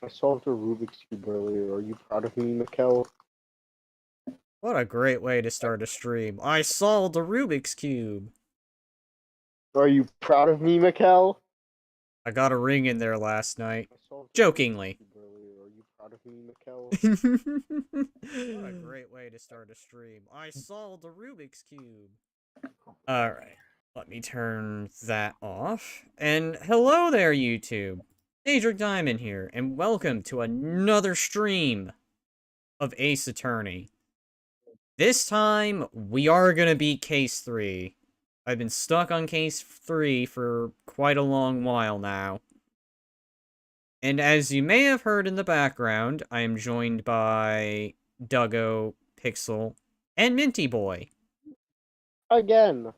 I solved a Rubik's Cube earlier. Are you proud of me, Mikkel? What a great way to start a stream. I solved the Rubik's Cube. Are you proud of me, Mikkel? I got a ring in there last night. I solved a Rubik's Jokingly. Cube earlier. Are you proud of me, Mikkel? What a great way to start a stream. I solved the Rubik's Cube. Alright. Let me turn that off. And hello there, YouTube. Daedric Diamond here, and welcome to another stream of Ace Attorney. This time, we are gonna beat Case 3. I've been stuck on Case 3 for quite a long while now. And as you may have heard in the background, I am joined by Duggo, Pixel, and Minty Boy. Again.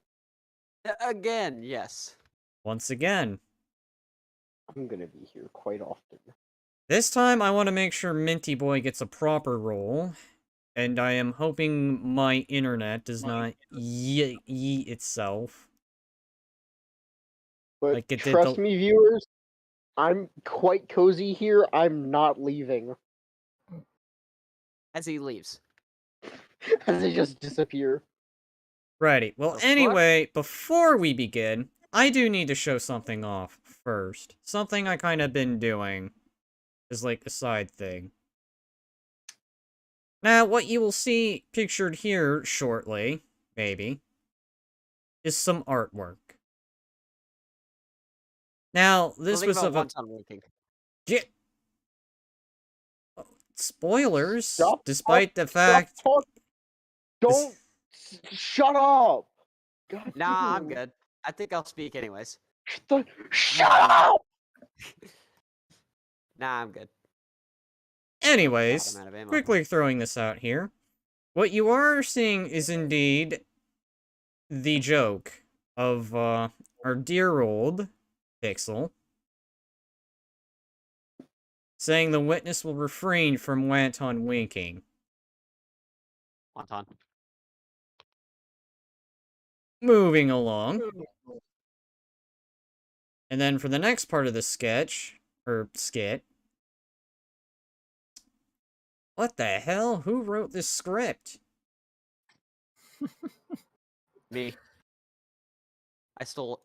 Again, yes. Once again. I'm gonna be here quite often. This time, I want to make sure Minty Boy gets a proper role. And I am hoping my internet does not yeet itself. But Like it did trust me, viewers, I'm quite cozy here. I'm not leaving. As he leaves. As they just disappear. Righty. Well, anyway, before we begin, I do need to show something off first. Something I kind of been doing is like a side thing. Now, what you will see pictured here shortly, maybe, is some artwork. Now, this was of a... Spoilers, despite the fact... Don't... Shut up! God, nah, I'm good. I think I'll speak anyways. Shut up! Nah, I'm good. Anyways, quickly throwing this out here. What you are seeing is indeed the joke of our dear old Pixel saying the witness will refrain from Wanton winking. Wanton. Moving along. And then for the next part of the sketch, or skit, what the hell? Who wrote this script? Me. I stole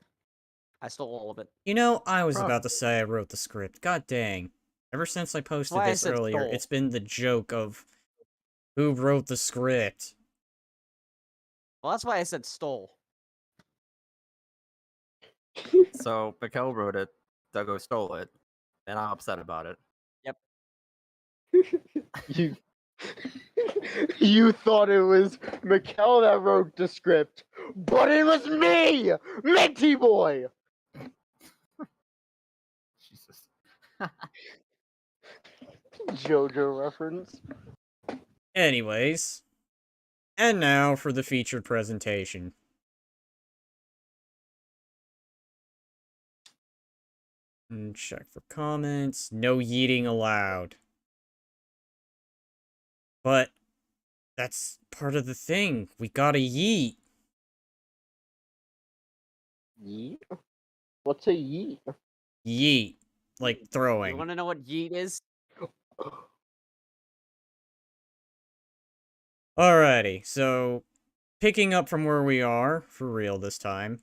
all of it. You know, I was about to say I wrote the script. God dang. Ever since I posted this earlier, it's been the joke of who wrote the script. Well, that's why I said stole. So, Mikkel wrote it, Duggo stole it, and I'm upset about it. Yep. You thought it was Mikkel that wrote the script, but it was me! Minty Boy! Jesus. JoJo reference. Anyways, and now for the featured presentation. And check for comments. No yeeting allowed. But that's part of the thing. We gotta yeet. Yeet? What's a yeet? Yeet. Like throwing. You want to know what yeet is? Alrighty, so picking up from where we are, for real this time.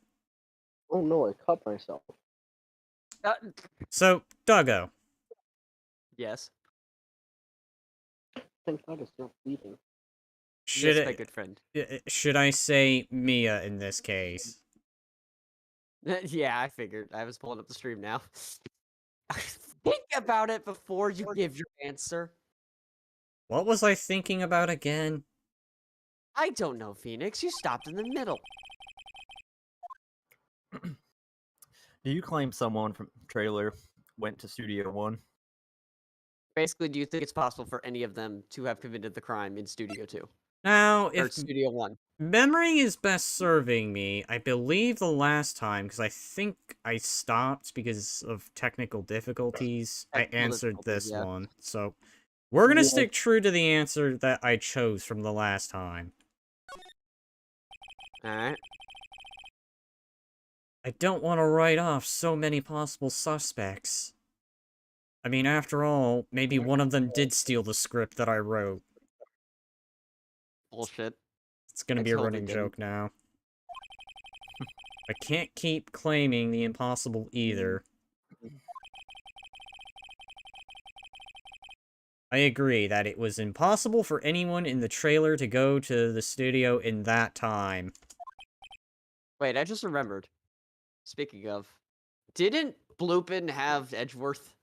Oh no, I cut myself. So, Duggo. Yes. Thank God it's not bleeding. Yes, my good friend. Should I say Mia in this case? Yeah, I figured. I was pulling up the stream now. Think about it before you give your answer. What was I thinking about again? I don't know, Phoenix. You stopped in the middle. Do you claim someone from trailer went to Studio One? Basically, do you think it's possible for any of them to have committed the crime in Studio 2? Now, or if Studio 1? Memory is best serving me, I believe the last time, because I think I stopped because of technical difficulties, I answered this one. So, we're gonna stick true to the answer that I chose from the last time. Alright. I don't want to write off so many possible suspects. I mean, after all, maybe one of them did steal the script that I wrote. Bullshit. It's gonna I be a totally running didn't. joke now. I can't keep claiming the impossible either. I agree that it was impossible for anyone in the trailer to go to the studio in that time. Wait, I just remembered. Speaking of, didn't Bloopin have Edgeworth?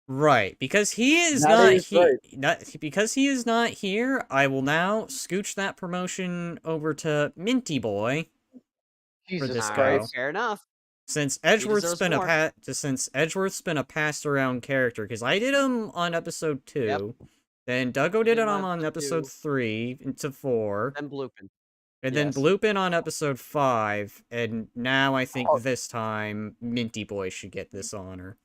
Right, because he is That is right. because he is not here, I will now scooch that promotion over to Minty Boy for Jesus this Alright, go. Christ. fair enough. Since deserves more. Since Edgeworth's been a passed around character, because I did him on episode 2, then Duggo You did did it him on, on episode 2. 3 into 4, Then Bloopin. and then Yes. Bloopin on episode 5, and now I think Oh. this time Minty Boy should get this honor.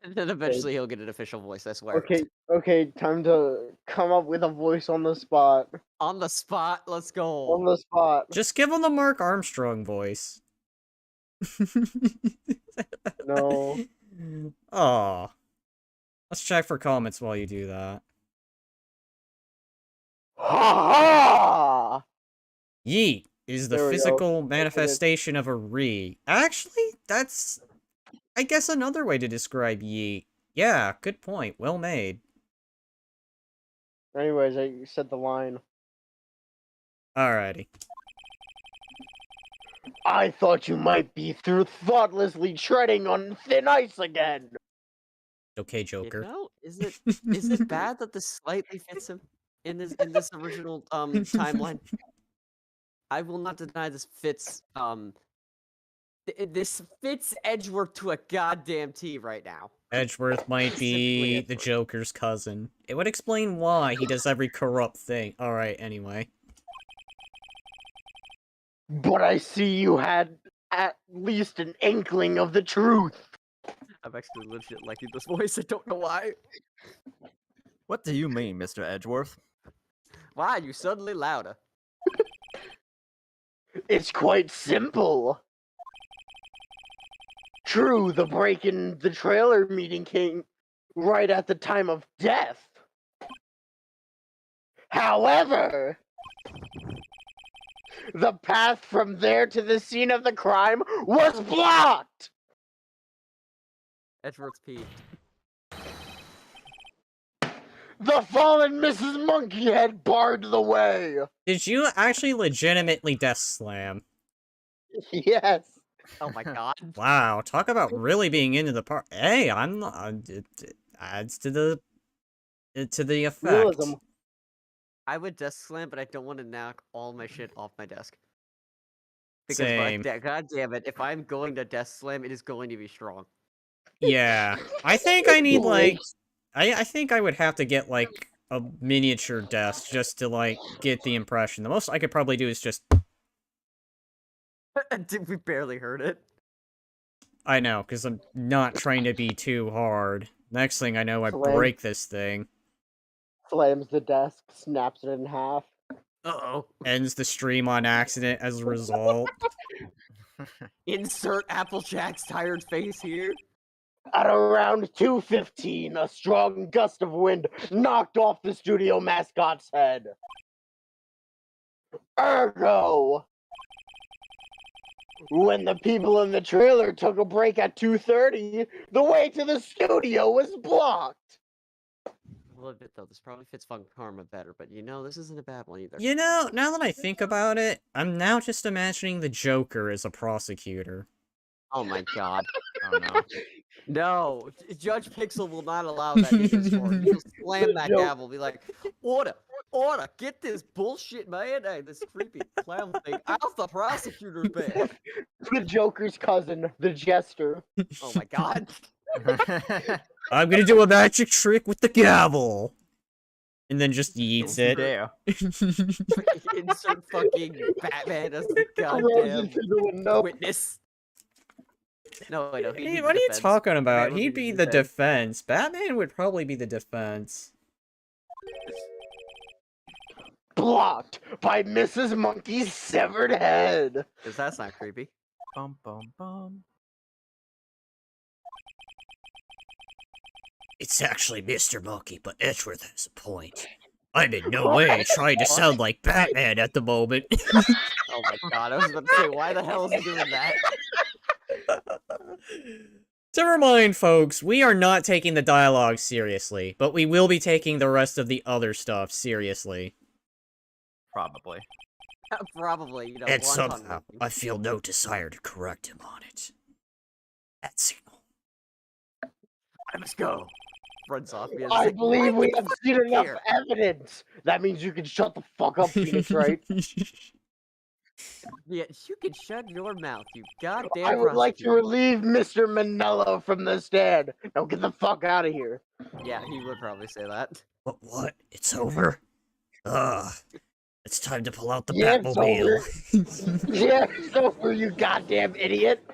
And then eventually he'll get an official voice, I swear. Okay, time to come up with a voice on the spot. On the spot, let's On go. the spot. Just give him the Mark Armstrong voice. No. Aw. Let's check for comments while you do that. Ha ha! Yeet is the There we go. physical manifestation of a re. Actually, that's, I guess, another way to describe yeet. Yeah, good point. Well made. Anyways, I said the line. Alrighty. I thought you might be through thoughtlessly treading on thin ice again. Okay, You Joker. know, is it bad that this slightly fits him in this original timeline? I will not deny this fits this fits Edgeworth to a goddamn T right now. Edgeworth might be Simply the Edgeworth. Joker's cousin. It would explain why he does every corrupt thing. Alright, anyway. But I see you had at least an inkling of the truth. I'm actually legit liking this voice. I don't know why. What do you mean, Mr. Edgeworth? Why are you suddenly louder? It's quite simple. True, the break in the trailer meeting came right at the time of death. However, the path from there to the scene of the crime was blocked. Edgeworth's P. The fallen Mrs. Monkeyhead barred the way. Did you actually legitimately death slam? Yes. Oh my god. Wow, talk about really being into the part. Hey, I'm not. It adds to the effect. Realism. I would desk slam, but I don't want to knock all my shit off my desk. Same. God damn it, if I'm going to desk slam, it is going to be strong. Yeah, I think I need like, I think I would have to get like a miniature desk just to like get the impression. The most I could probably do is just. We barely heard it. I know, because I'm not trying to be too hard. Next thing I know, I Slam. break this thing. Slams the desk, snaps it in half. Uh-oh. Ends the stream on accident as a result. Insert Applejack's tired face here. At around 2:15, a strong gust of wind knocked off the studio mascot's head. Ergo, when the people in the trailer took a break at 2:30, the way to the studio was blocked. A little bit though, this probably fits Fun Karma better, but you know, this isn't a bad one either. You know, now that I think about it, I'm now just imagining the Joker as a prosecutor. Oh my god. Oh no. No, Judge Pixel will not allow that in his court. He'll slam that Joke. gavel, be like, order, get this bullshit, man, hey, this creepy clown thing off the prosecutor's bed. The Joker's cousin, the Jester. Oh my god. I'm gonna do a magic trick with the gavel! And then just yeets it. Dare. Insert fucking Batman as the Throws goddamn it through the window. witness. No, wait, no. he'd Hey, be what are the you defense. talking about? Batman would He'd be the defense. Batman would probably be the defense. Blocked by Mrs. Monkey's severed head. Because that's not creepy. Bum bum bum. It's actually Mr. Monkey, but Edgeworth has a point. I'm in no way trying to sound like Batman at the moment. Oh my god, I was about to say, why the hell is he doing that? Never mind, folks. We are not taking the dialogue seriously, but we will be taking the rest of the other stuff seriously. Probably. Probably, you know, And wonton somehow, making. I feel no desire to correct him on it. That signal. I must go. Runs off. Mia, I like, believe "Why we get the have fuck seen out of enough here?" evidence. That means you can shut the fuck up, Phoenix, right? Yeah, you can shut your mouth, you goddamn I would like to prosecutor. relieve Mr. Manello from the stand. Now get the fuck out of here. Yeah, he would probably say that. But what? It's over? Ugh. It's time to pull out the Yeah, it's over. Batmobile. Yeah, it's over, you goddamn idiot.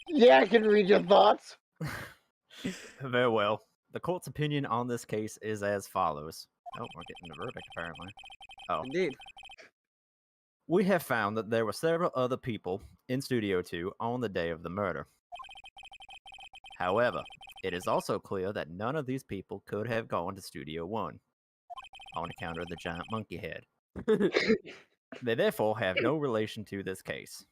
Yeah, I can read your thoughts. Very well. The court's opinion on this case is as follows. Oh, we're getting the verdict, apparently. Oh. Indeed. We have found that there were several other people in Studio 2 on the day of the murder. However, it is also clear that none of these people could have gone to Studio 1 on account of the giant monkey head. They therefore have no relation to this case.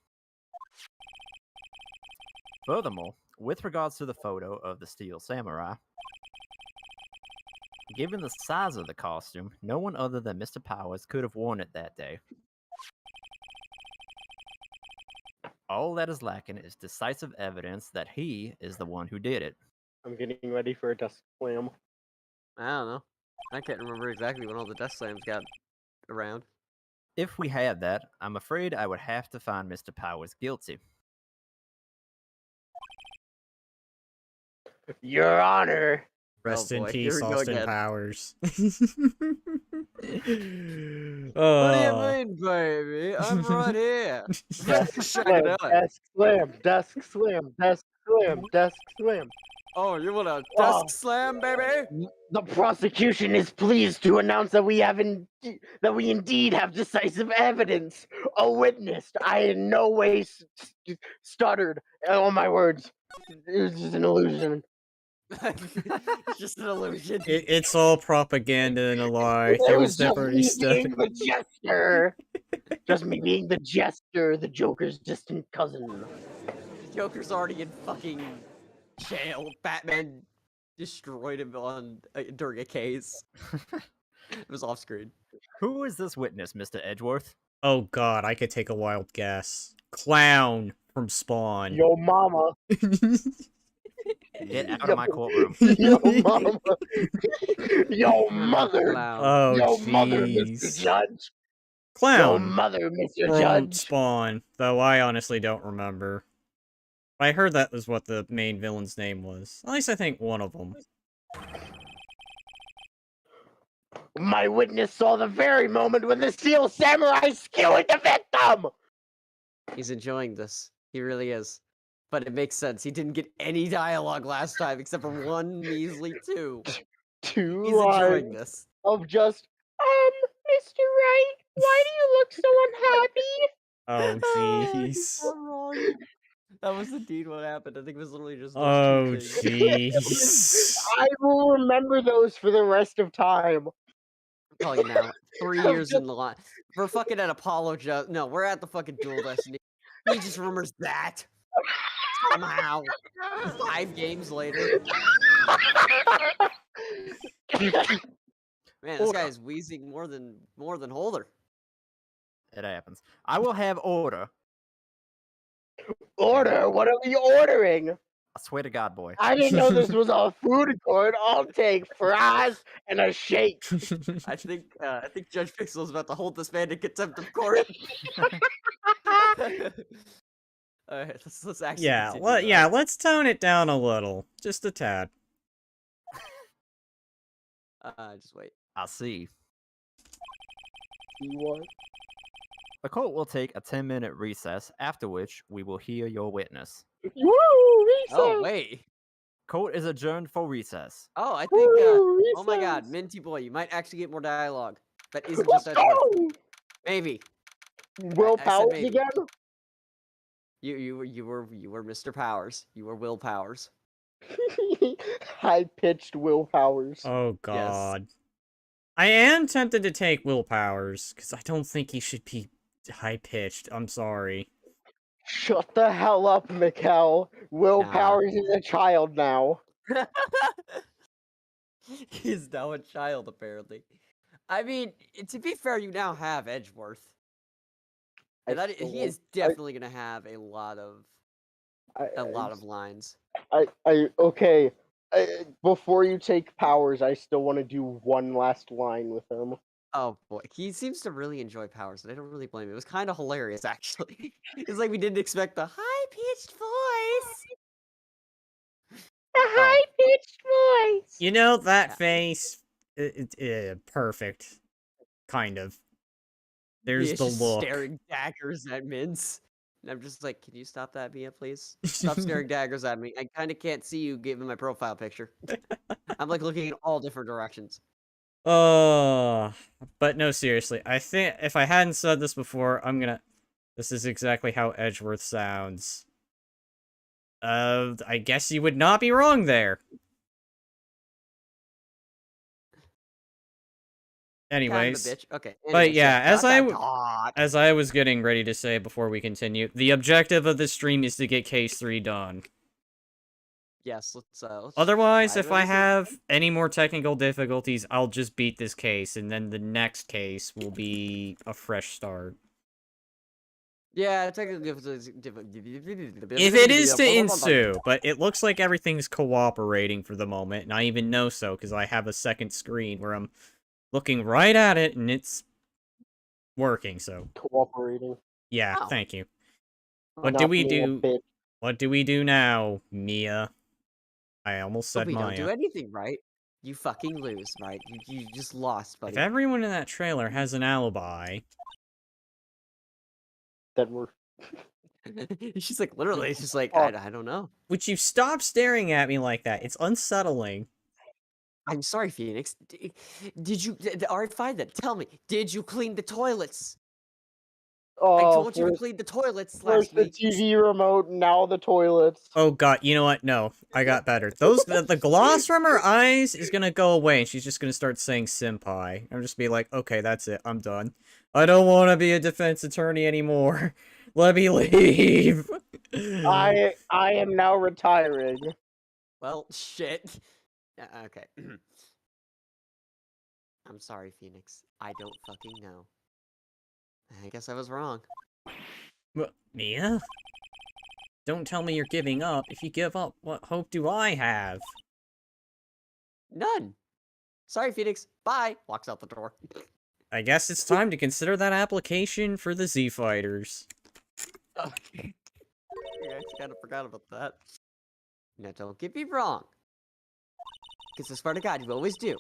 Furthermore, with regards to the photo of the Steel Samurai, given the size of the costume, no one other than Mr. Powers could have worn it that day. All that is lacking is decisive evidence that he is the one who did it. I'm getting ready for a desk slam. I don't know. I can't remember exactly when all the death slams got around. If we had that, I'm afraid I would have to find Mr. Powers guilty. Your Honor. Rest Oh in boy, peace, here we go Austin again. Powers. What do you mean, baby? I'm right here. Desk Check slam, it out. desk slam, desk slam, desk slam, desk slam. Oh, you want a Oh. desk slam, baby? The prosecution is pleased to announce that we indeed have decisive evidence. A witness. I in no way stuttered on my words. It was just an illusion. It's just an illusion. It's all propaganda and a lie. It There was was just never any me study. being the jester. Just me being the jester, the Joker's distant cousin. Joker's already in fucking jail. Batman destroyed him on during a case. It was off screen. Who is this witness, Mr. Edgeworth? Oh god, I could take a wild guess. Clown from Spawn. Yo, mama. Get out of my courtroom. Yo, mama. Yo, mother. Clown. Oh, Yo, mother, Mr. jeez. Judge. Yo, Clown mother, Mr. from Judge. Spawn, though I honestly don't remember. I heard that was what the main villain's name was. At least I think one of them. My witness saw the very moment when the Steel Samurai skewered the victim! He's enjoying this. He really is. But it makes sense. He didn't get any dialogue last time except for one measly two. Two He's enjoying lines this. of just, Mr. Wright, why do you look so unhappy? Oh, jeez. I'm wrong. That was indeed what happened. I think it was literally just those Oh, two things. jeez. I will remember those for the rest of time. I'm telling you now, 3 I'm years just- in the line. We're fucking at Apollo Just. No, we're at the fucking Dual Destiny. He just remembers that. Somehow. 5 games later. Man, this guy is wheezing more than Holder. It happens. I will have order. Order? What are we ordering? I swear to God, boy. I didn't know this was a food court. I'll take fries and a shake. I think Judge Pixel is about to hold this man in contempt of court. All right, let's actually. Yeah, continue, yeah, let's tone it down a little. Just a tad. Just wait. I see. What? The court will take a 10-minute recess, after which we will hear your witness. Woo! Oh Recess! wait. Court is adjourned for recess. Oh, I think. Woo! Oh my God, Recess! Minty boy, you might actually get more dialogue. That isn't Let's just Edgeworth. go! Maybe Will I said Powers maybe. again? you were Mr. Powers. You were Will Powers. High-pitched willpowers. Oh god. I am tempted to take willpowers, because I don't think he should be high-pitched. I'm sorry. Shut the hell up, Mikkel. Willpowers is a child now. He's now a child, apparently. I mean, to be fair, you now have Edgeworth. And he is definitely going to have a lot of lines. Okay. Before you take powers, I still want to do one last line with him. Oh boy, he seems to really enjoy powers, and I don't really blame him. It was kind of hilarious, actually. It's like we didn't expect the high-pitched voice. A high-pitched voice. You know, that face... perfect. Kind of. There's He's the just look. staring daggers at Mince. And I'm just like, can you stop that, Mia, please? Stop staring daggers at me. I kind of can't see you given my profile picture. I'm like looking in all different directions. Oh, but no, seriously. I think if I hadn't said this before, this is exactly how Edgeworth sounds. I guess you would not be wrong there. Anyways, Kind of a bitch. Okay. But yeah, as I I was getting ready to say before we continue, the objective of this stream is to get case 3 done. yes, let's Otherwise, try if to I listen. have any more technical difficulties, I'll just beat this case, and then the next case will be a fresh start. Yeah, technically If it is to ensue, but it looks like everything's cooperating for the moment, and I even know so, because I have a second screen where I'm looking right at it, and it's working, so... Cooperating. Yeah, Oh. thank you. Not What do we being a do? bitch. What do we do now, Mia? I almost But said we don't Maya. do anything, right? You fucking lose, right? You just lost, If buddy. everyone in that trailer has an alibi... That we're She's like, literally, it's just like, Oh. I don't know. Would you stop staring at me like that? It's unsettling. I'm sorry, Phoenix. Did you... Alright, fine then. Tell me, did you clean the toilets? I told you to clean the toilets last First the week. TV remote, now the toilets. Oh god, you know what? No, I got better. The gloss from her eyes is gonna go away, and she's just gonna start saying senpai. I'm just be like, okay, that's it, I'm done. I don't want to be a defense attorney anymore. Let me leave. I am now retiring. Well, shit. Okay. I'm sorry, Phoenix. I don't fucking know. I guess I was wrong. Mia? Don't tell me you're giving up. If you give up, what hope do I have? None. Sorry, Phoenix. Bye. Walks out the door. I guess it's time to consider that application for the Z Fighters. Okay. I kind of forgot about that. Now, don't get me wrong. Because I swear to God, you always do.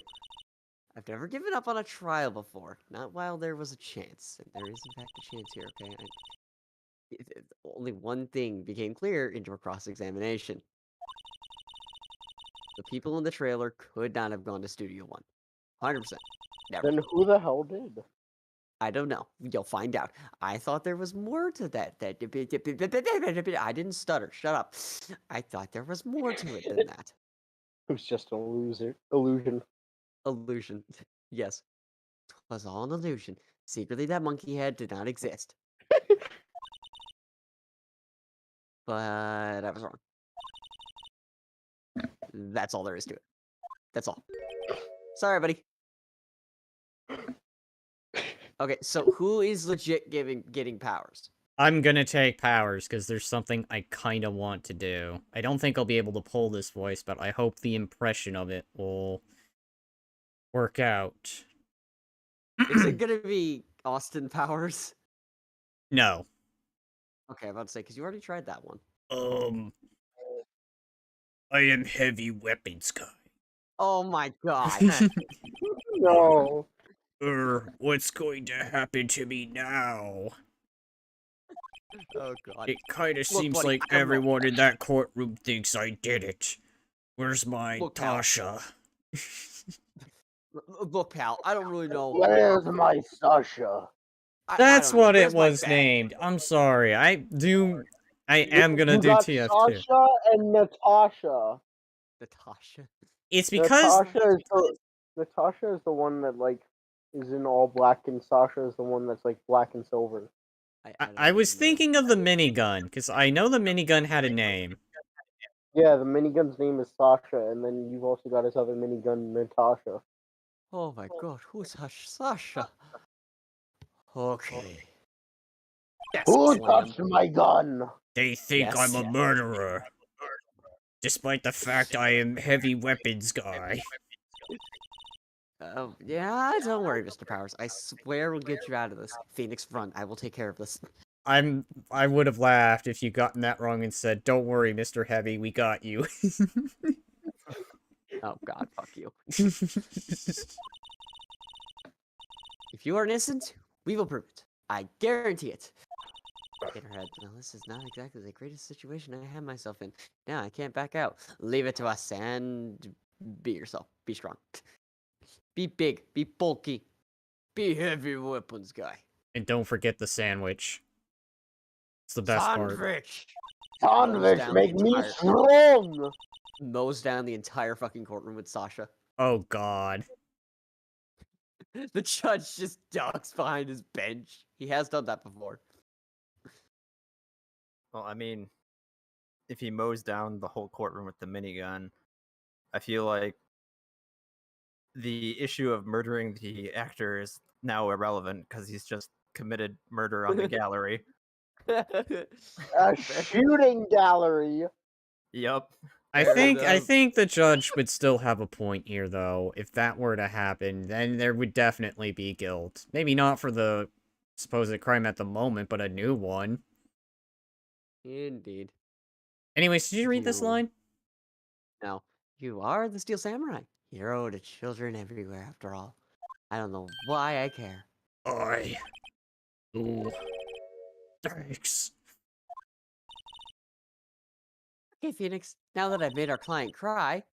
I've never given up on a trial before. Not while there was a chance. And there is, in fact, a chance here, okay? Only one thing became clear in your cross-examination. The people in the trailer could not have gone to Studio One. 100%. Never. Then who the hell did? I don't know. You'll find out. I thought there was more to that. I didn't stutter. Shut up. I thought there was more to it than that. It was just an illusion. Illusion. Yes. It was all an illusion. Secretly, that monkey head did not exist. But I was wrong. That's all there is to it. That's all. Sorry, buddy. Okay, so who is legit getting powers? I'm gonna take powers, because there's something I kinda want to do. I don't think I'll be able to pull this voice, but I hope the impression of it will work out. Is it gonna be Austin Powers? No. Okay, I'm about to say, because you already tried that one. I am heavy weapons guy. Oh my god. No. What's going to happen to me now? Oh god. It kinda Look, seems buddy, like I don't know. everyone in that courtroom thinks I did it. Where's my Look, pal. Tasha? Look, pal, I don't really know. Where's my Sasha? I That's don't know. what it Where's my was bag? named. I'm sorry. I am gonna You do got TF2. Sasha and Natasha. Natasha. It's because Natasha is the one that like is in all black, and Sasha is the one that's like black and silver. I was don't even know. thinking of the minigun, because I know the minigun had a name. Yeah, the minigun's name is Sasha, and then you've also got his other minigun, Natasha. Oh my god, who's Sasha? Okay. Yes, Who slam. touched my gun? They think I'm Yes. a murderer, despite the fact I am heavy weapons guy. Yeah, don't worry, Mr. Powers. I swear we'll get you out of this. Phoenix, run. I will take care of this. I would have laughed if you gotten that wrong and said, "Don't worry, Mr. Heavy, we got you." Oh god, fuck you. If you are innocent, we will prove it. I guarantee it. In her head, no, this is not exactly the greatest situation I have myself in. Now I can't back out. Leave it to us and be yourself. Be strong. Be big. Be bulky. Be heavy weapons guy. And don't forget the sandwich. It's the best part. Sandwich! Sandwich, down make the me entire- strong. Mows down the entire fucking courtroom with Sasha. Oh god. The judge just ducks behind his bench. He has done that before. Well, I mean, if he mows down the whole courtroom with the minigun, I feel like the issue of murdering the actor is now irrelevant because he's just committed murder on the gallery. A shooting gallery. Yup. I Fair think enough. the judge would still have a point here, though. If that were to happen, then there would definitely be guilt. Maybe not for the supposed crime at the moment, but a new one. Indeed. Anyways, did you read this You- line? No. You are the Steel Samurai. Hero to children everywhere, after all. I don't know why I care. I. Ooh. Thanks. Okay, Phoenix, now that I've made our client cry,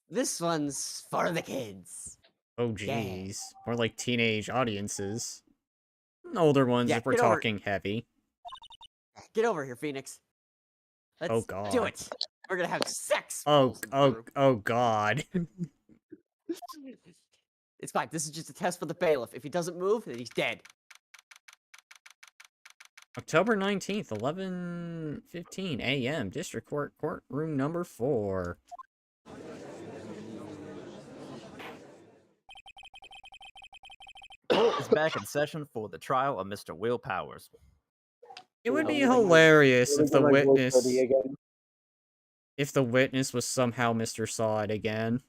this one's for the kids. Oh, jeez. More like teenage audiences. Older ones Yeah, if we're get over- talking heavy. Get over here, Phoenix. Let's do God. it. We're gonna have sex. Oh, balls oh, through. oh, God. It's fine. This is just a test for the bailiff. If he doesn't move, then he's dead. October 19th, 11:15 a.m. District Court, courtroom number 4. Court is back in session for the trial of Mr. Will Powers. It would be Oh, hilarious if the Let my voice witness ready again. was somehow Mr. Saw It again.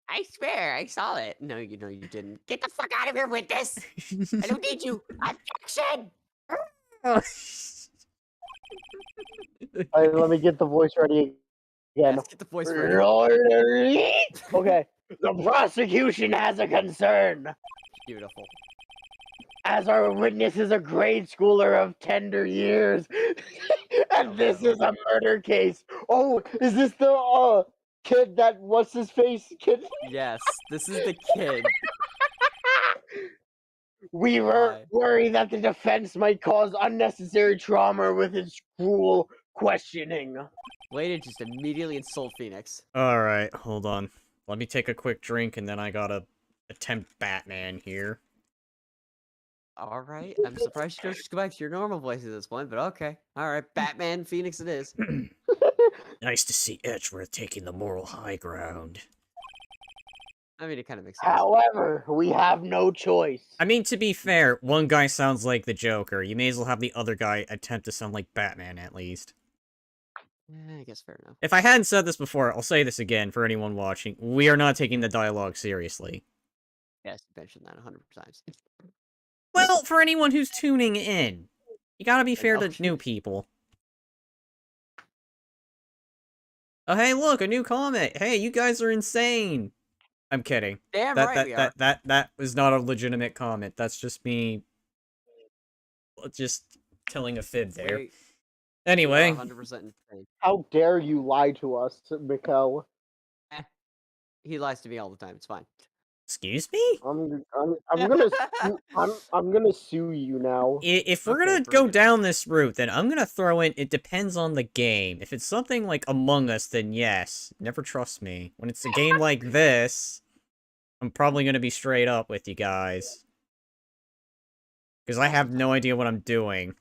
I swear, I saw it. No, you didn't. Get the fuck out of here with this. I don't need you. Objection. Let me get the voice ready again. Yes, get the voice ready. Okay. The prosecution has a concern. Beautiful. As our witness is a grade schooler of tender years, and this is a murder case. Oh, is this the kid that what's his face kid? Yes, this is the kid. We were worried that the defense might cause unnecessary trauma with its cruel questioning. Way to just immediately insult Phoenix. Alright, hold on. Let me take a quick drink and then I gotta attempt Batman here. Alright, I'm surprised you don't just go back to your normal voice at this point, but okay. Alright, Batman Phoenix it is. Nice to see Edgeworth taking the moral high ground. I mean, it kind of makes sense. However, we have no choice. I mean, to be fair, one guy sounds like the Joker. You may as well have the other guy attempt to sound like Batman, at least. I guess fair enough. If I hadn't said this before, I'll say this again for anyone watching. We are not taking the dialogue seriously. Yes, you mentioned that 100 times. Well, for anyone who's tuning in, you gotta be fair to Okay. new people. Oh, hey, look, a new comment. Hey, you guys are insane. I'm kidding. Damn right we are. That was not a legitimate comment. That's just me just telling a fib there. We Anyway, are 100% insane. How dare you lie to us, Mikkel? He lies to me all the time. It's fine. Excuse me? I'm gonna sue you now. If we're Okay, gonna bring go it. down this route, then I'm gonna throw in, it depends on the game. If it's something like Among Us, then yes. Never trust me. When it's a game like this, I'm probably gonna be straight up with you guys. Because I have no idea what I'm doing.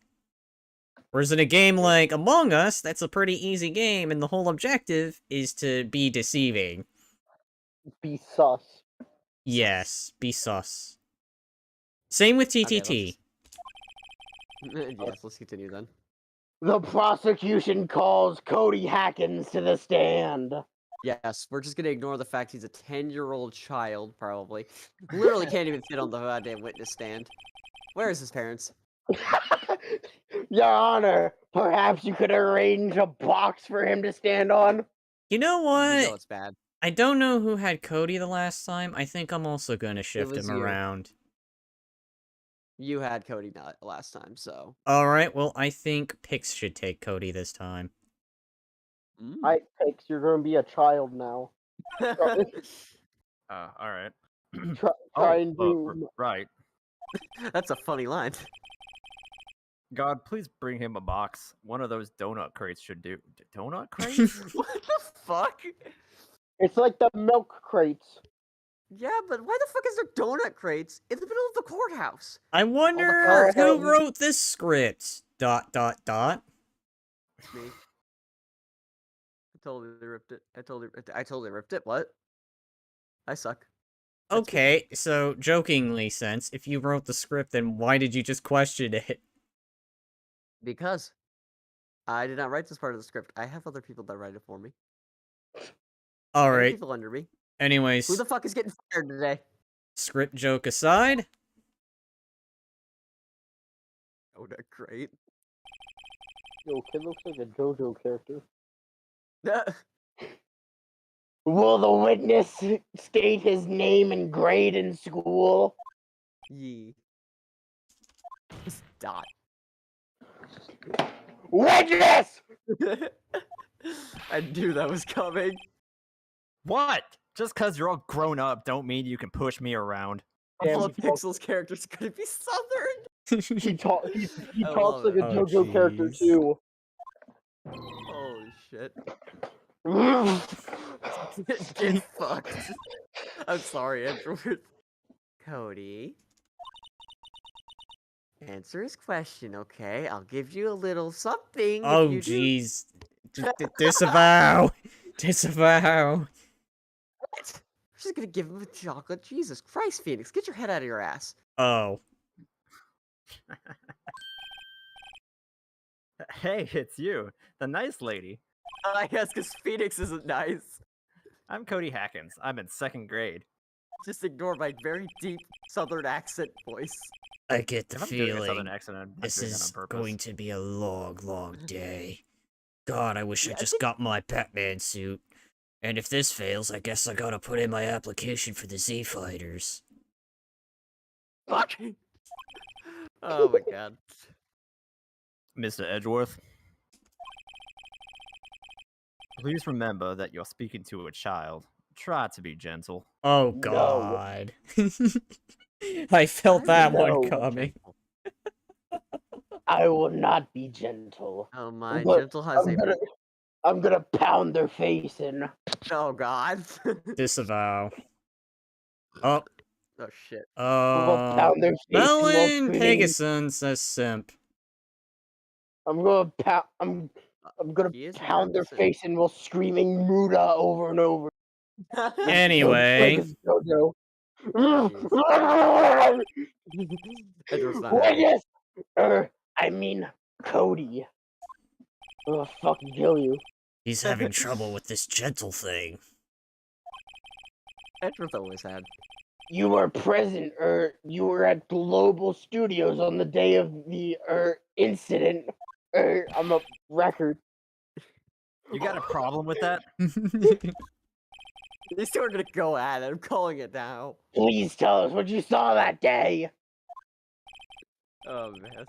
Whereas in a game like Among Us, that's a pretty easy game, and the whole objective is to be deceiving. Be sus. Yes, be sus. Same with Okay, TTT. yes, let's continue then. The prosecution calls Cody Hackins to the stand. Yes, we're just gonna ignore the fact he's a 10-year-old child, probably. Literally can't even fit on the goddamn witness stand. Where is his parents? Your Honor, perhaps you could arrange a box for him to stand on? You know You what? know it's bad. I don't know who had Cody the last time. I think I'm also gonna shift was him you. around. You had Cody not last time, so. Alright, well, I think Pix should take Cody this time. I Pix, you're gonna be a child now. All right. Try and do. Right. That's a funny line. God, please bring him a box. One of those donut crates should do. Donut crates? What the fuck? It's like the milk crates. Yeah, but why the fuck is there donut crates in the middle of the courthouse? I wonder cars who have- wrote this script. ... Me. I totally ripped it. I totally ripped it. What? I suck. That's good. Okay, so jokingly sense, if you wrote the script, then why did you just question it? Because I did not write this part of the script. I have other people that write it for me. There are Alright, people under me. anyways, Who the fuck is getting fired today? script joke aside, Donut crate. Yo, kid looks like a JoJo character. Yeah. Will the witness state his name and grade in school? Yee. Just dot. Witness! I knew that was coming. What? Just because you're all grown up, don't mean you can push me around. Damn, All he Pixel's characters gonna be southern. He talks I talks love like it. a Oh, JoJo character jeez. too. Holy shit. Get Get fucked. I'm sorry, Edward. Cody. Answer his question, okay? I'll give you a little something. oh if you do. jeez. Disavow! Disavow! What? I'm just gonna give him a chocolate. Jesus Christ, Phoenix, get your head out of your ass. Oh. Hey, it's you, the nice lady. I guess because Phoenix isn't nice. I'm Cody Hackins. I'm in 2nd grade. Just ignore my very deep southern accent voice. I get the If I'm doing a southern feeling accent, I'm not this doing that is on purpose. going to be a long, long day. God, I wish I Yeah, I just think- got my Batman suit. And if this fails, I guess I gotta put in my application for the Z Fighters. Fuck. Oh my god. Mr. Edgeworth. Please remember that you're speaking to a child. Try to be gentle. Oh No. God. I felt that No. one coming. I will not be gentle. Oh my, But gentle has a. I'm gonna pound their face in. Oh god. Disavow. Oh, Oh shit. I'm gonna pound their face in while Melon screaming. Pegasus says simp. I'm gonna I'm gonna He is pound their 100%. face in while screaming Muda over and over. Anyway. Like a JoJo. Edward's not happy. Witness! I mean, Cody. I'm gonna fucking kill you. He's having trouble with this gentle thing. Edward's always had. You were present, you were at Global Studios on the day of the, incident. I'm a record. You got a problem with that? These two are gonna go at it. I'm calling it now. Please tell us what you saw that day. Oh man.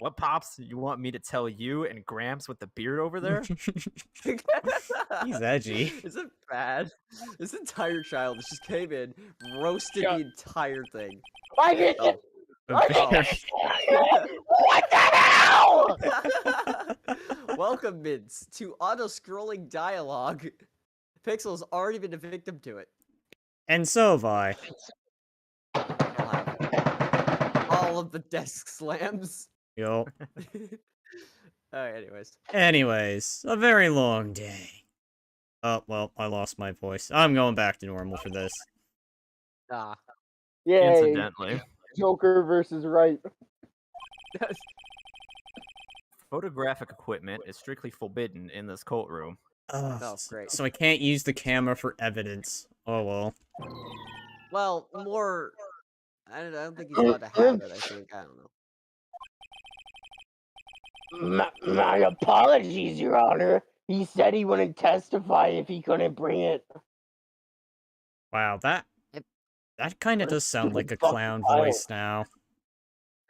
What, Pops? You want me to tell you and Gramps with the beard over there? He's edgy. Is it bad? This entire child just came in, roasted Shut- the entire thing. I get Oh. What the hell? Welcome, Mints, to auto-scrolling dialogue. Pixel's already been a victim to it. And so have I. I'll have all of the desk slams. Yo. Alright, anyways. Anyways, a very long day. Oh, well, I lost my voice. I'm going back to normal for this. Ah. Yay. Incidentally, Joker versus Right. photographic equipment is strictly forbidden in this courtroom. Oh, great. So I can't use the camera for evidence. Oh, well. Well, more... I don't think he's allowed to have it, I think. I don't know. My apologies, Your Honor. He said he wouldn't testify if he couldn't bring it. Wow, that kind of What a does sound like a stupid fucking clown file. voice now.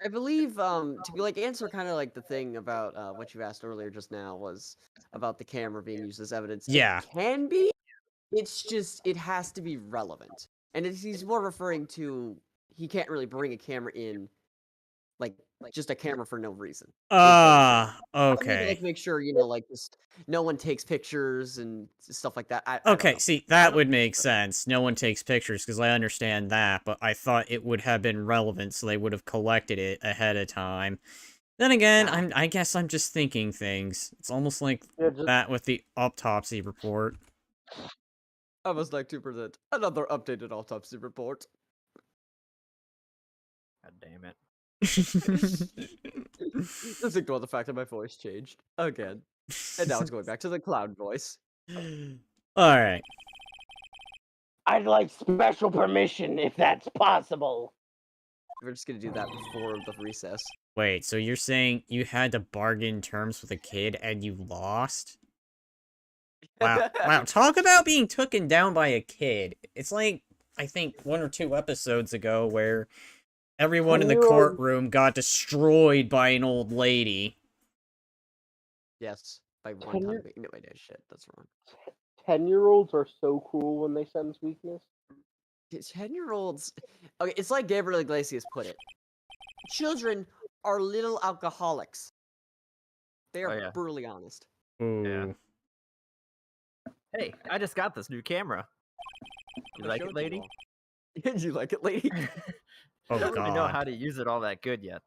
I believe, to answer kind of like the thing about what you asked earlier just now was about the camera being used as evidence. Yeah. It can be. It's just, it has to be relevant. And he's more referring to, he can't really bring a camera in, like just a camera for no reason. Okay. Like, make sure, just no one takes pictures and stuff like that. I don't Okay, know. see, that would make sense. No one takes pictures, because I understand that, but I thought it would have been relevant, so they would have collected it ahead of time. Then again, Nah. I guess I'm just thinking things. It's almost like that with the autopsy report. I must like to present another updated autopsy report. God damn it. Just ignore the fact that my voice changed again. And now it's going back to the clown voice. Alright. I'd like special permission if that's possible. We're just gonna do that before the recess. Wait, so you're saying you had to bargain terms with a kid and you lost? Wow, wow, talk about being taken down by a kid. It's like, I think, 1 or 2 episodes ago where everyone in the courtroom got destroyed by an old lady. Yes, by one Can time. you- No, wait, no, shit, that's wrong. 10-year-olds are so cool when they sense weakness. 10-year-olds. Okay, it's like Gabriel Iglesias put it. Children are little alcoholics. They are yeah. brutally honest. Ooh. Yeah. Hey, I just got this new camera. You I like showed it, lady? all. Did you like it, lady? Oh, I don't really know God. how to use it all that good yet,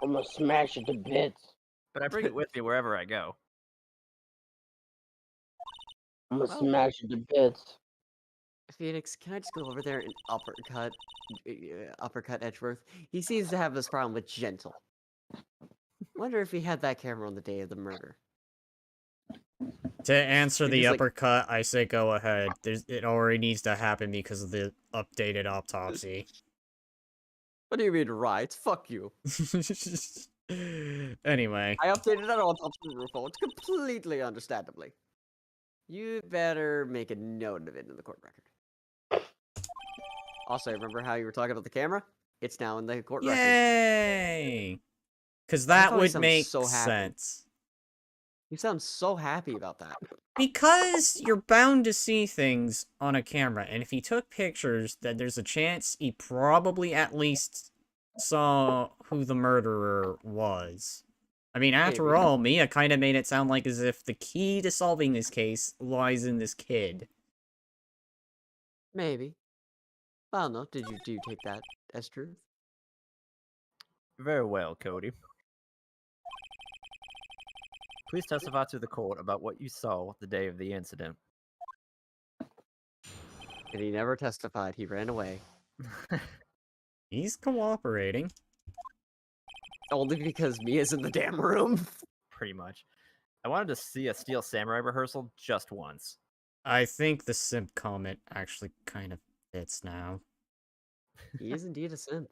I'm gonna smash it to bits. but I bring it with me wherever I go. I'm gonna Well- smash it to bits. Phoenix, can I just go over there and uppercut Edgeworth? He seems to have this problem with gentle. Wonder if he had that camera on the day of the murder. To answer You're the just like- uppercut, I say go ahead. It already needs to happen because of the updated autopsy. What do you mean, right? Fuck you. Anyway. I updated that autopsy report completely understandably. You better make a note of it in the court record. Also, remember how you were talking about the camera? It's now in the court record. Yay! Because I that thought he would sounded make so happy. sense. You sound so happy about that. Because you're bound to see things on a camera, and if he took pictures, then there's a chance he probably at least saw who the murderer was. I mean, after Maybe. all, Mia kind of made it sound like as if the key to solving this case lies in this kid. Maybe. I don't know. Do you take that as truth? Very well, Cody. Please testify to the court about what you saw the day of the incident. And he never testified. He ran away. He's cooperating. Only because Mia's in the damn room. Pretty much. I wanted to see a Steel Samurai rehearsal just once. I think the simp comment actually kind of fits now. He is indeed a simp.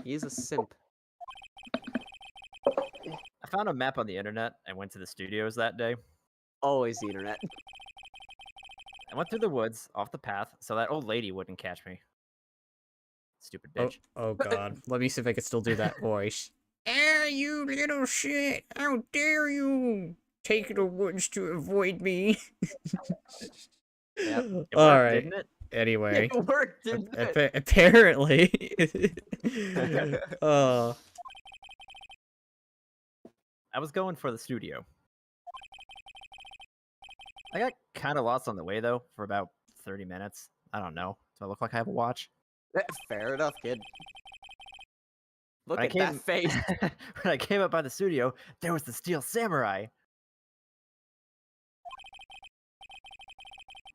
He is a simp. I found a map on the internet and went to the studios that day. Always the internet. I went through the woods, off the path, so that old lady wouldn't catch me. Stupid Oh, bitch. oh god. Let me see if I can still do that voice. Ah, you little shit! How dare you take the woods to avoid me? Yep. It All worked, right. didn't it? Anyway, It worked, didn't it? apparently. I was going for the studio. I got kind of lost on the way though for about 30 minutes. I don't know. Do I look like I have a watch? Fair enough, kid. Look When I at that face. when I came up by the studio, there was the Steel Samurai.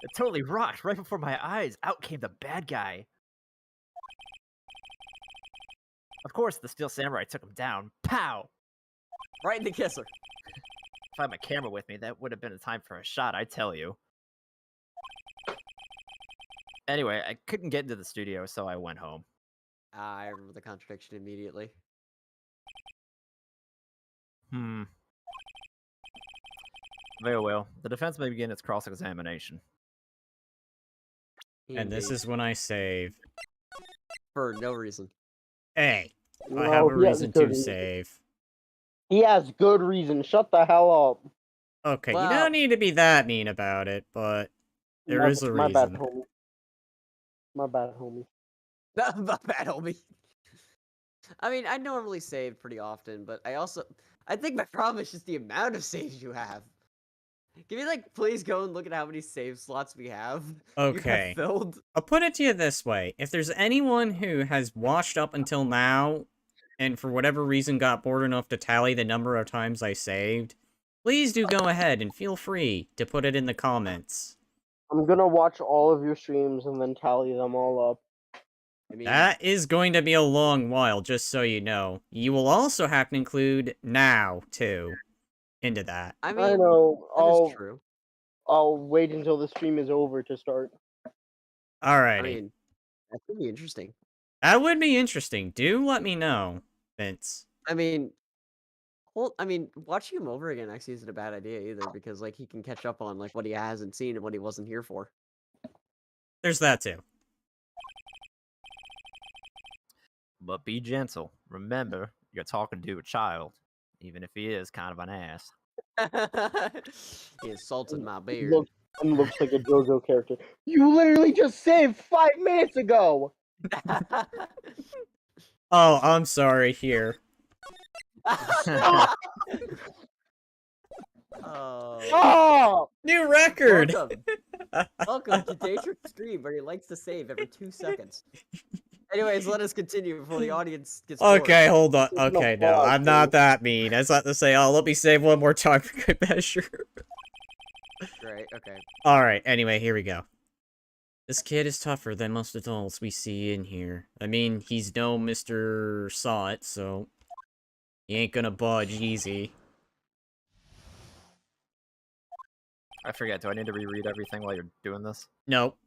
It totally rocked right before my eyes. Out came the bad guy. Of course, the Steel Samurai took him down. Pow! Right in the kisser. If I had my camera with me, that would have been a time for a shot, I tell you. Anyway, I couldn't get into the studio, so I went home. I remember the contradiction immediately. Very well. The defense may begin its cross-examination. And this Indeed. is when I save. For no reason. Hey, I No, have a he has reason good to reason. save. He has good reason. Shut the hell up. Okay, you Well- don't need to be that mean about it, but there is a My bad, reason. homie. My bad, homie. My bad, homie. I mean, I normally save pretty often, but I think my problem is just the amount of saves you have. Can you, like, please go and look at how many save slots we have? You Okay. have filled. I'll put it to you this way. If there's anyone who has watched up until now, and for whatever reason got bored enough to tally the number of times I saved, please do go ahead and feel free to put it in the comments. I'm gonna watch all of your streams and then tally them all up. I mean, That is going to be a long while, just so you know. You will also have to include now, too, into that. I mean, I know. that is true. I'll wait until the stream is over to start. Alrighty. I mean, that could be interesting. That would be interesting. Do let me know, Vince. I mean, watching him over again actually isn't a bad idea either, because, like, he can catch up on, like, what he hasn't seen and what he wasn't here for. There's that, too. But be gentle. Remember, you're talking to a child, even if he is kind of an ass. He insulted my beard. Looks like a JoJo character. You literally just saved 5 minutes ago. Oh, I'm sorry, here. Oh. Oh! New record! Welcome to Daytrick's stream, where he likes to save every 2 seconds. Anyways, let us continue before the audience gets bored. Okay, hold on. This is Okay, no no, pause, I'm not dude. that mean. I was about to say, oh, let me save one more time for good measure. Great, okay. Alright, anyway, here we go. This kid is tougher than most adults we see in here. I mean, he's no Mr. Saw It, so he ain't gonna budge easy. I forget, do I need to reread everything while you're doing this? Nope.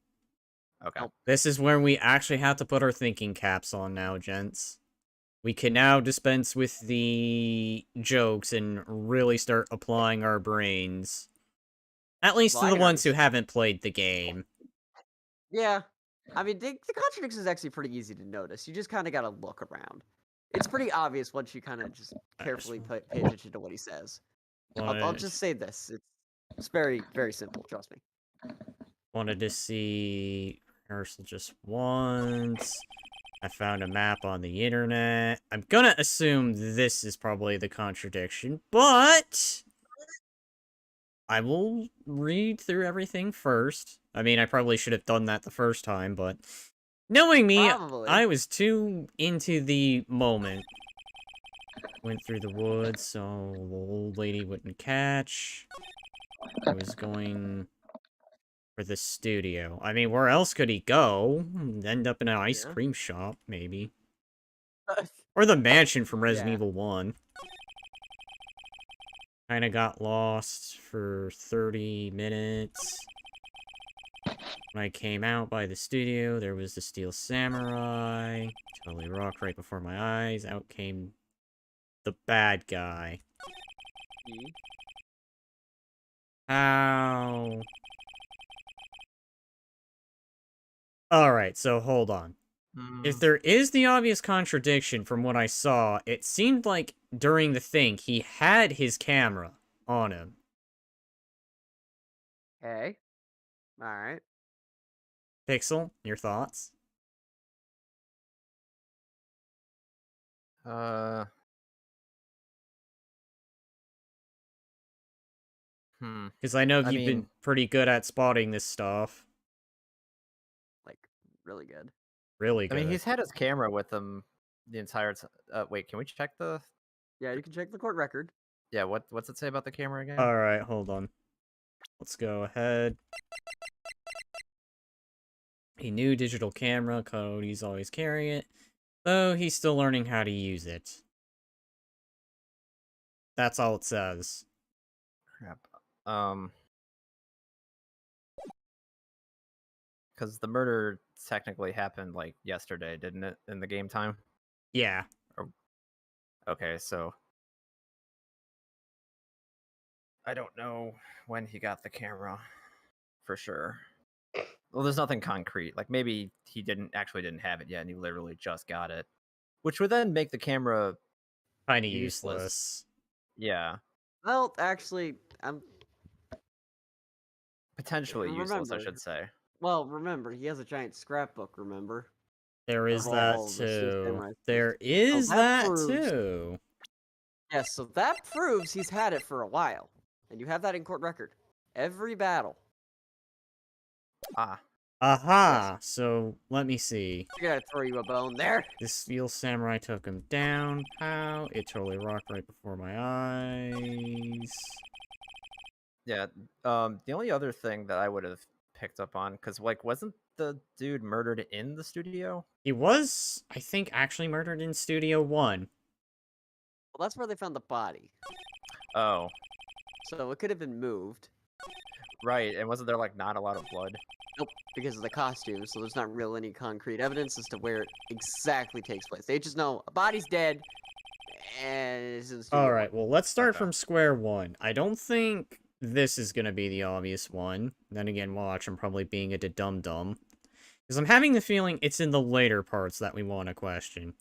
Okay. Nope. This is where we actually have to put our thinking caps on now, gents. We can now dispense with the jokes and really start applying our brains. At least to the ones who haven't played the game. Yeah. I mean, the contradiction is actually pretty easy to notice. You just kind of gotta look around. It's pretty obvious once you kind of just carefully pay attention to what he says. I'll just say this. It's very, very simple, trust me. Wanted to see rehearsal just once. I found a map on the internet. I'm gonna assume this is probably the contradiction, but I will read through everything first. I mean, I probably should have done that the first time, but knowing me, Probably. I was too into the moment. Went through the woods so the old lady wouldn't catch. I was going for the studio. I mean, where else could he go? End up in an ice cream shop, maybe. Or the mansion from Resident Evil 1. Kinda got lost for 30 minutes. When I came out by the studio, there was the Steel Samurai. Totally rocked right before my eyes. Out came the bad guy. How? Alright, so hold on. If there is the obvious contradiction from what I saw, it seemed like during the thing he had his camera on him. Okay. All right. Pixel, your thoughts? Uh, hmm. Because I know I you've been mean, pretty good at spotting this stuff. Like, really good. Really I mean, good. he's had his camera with him the entire time. Wait, can we check the? Yeah, you can check the court record. Yeah, what's it say about the camera again? Alright, hold on. Let's go ahead. A new digital camera, Cody's always carrying it, though he's still learning how to use it. That's all it says. Crap. Because the murder technically happened like yesterday, didn't it? In the game time. Yeah. Okay, so I don't know when he got the camera for sure. Well, there's nothing concrete. Like maybe he didn't have it yet, and he literally just got it, which would then make the camera Kinda useless. useless. Yeah, Well, actually, potentially useless, I remember. should say. Well, remember, he has a giant scrapbook, remember? There is Of that all the Steel too. Samurai There stuff. is that that proves- too. Yes, so that proves he's had it for a while. And you have that in court record. Every battle. Ah, Aha! So, let me see. I gotta throw you a bone there. This steel samurai took him down. How? It totally rocked right before my eyes. yeah. The only other thing that I would have picked up on, because like, wasn't the dude murdered in the studio? He was, I think, actually murdered in Studio 1. Well, that's where they found the body. Oh, So it could have been moved. right. And wasn't there like not a lot of blood? Nope, because of the costume, so there's not real any concrete evidence as to where it exactly takes place. They just know a body's dead, and it's in the studio. Alright, well, let's start Okay. from square one. I don't think this is gonna be the obvious one. Then again, watch, I'm probably being a dum-dum. Because I'm having the feeling it's in the later parts that we want to question.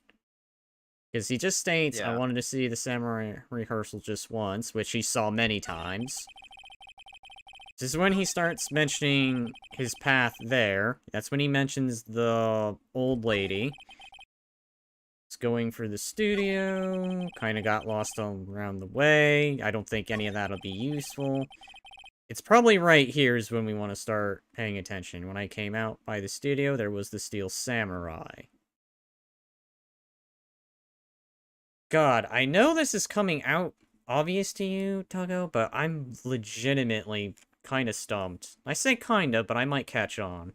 Because he just states, I Yeah. wanted to see the samurai rehearsal just once, which he saw many times. This is when he starts mentioning his path there. That's when he mentions the old lady. He's going for the studio. Kind of got lost all around the way. I don't think any of that will be useful. It's probably right here is when we want to start paying attention. When I came out by the studio, there was the Steel Samurai. God, I know this is coming out obvious to you, Tuggo, but I'm legitimately kind of stumped. I say kinda, but I might catch on.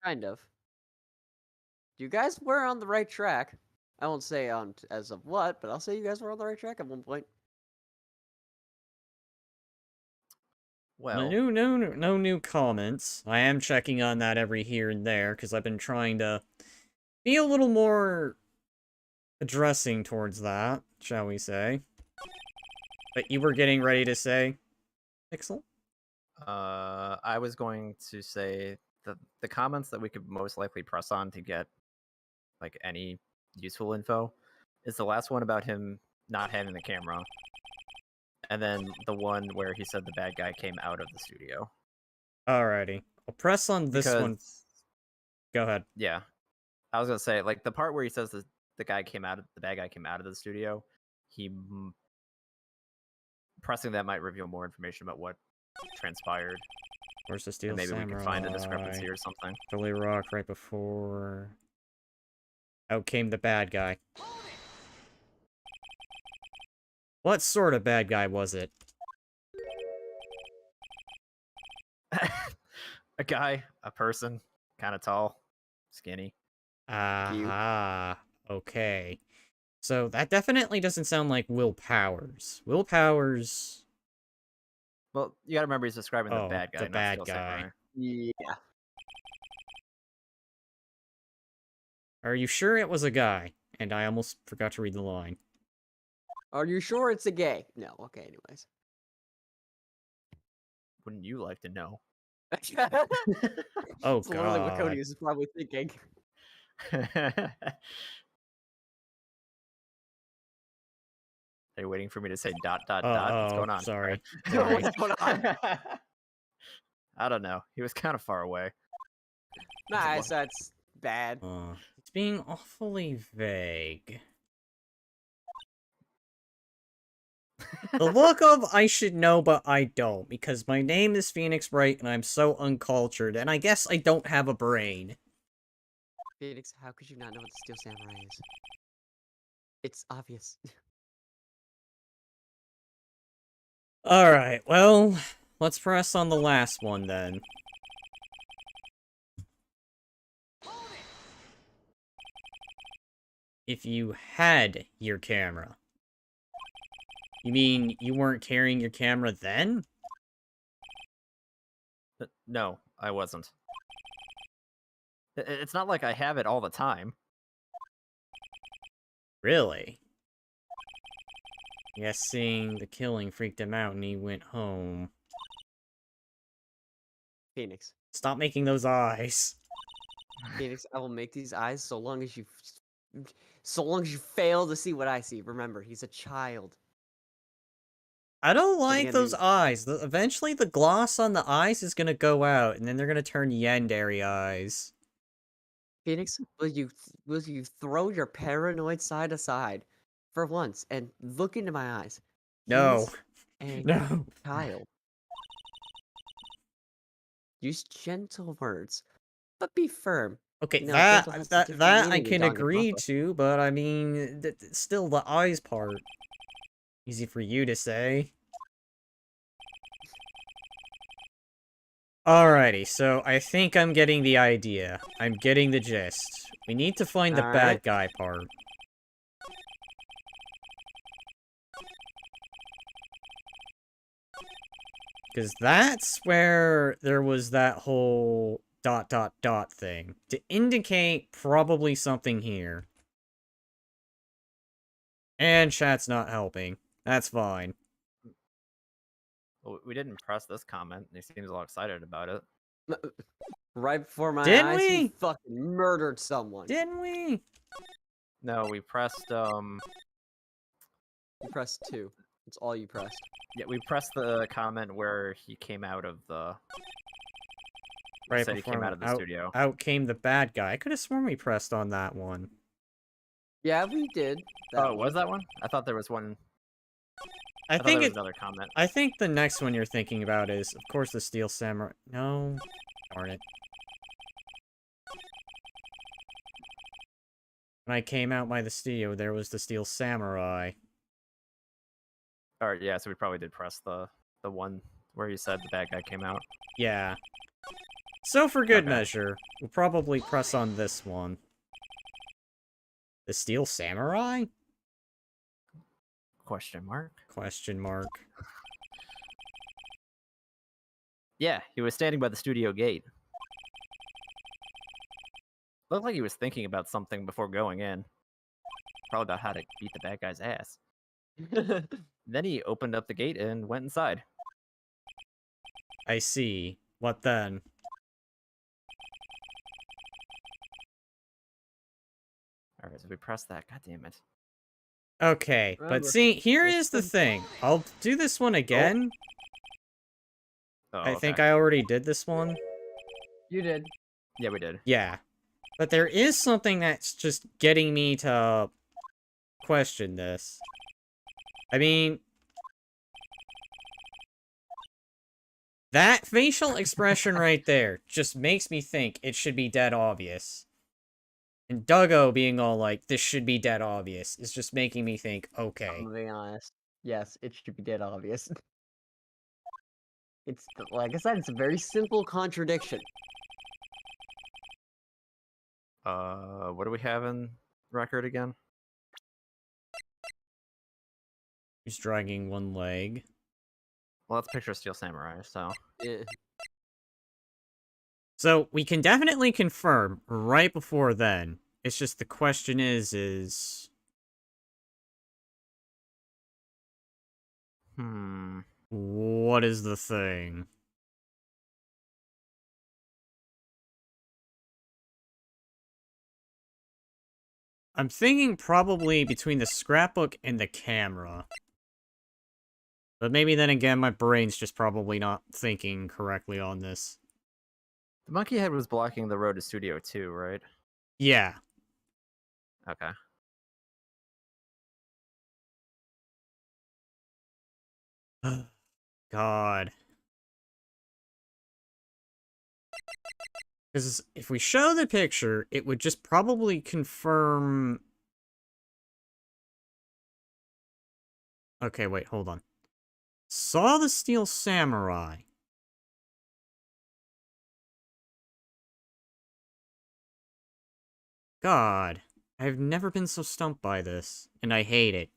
Kind of. You guys were on the right track. I won't say on as of what, but I'll say you guys were on the right track at one point. Well, No new comments. I am checking on that every here and there, because I've been trying to be a little more addressing towards that, shall we say. But you were getting ready to say, Pixel? I was going to say the comments that we could most likely press on to get like any useful info is the last one about him not having the camera, and then the one where he said the bad guy came out of the studio. Alrighty. I'll press on this one. Because- Go ahead. Yeah, I was gonna say like the part where he says the bad guy came out of the studio. Pressing that might reveal more information about what transpired. Where's the Steel And maybe Samurai? we could find a discrepancy or something. Totally rocked right before. Out came the bad guy. What sort of bad guy was it? A guy, a person, kind of tall, skinny. Ah, okay. So that definitely doesn't sound like Will Powers. Will Powers. Well, you gotta remember he's describing the Oh, bad guy, the not bad Steel guy. Samurai. Yeah. Are you sure it was a guy? And I almost forgot to read the line. Are you sure it's a gay? No. Okay. Anyways. Wouldn't you like to know? Oh It's literally what god. Cody is probably thinking. Are you waiting for me to say dot dot Oh, dot? What's oh, going on? sorry. Sorry. What's going on? I don't know. He was kind of far away. Nice, that's bad. It's being awfully vague. The look of I should know, but I don't, because my name is Phoenix Wright and I'm so uncultured, and I guess I don't have a brain. Phoenix, how could you not know what the Steel Samurai is? It's obvious. Alright, well, let's press on the last one then. If you had your camera. You mean you weren't carrying your camera then? No, I wasn't. It's not like I have it all the time. Really? I guess seeing the killing freaked him out and he went home. Phoenix. Stop making those eyes. Phoenix, I will make these eyes so long as you fail to see what I see. Remember, he's a child. I don't like again, those these- eyes. Eventually the gloss on the eyes is gonna go out, and then they're gonna turn yandere eyes. Phoenix, will you throw your paranoid side aside for once and look into my eyes? No. He's a No. child. Use gentle words, but be firm. Okay, You know, gentle has a different that I meaning in can agree Danganronpa. to, but I mean, still the eyes part. Easy for you to say. Alrighty, so I think I'm getting the idea. I'm getting the gist. We need to find the bad Alright. guy part. Because that's where there was that whole ... thing. To indicate probably something here. And chat's not helping. That's fine. Well, we didn't press this comment. He seems all excited about it. Right before my Didn't eyes, he we? fucking murdered someone. Didn't we? No, we pressed You pressed 2. That's all you pressed. yeah, we pressed the comment where he came out of the Right said he before came out of the studio. out came the bad guy. I could have sworn we pressed on that one. Yeah, we did. Oh, was that one? I thought there was one. I thought think there was it. another comment. I think the next one you're thinking about is, of course, the Steel Samurai. No, darn it. When I came out by the studio, there was the Steel Samurai. Alright, yeah, so we probably did press the one where you said the bad guy came out. Yeah. So for good Okay. measure, we'll probably press on this one. The Steel Samurai? Question mark? Question mark. Yeah, he was standing by the studio gate. Looked like he was thinking about something before going in. Probably about how to beat the bad guy's ass. Then he opened up the gate and went inside. I see. What then? Alright, so we pressed that. God damn it. Okay, but Remember, see, here it's is the the- thing. I'll do this one again. Oh, I think okay. I already did this one. You did. Yeah, we did. Yeah. But there is something that's just getting me to question this. I mean, that facial expression right there just makes me think it should be dead obvious. And Duggo being all like, this should be dead obvious, is just making me think, okay. I'm being honest. Yes, it should be dead obvious. It's like I said, it's a very simple contradiction. What do we have in record again? He's dragging one leg. Well, let's picture Steel Samurai, so... Eh. So, we can definitely confirm right before then. It's just the question is... What is the thing? I'm thinking probably between the scrapbook and the camera. But maybe then again, my brain's just probably not thinking correctly on this. The monkey head was blocking the road to Studio 2, right? Yeah. Okay. God. Because if we show the picture, it would just probably confirm... Okay, wait, hold on. Saw the Steel Samurai. God. I've never been so stumped by this, and I hate it.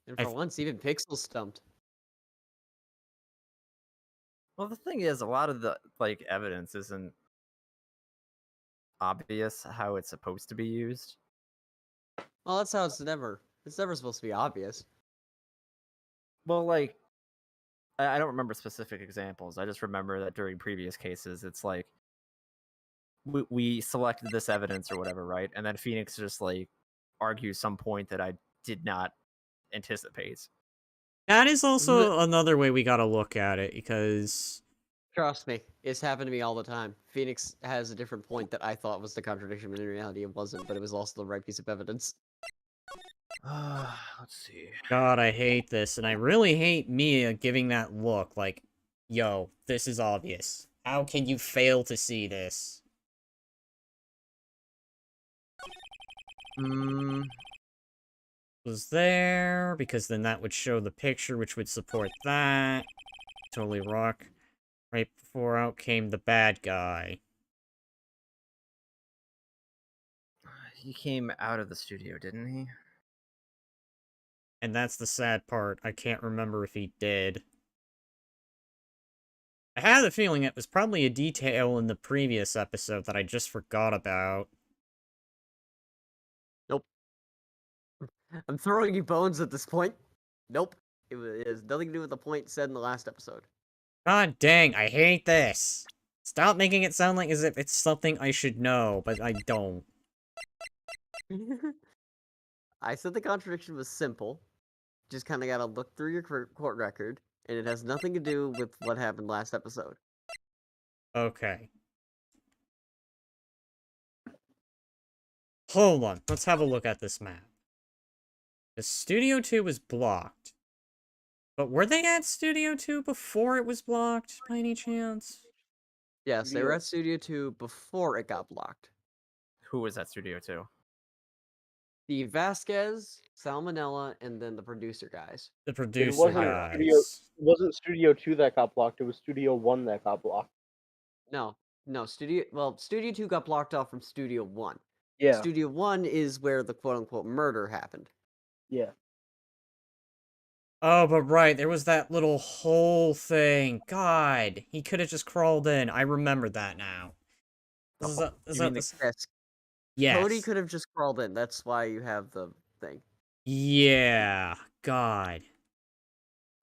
And for once, even Pixel stumped. Well, the thing is, a lot of the evidence isn't obvious how it's supposed to be used. Well, that's how it's never supposed to be obvious. Well, like, I don't remember specific examples. I just remember that during previous cases, it's like we selected this evidence or whatever, right? And then Phoenix just like argues some point that I did not anticipate. That is also another way we gotta look at it, because... Trust me, it's happened to me all the time. Phoenix has a different point that I thought was the contradiction, but in reality it wasn't, but it was also the right piece of evidence. Let's see. God, I hate this, and I really hate Mia giving that look, like, yo, this is obvious. How can you fail to see this? Was there, because then that would show the picture, which would support that. Totally rock. Right before out came the bad guy. He came out of the studio, didn't he? And that's the sad part. I can't remember if he did. I had a feeling it was probably a detail in the previous episode that I just forgot about. Nope. I'm throwing you bones at this point. Nope. It has nothing to do with the point said in the last episode. God dang, I hate this. Stop making it sound like as if it's something I should know, but I don't. I said the contradiction was simple. Just kind of gotta look through your court record, and it has nothing to do with what happened last episode. Okay. Hold on, let's have a look at this map. The Studio 2 was blocked. But were they at Studio 2 before it was blocked, by any chance? Yes, they were at Studio 2 before it got blocked. Who was at Studio 2? The Vasquez, Salmonella, and then the producer guys. The It producer wasn't guys. it wasn't Studio 2 that got blocked, it was Studio 1 that got blocked. No, Studio 2 got blocked off from Studio 1. Yeah. Studio 1 is where the quote-unquote murder happened. Yeah. Oh, but right, there was that little hole thing. God, he could have just crawled in. I remember that now. Yes. Cody Yes. could have just crawled in. That's why you have the thing. Yeah. God.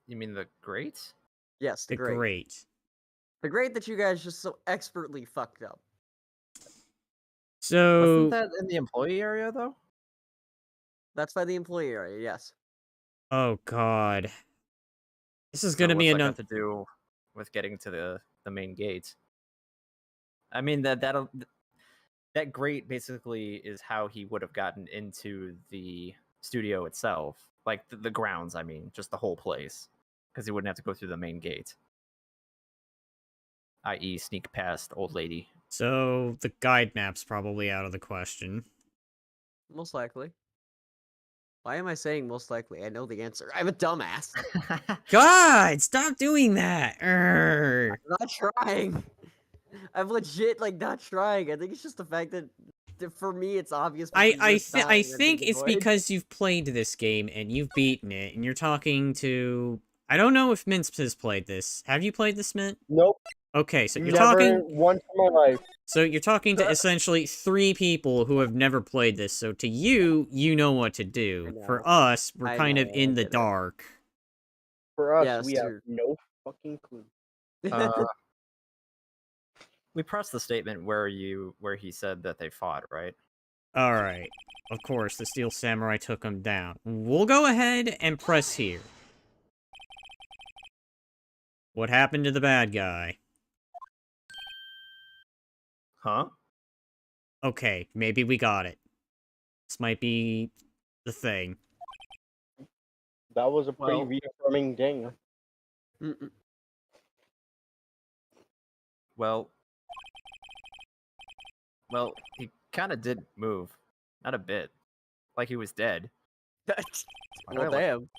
You mean the grate? Yes, the The grate. great. The grate that you guys just so expertly fucked up. So... Wasn't that in the employee area, though? That's by the employee area, yes. Oh, God. This is So gonna what's be that another... got to do with getting to the main gate? I mean, that grate basically is how he would have gotten into the studio itself. Like, the grounds, I mean. Just the whole place. Because he wouldn't have to go through the main gate. I.e. sneak past old lady. So, the guide map's probably out of the question. Most likely. Why am I saying most likely? I know the answer. I'm a dumbass. God, stop doing that! Urgh. I'm not trying. I'm legit, not trying. I think it's just the fact that, for me, it's obvious. I think it's because you've played this game and you've beaten it, and you're talking to... I don't know if Mince has played this. Have you played this, Mint? Nope. Okay, so you're Never talking... once in my life. So you're talking to essentially 3 people who have never played this, so to you, you know what to do. For us, we're kind of in the dark. For us, Yes, we have no fucking clue. We pressed the statement where he said that they fought, right? Alright. Of course, the Steel Samurai took him down. We'll go ahead and press here. What happened to the bad guy? Huh? Okay, maybe we got it. This might be the thing. That was a pretty Well- reaffirming ding. Mm-mm. Well, he kind of did move. Not a bit. Like he was dead. Why do I Well, look-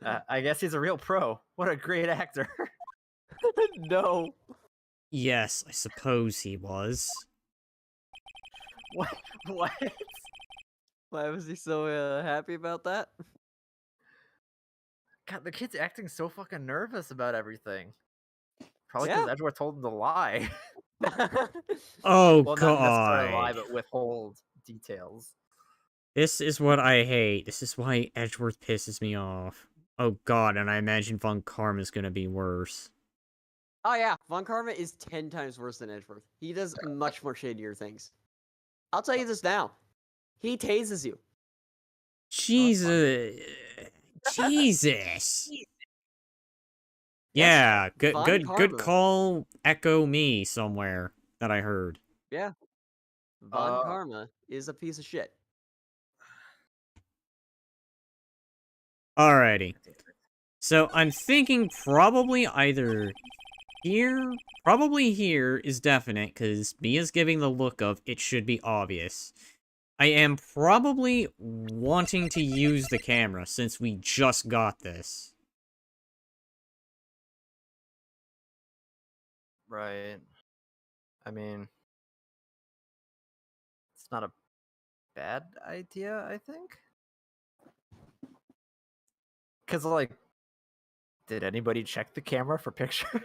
damn. I guess he's a real pro. What a great actor. No. Yes, I suppose he was. What? What? Why was he so happy about that? God, the kid's acting so fucking nervous about everything. Probably Yeah. because Edgeworth told him to lie. Oh, Well, not necessarily lie, God. but withhold details. This is what I hate. This is why Edgeworth pisses me off. Oh, God, and I imagine Von Karma's gonna be worse. Oh yeah, Von Karma is 10 times worse than Edgeworth. He does much more shadier things. I'll tell you this now. He tases you. Jesus. Jesus. Yeah, good Von good good Karma. call, echo me somewhere that I heard. Yeah. Von Uh, Karma is a piece of shit. Alrighty. So I'm thinking probably either probably here is definite, because Mia's giving the look of it should be obvious. I am probably wanting to use the camera, since we just got this. Right. I mean, it's not a bad idea, I think. Because, like, did anybody check the camera for pictures?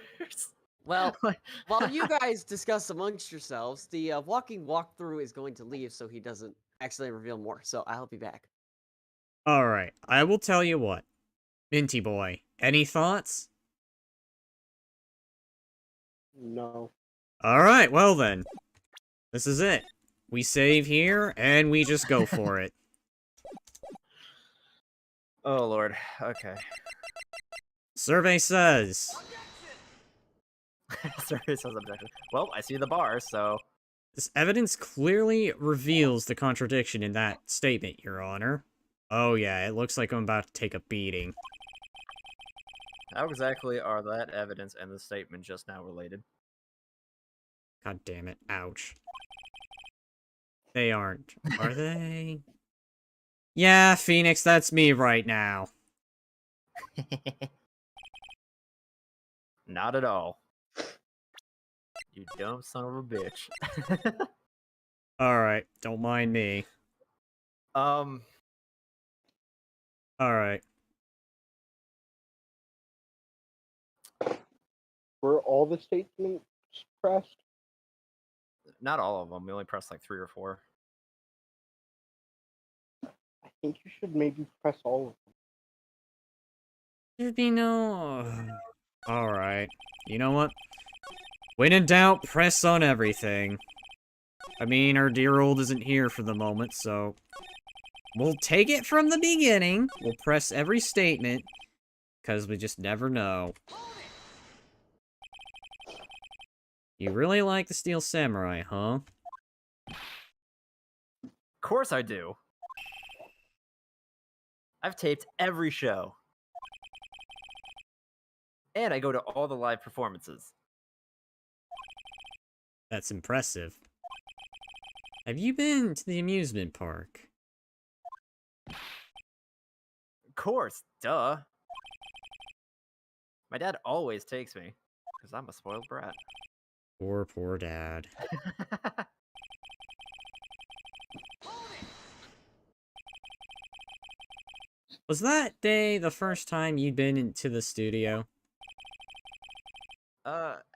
Well, Like- while you guys discuss amongst yourselves, the walking walkthrough is going to leave so he doesn't accidentally reveal more. So I'll be back. Alright, I will tell you what. Minty boy, any thoughts? No. Alright, well then. This is it. We save here, and we just go for it. Oh, Lord. Okay. Survey says... Sorry, it says objection. Well, I see the bar, so... This evidence clearly reveals the contradiction in that statement, Your Honor. Oh yeah, it looks like I'm about to take a beating. How exactly are that evidence and the statement just now related? God damn it, ouch. They aren't, are they? Yeah, Phoenix, that's me right now. Not at all. You dumb son of a bitch. Alright, don't mind me. Um, Alright. Were all the statements pressed? not all of them. We only pressed like 3 or 4. I think you should maybe press all of them. There'd be no... Alright. You know what? When in doubt, press on everything. I mean, our dear old isn't here for the moment, so... We'll take it from the beginning. We'll press every statement. Because we just never know. You really like the Steel Samurai, huh? Of course I do. I've taped every show. And I go to all the live performances. That's impressive. Have you been to the amusement park? Of course, duh. My dad always takes me, because I'm a spoiled brat. Poor dad. Was that day the first time you'd been into the studio?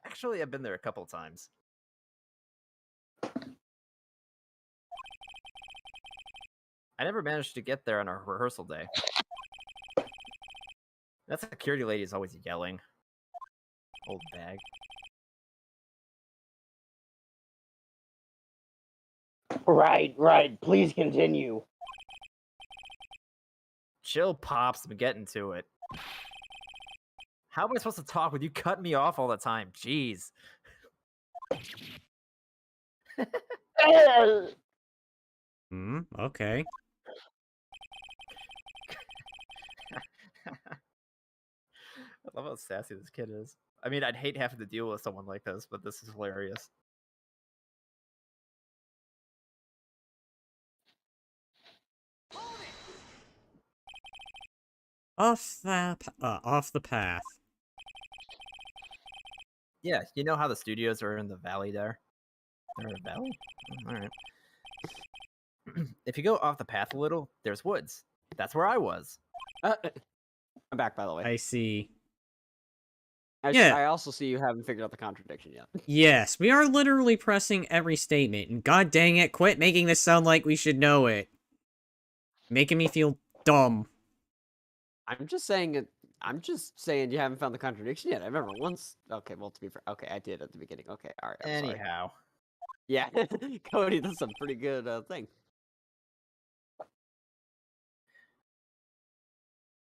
Actually, I've been there a couple times. I never managed to get there on a rehearsal day. That security lady is always yelling. Old bag. Right. Please continue. Chill, Pops. I'm getting to it. How am I supposed to talk when you cut me off all the time? Jeez. Okay. I love how sassy this kid is. I mean, I'd hate having to deal with someone like this, but this is hilarious. Off the path. Yeah, you know how the studios are in the valley there? They're in a valley? Alright. If you go off the path a little, there's woods. That's where I was. I'm back, by the way. I see. I Yeah. also see you haven't figured out the contradiction yet. Yes, we are literally pressing every statement, and god dang it, quit making this sound like we should know it. Making me feel dumb. I'm just saying it. I'm just saying you haven't found the contradiction yet. I remember once. Okay, well, to be fair, okay, I did at the beginning. Okay, all right. I'm sorry. Anyhow. Yeah, Cody, that's a pretty good thing.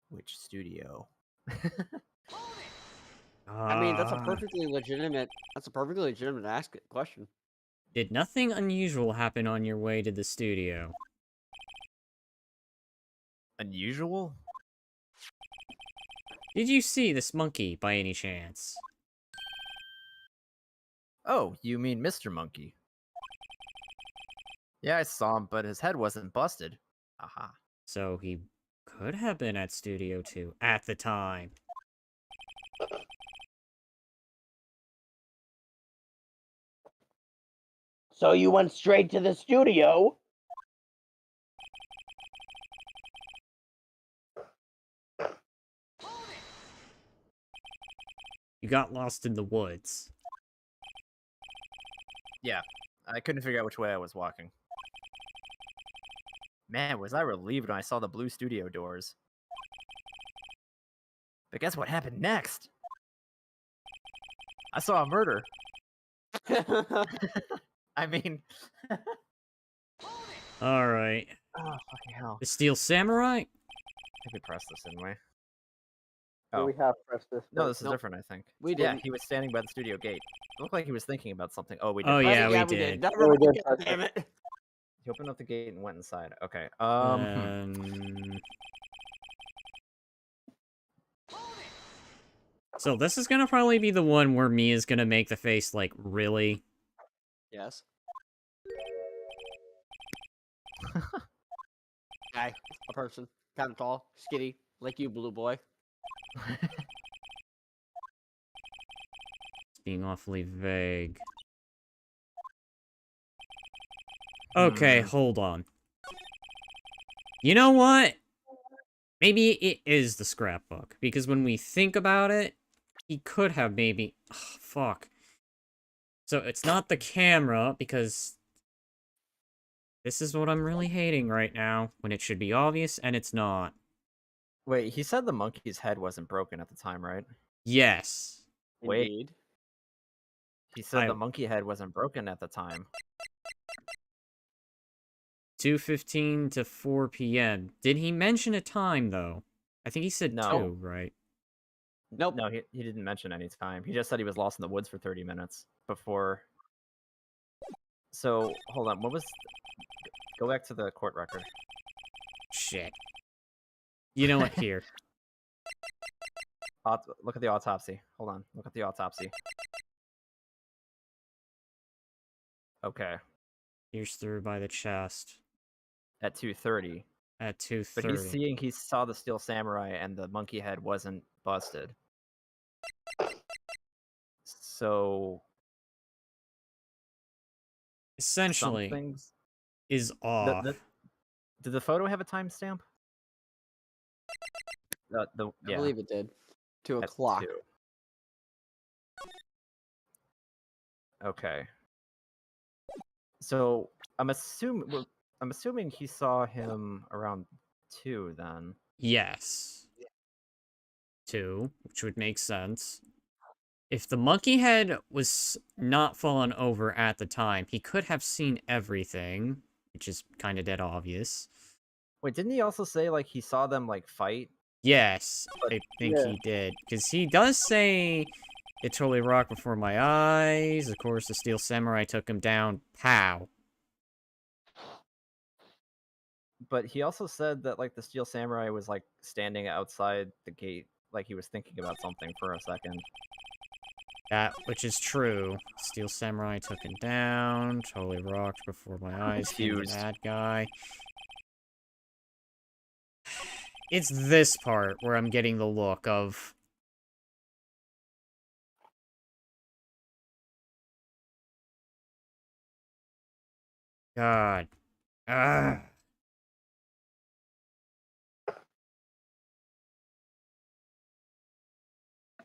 Which studio? I mean, that's a perfectly legitimate. That's a perfectly legitimate question. Did nothing unusual happen on your way to the studio? Unusual? Did you see this monkey by any chance? Oh, you mean Mr. Monkey. Yeah, I saw him, but his head wasn't busted. Aha. So he could have been at Studio 2 at the time. So you went straight to the studio? You got lost in the woods. Yeah, I couldn't figure out which way I was walking. Man, was I relieved when I saw the blue studio doors. But guess what happened next? I saw a murder. I mean... Alright. Oh, fucking hell. The Steel Samurai? I think we pressed this, didn't we? Do Oh. we have pressed this? No, this is Nope. different, I think. We Yeah, didn't. he was standing by the studio gate. It looked like he was thinking about something. Oh, we did. Oh, press yeah, it. we did. Never Yeah, we mind. did God press damn it. He opened up the gate and went inside. Okay. So this is gonna probably be the one where Mia's gonna make the face like, really? Yes. Guy, a person, kind of tall, skinny, like you, blue boy. It's being awfully vague. Okay, hold on. You know what? Maybe it is the scrapbook, because when we think about it, he could have maybe... Oh, fuck. So it's not the camera, because... This is what I'm really hating right now, when it should be obvious, and it's not. Wait, he said the monkey's head wasn't broken at the time, right? Yes. Wait. Indeed. He said the monkey head wasn't broken at the time. 2:15 to 4 p.m. Did he mention a time, though? I think he said No. 2, right? Nope. No, he didn't mention any time. He just said he was lost in the woods for 30 minutes before... So, hold on, what was... Go back to the court record. Shit. You know what? Here. Look at the autopsy. Hold on, look at the autopsy. Okay. Pierced through by the chest. At 2:30. At 2:30. But he's seeing he saw the Steel Samurai and the monkey head wasn't busted. So... Essentially, something's... is off. Did the photo have a timestamp? I believe it did. 2 At o'clock. 2. Okay. So I'm assuming he saw him around 2 then. Yes. 2, which would make sense. If the monkey head was not fallen over at the time, he could have seen everything. which is kind of dead obvious. Wait, didn't he also say like he saw them like fight? Yes, But- I think Yeah. he did. Because he does say it totally rocked before my eyes. Of course, the Steel Samurai took him down. Pow. But he also said that like the Steel Samurai was like standing outside the gate, like he was thinking about something for a second. That, which is true. Steel Samurai took him down. Totally rocked before my eyes. Came the Confused. bad guy. It's this part where I'm getting the look of... God. Ah.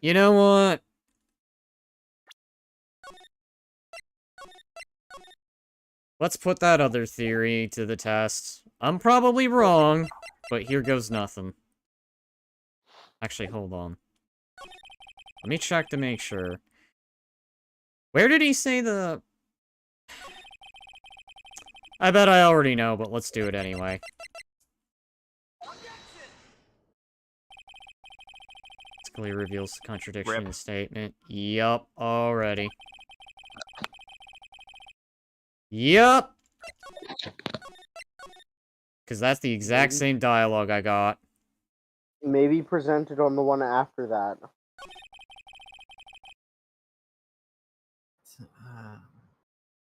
You know what? Let's put that other theory to the test. I'm probably wrong, but here goes nothing. Actually, hold on. Let me check to make sure. Where did he say the... I bet I already know, but let's do it anyway. This clearly reveals the contradiction in Rip. the statement. Yup, already. Yup! Because that's the exact Maybe. same dialogue I got. Maybe presented on the one after that.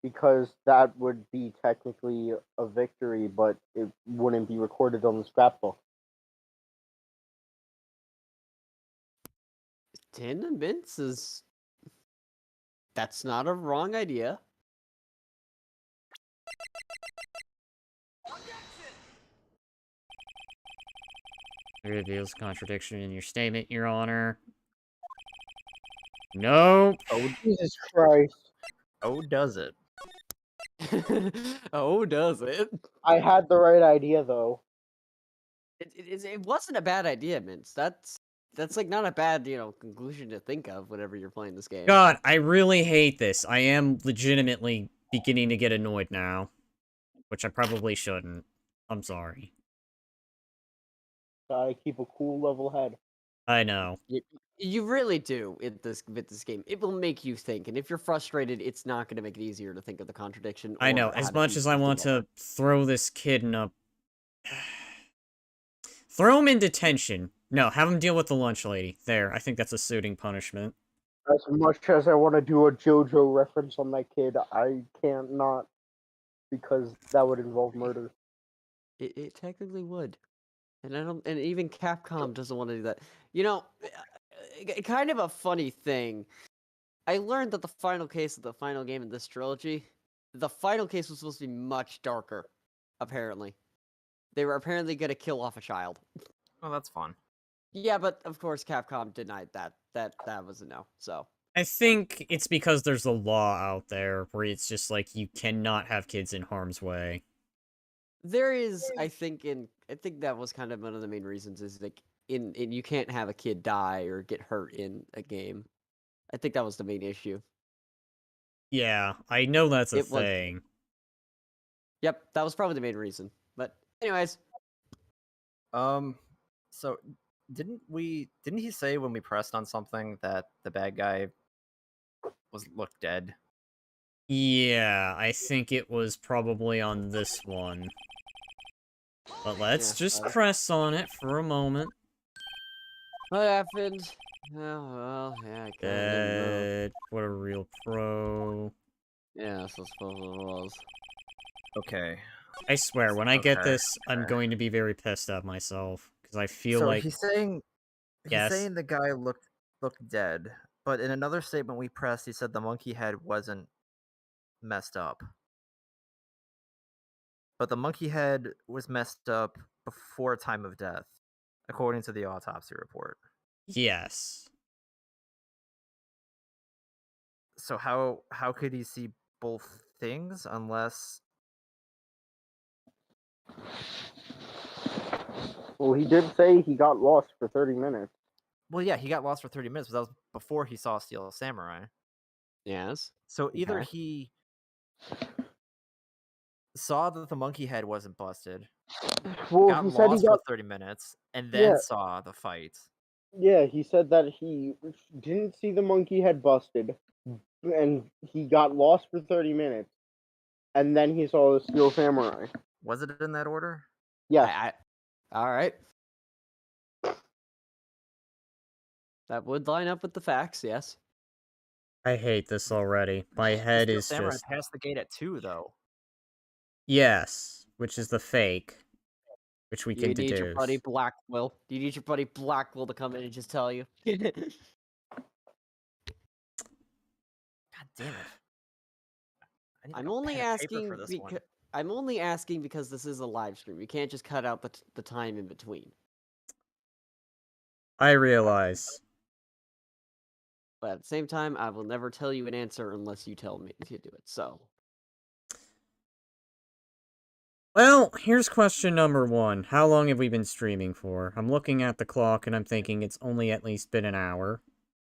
Because that would be technically a victory, but it wouldn't be recorded on the scrapbook. Tin and mints is... That's not a wrong idea. It reveals contradiction in your statement, Your Honor. Nope. Oh, Jesus Christ. Oh, does it? Oh, does it? I had the right idea, though. It wasn't a bad idea, Mints. That's like not a bad, conclusion to think of whenever you're playing this game. God, I really hate this. I am legitimately beginning to get annoyed now. Which I probably shouldn't. I'm sorry. Gotta keep a cool, level head. I know. You really do with this game. It will make you think, and if you're frustrated, it's not going to make it easier to think of the contradiction. I know. or how As to much piece as I things want together. to throw this kid in a... Throw him in detention. No, have him deal with the lunch lady. There, I think that's a suiting punishment. As much as I want to do a JoJo reference on that kid, I can't not. Because that would involve murder. It technically would, and I don't. And even Capcom doesn't want to do that. Kind of a funny thing. I learned that the final case of the final game in this trilogy, the final case was supposed to be much darker. Apparently, they were apparently going to kill off a child. Oh, that's fun. Yeah, but of course Capcom denied that. That was a no. So I think it's because there's a law out there where it's just like, you cannot have kids in harm's way. there is, I think that was kind of one of the main reasons is like in you can't have a kid die or get hurt in a game. I think that was the main issue. Yeah, I know that's a It was- thing. Yep, that was probably the main reason. But anyways, So didn't he say when we pressed on something that the bad guy looked dead? Yeah, I think it was probably on this one. But let's Yeah, just press on it for a moment. what happened? Oh well, yeah, I kind of didn't know. Dead. What a real pro. Yeah, so I suppose it was. Okay. I swear, when I get Okay, this, I'm okay. going to be very pissed at myself. Because I feel So like... he's saying Yes. the guy looked dead, but in another statement we pressed, he said the monkey head wasn't messed up. But the monkey head was messed up before time of death, according to the autopsy report. Yes. So how could he see both things unless... Well, he did say he got lost for 30 minutes. Well, yeah, he got lost for 30 minutes, but that was before he saw Steel Samurai. Yes. So either Okay. he saw that the monkey head wasn't busted, Well, got he said he lost got. for 30 minutes, and then Yeah, saw the fight. yeah. He said that he didn't see the monkey head busted, and he got lost for 30 minutes, and then he saw the Steel Samurai. Was it in that order? Yes. All right. That would line up with the facts, yes. I hate this already. My head The is Samurai just... passed the gate at 2, though. Yes, which is the fake, which we Do can you need your buddy deduce. Blackwell? Do you need your buddy Blackwell to come in and just tell you? God damn it. I need, like, I'm a only pen and paper asking for this one. because I'm only asking because this is a live stream. You can't just cut out the time in between. I realize. But at the same time, I will never tell you an answer unless you tell me if you do it. So, Well, here's question number 1. How long have we been streaming for? I'm looking at the clock and I'm thinking it's only at least been an hour.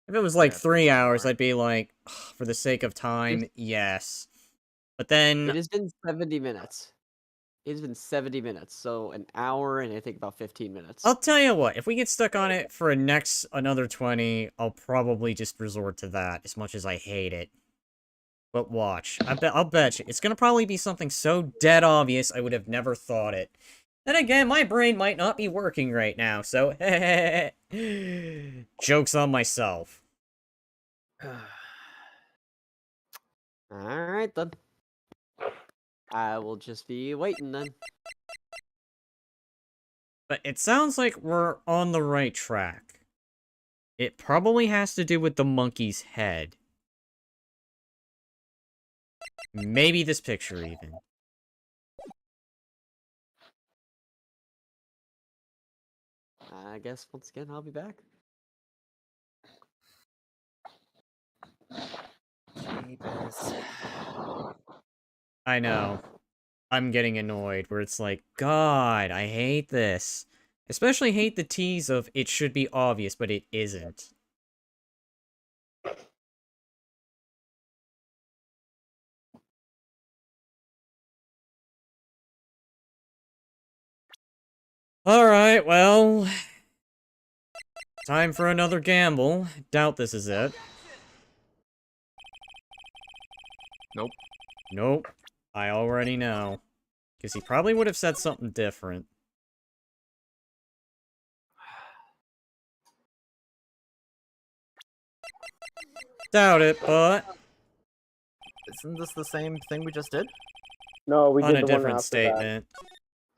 If it was like Yeah, it's 3 been an hours, hour. I'd be like, for the sake of time, yes. But then, it has been 70 minutes. It has been 70 minutes, so an hour and I think about 15 minutes. I'll tell you what, if we get stuck on it for another 20, I'll probably just resort to that, as much as I hate it. But watch, I'll bet you, it's gonna probably be something so dead obvious I would have never thought it. Then again, my brain might not be working right now, so joke's on myself. Alright then. I will just be waiting then. But it sounds like we're on the right track. It probably has to do with the monkey's head. Maybe this picture, even. I guess once again I'll be back. I know. I'm getting annoyed, where it's like, God, I hate this. Especially hate the tease of it should be obvious, but it isn't. Alright, well... time for another gamble. Doubt this is it. Nope. Nope. I already know. Because he probably would have said something different. Doubt it, but... Isn't this the same thing we just did? No, we on did a the one different after statement.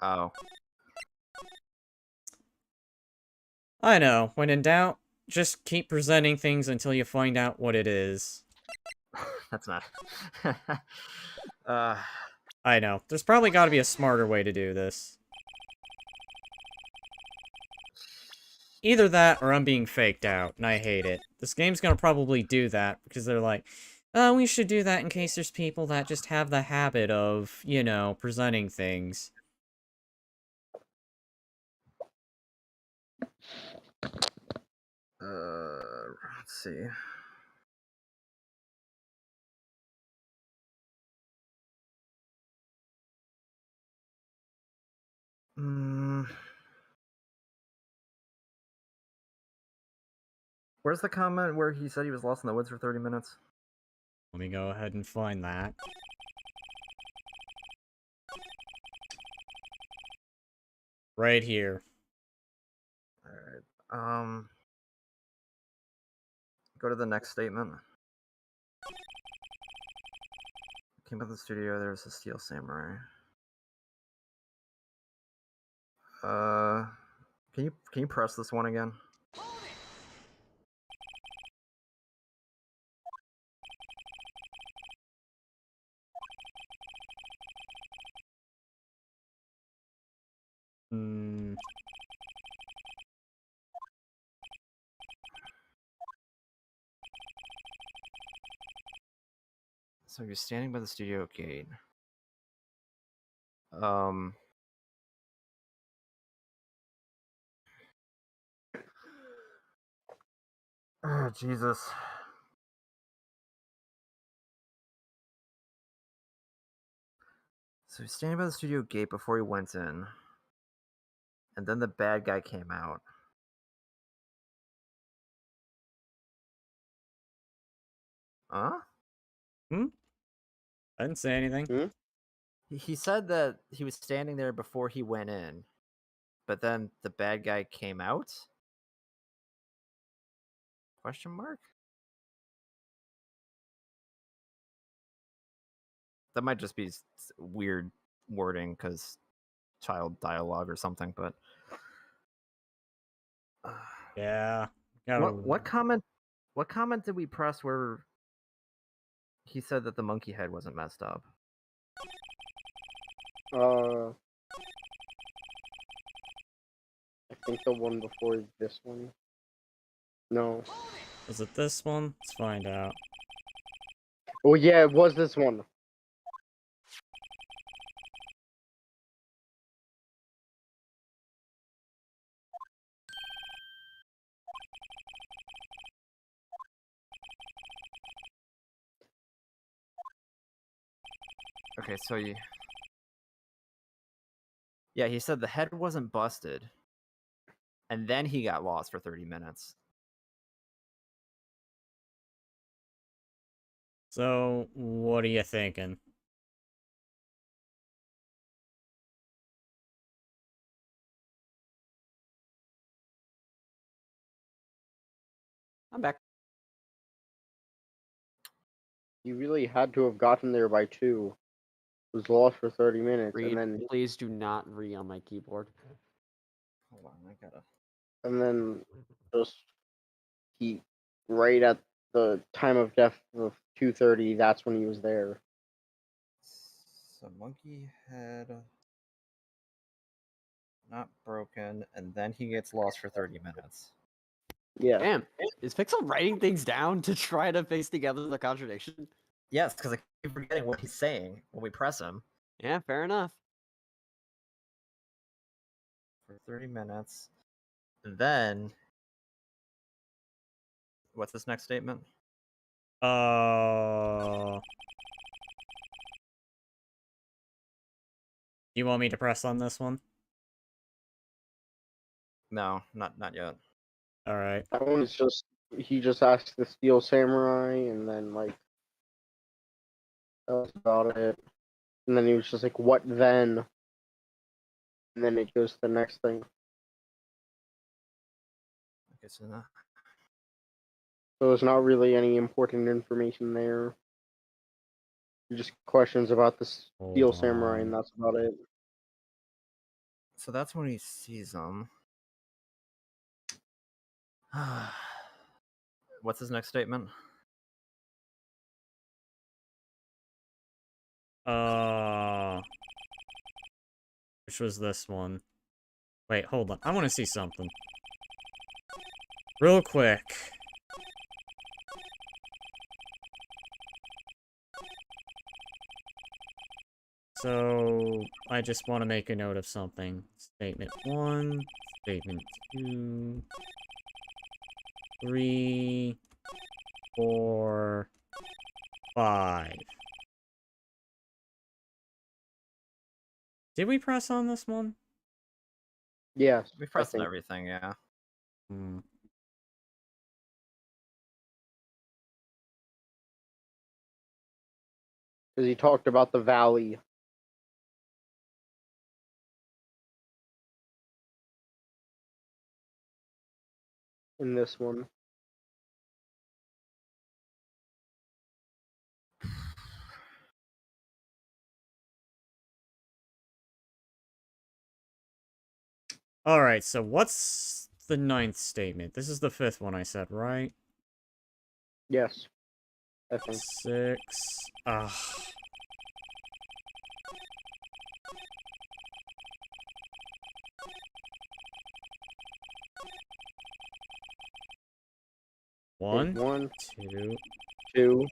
Oh. I know. When in doubt, just keep presenting things until you find out what it is. That's not... uh... I know. There's probably got to be a smarter way to do this. Either that, or I'm being faked out, and I hate it. This game's gonna probably do that, because they're like, oh, we should do that in case there's people that just have the habit of, you know, presenting things. Let's see. Where's the comment where he said he was lost in the woods for 30 minutes? Let me go ahead and find that. Right here. Alright, go to the next statement. Came out of the studio, there's a Steel Samurai. Can you press this one again? Hmm. So you're standing by the studio gate. Oh, Jesus. So he's standing by the studio gate before he went in. And then the bad guy came out. Huh? I didn't say anything. Hmm? He said that he was standing there before he went in. But then the bad guy came out? Question mark? That might just be weird wording because child dialogue or something, but Yeah. what comment did we press where he said that the monkey head wasn't messed up? I think the one before this one. No. Was it this one? Let's find out. Oh yeah, it was this one. Okay, so yeah, he said the head wasn't busted, and then he got lost for 30 minutes. So, what are you thinking? I'm back. You really had to have gotten there by 2. Was lost for 30 minutes, Reed, and then please do not read on my keyboard. Hold on, I gotta. just he right at the time of death of 2:30. That's when he was there. So monkey head not broken, and then he gets lost for 30 minutes. Yeah. Damn, is Pixel writing things down to try to piece together the contradiction? Yes, because I keep forgetting what he's saying when we press him. Yeah, fair enough. For 30 minutes. And then what's this next statement? You want me to press on this one? No, not yet. Alright. That one is just he just asked the Steel Samurai, and then like that was about it. And then he was just like, "What then?" And then it goes to the next thing. Okay, so that. So there's not really any important information there. Just questions about the Steel Hold Samurai, on. and that's about it. So that's when he sees him. What's his next statement? Which was this one? Wait, hold on. I want to see something. Real quick. So, I just want to make a note of something. Statement 1, statement 2, 3, 4, 5. Did we press on this one? Yes, We I pressed on think. everything, yeah. Because he talked about the valley. In this one. Alright, so what's the 9th statement? This is the 5th one I said, right? Yes, I think. 6. Ugh. Okay, 1, 1, 2, 2,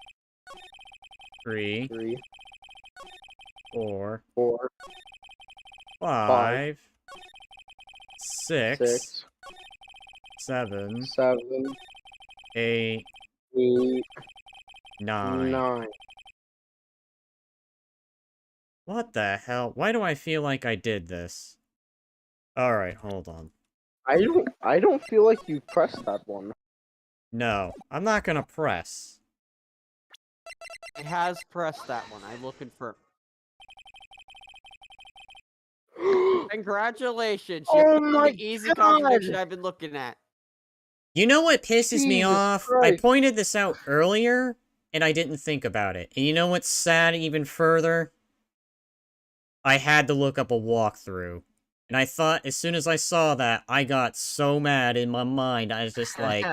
3, 3, 4, 4, 5, 6, 6, 7, 7, 8, 8, 9. 9. What the hell? Why do I feel like I did this? Alright, hold on. I don't feel like you pressed that one. No, I'm not gonna press. It has pressed that one. I will confirm. Congratulations. You Oh found my the easy God. contradiction I've been looking at. You know what pisses me Jesus off? I Christ. pointed this out earlier, and I didn't think about it. And you know what's sad even further? I had to look up a walkthrough. And I thought, as soon as I saw that, I got so mad in my mind, I was just like,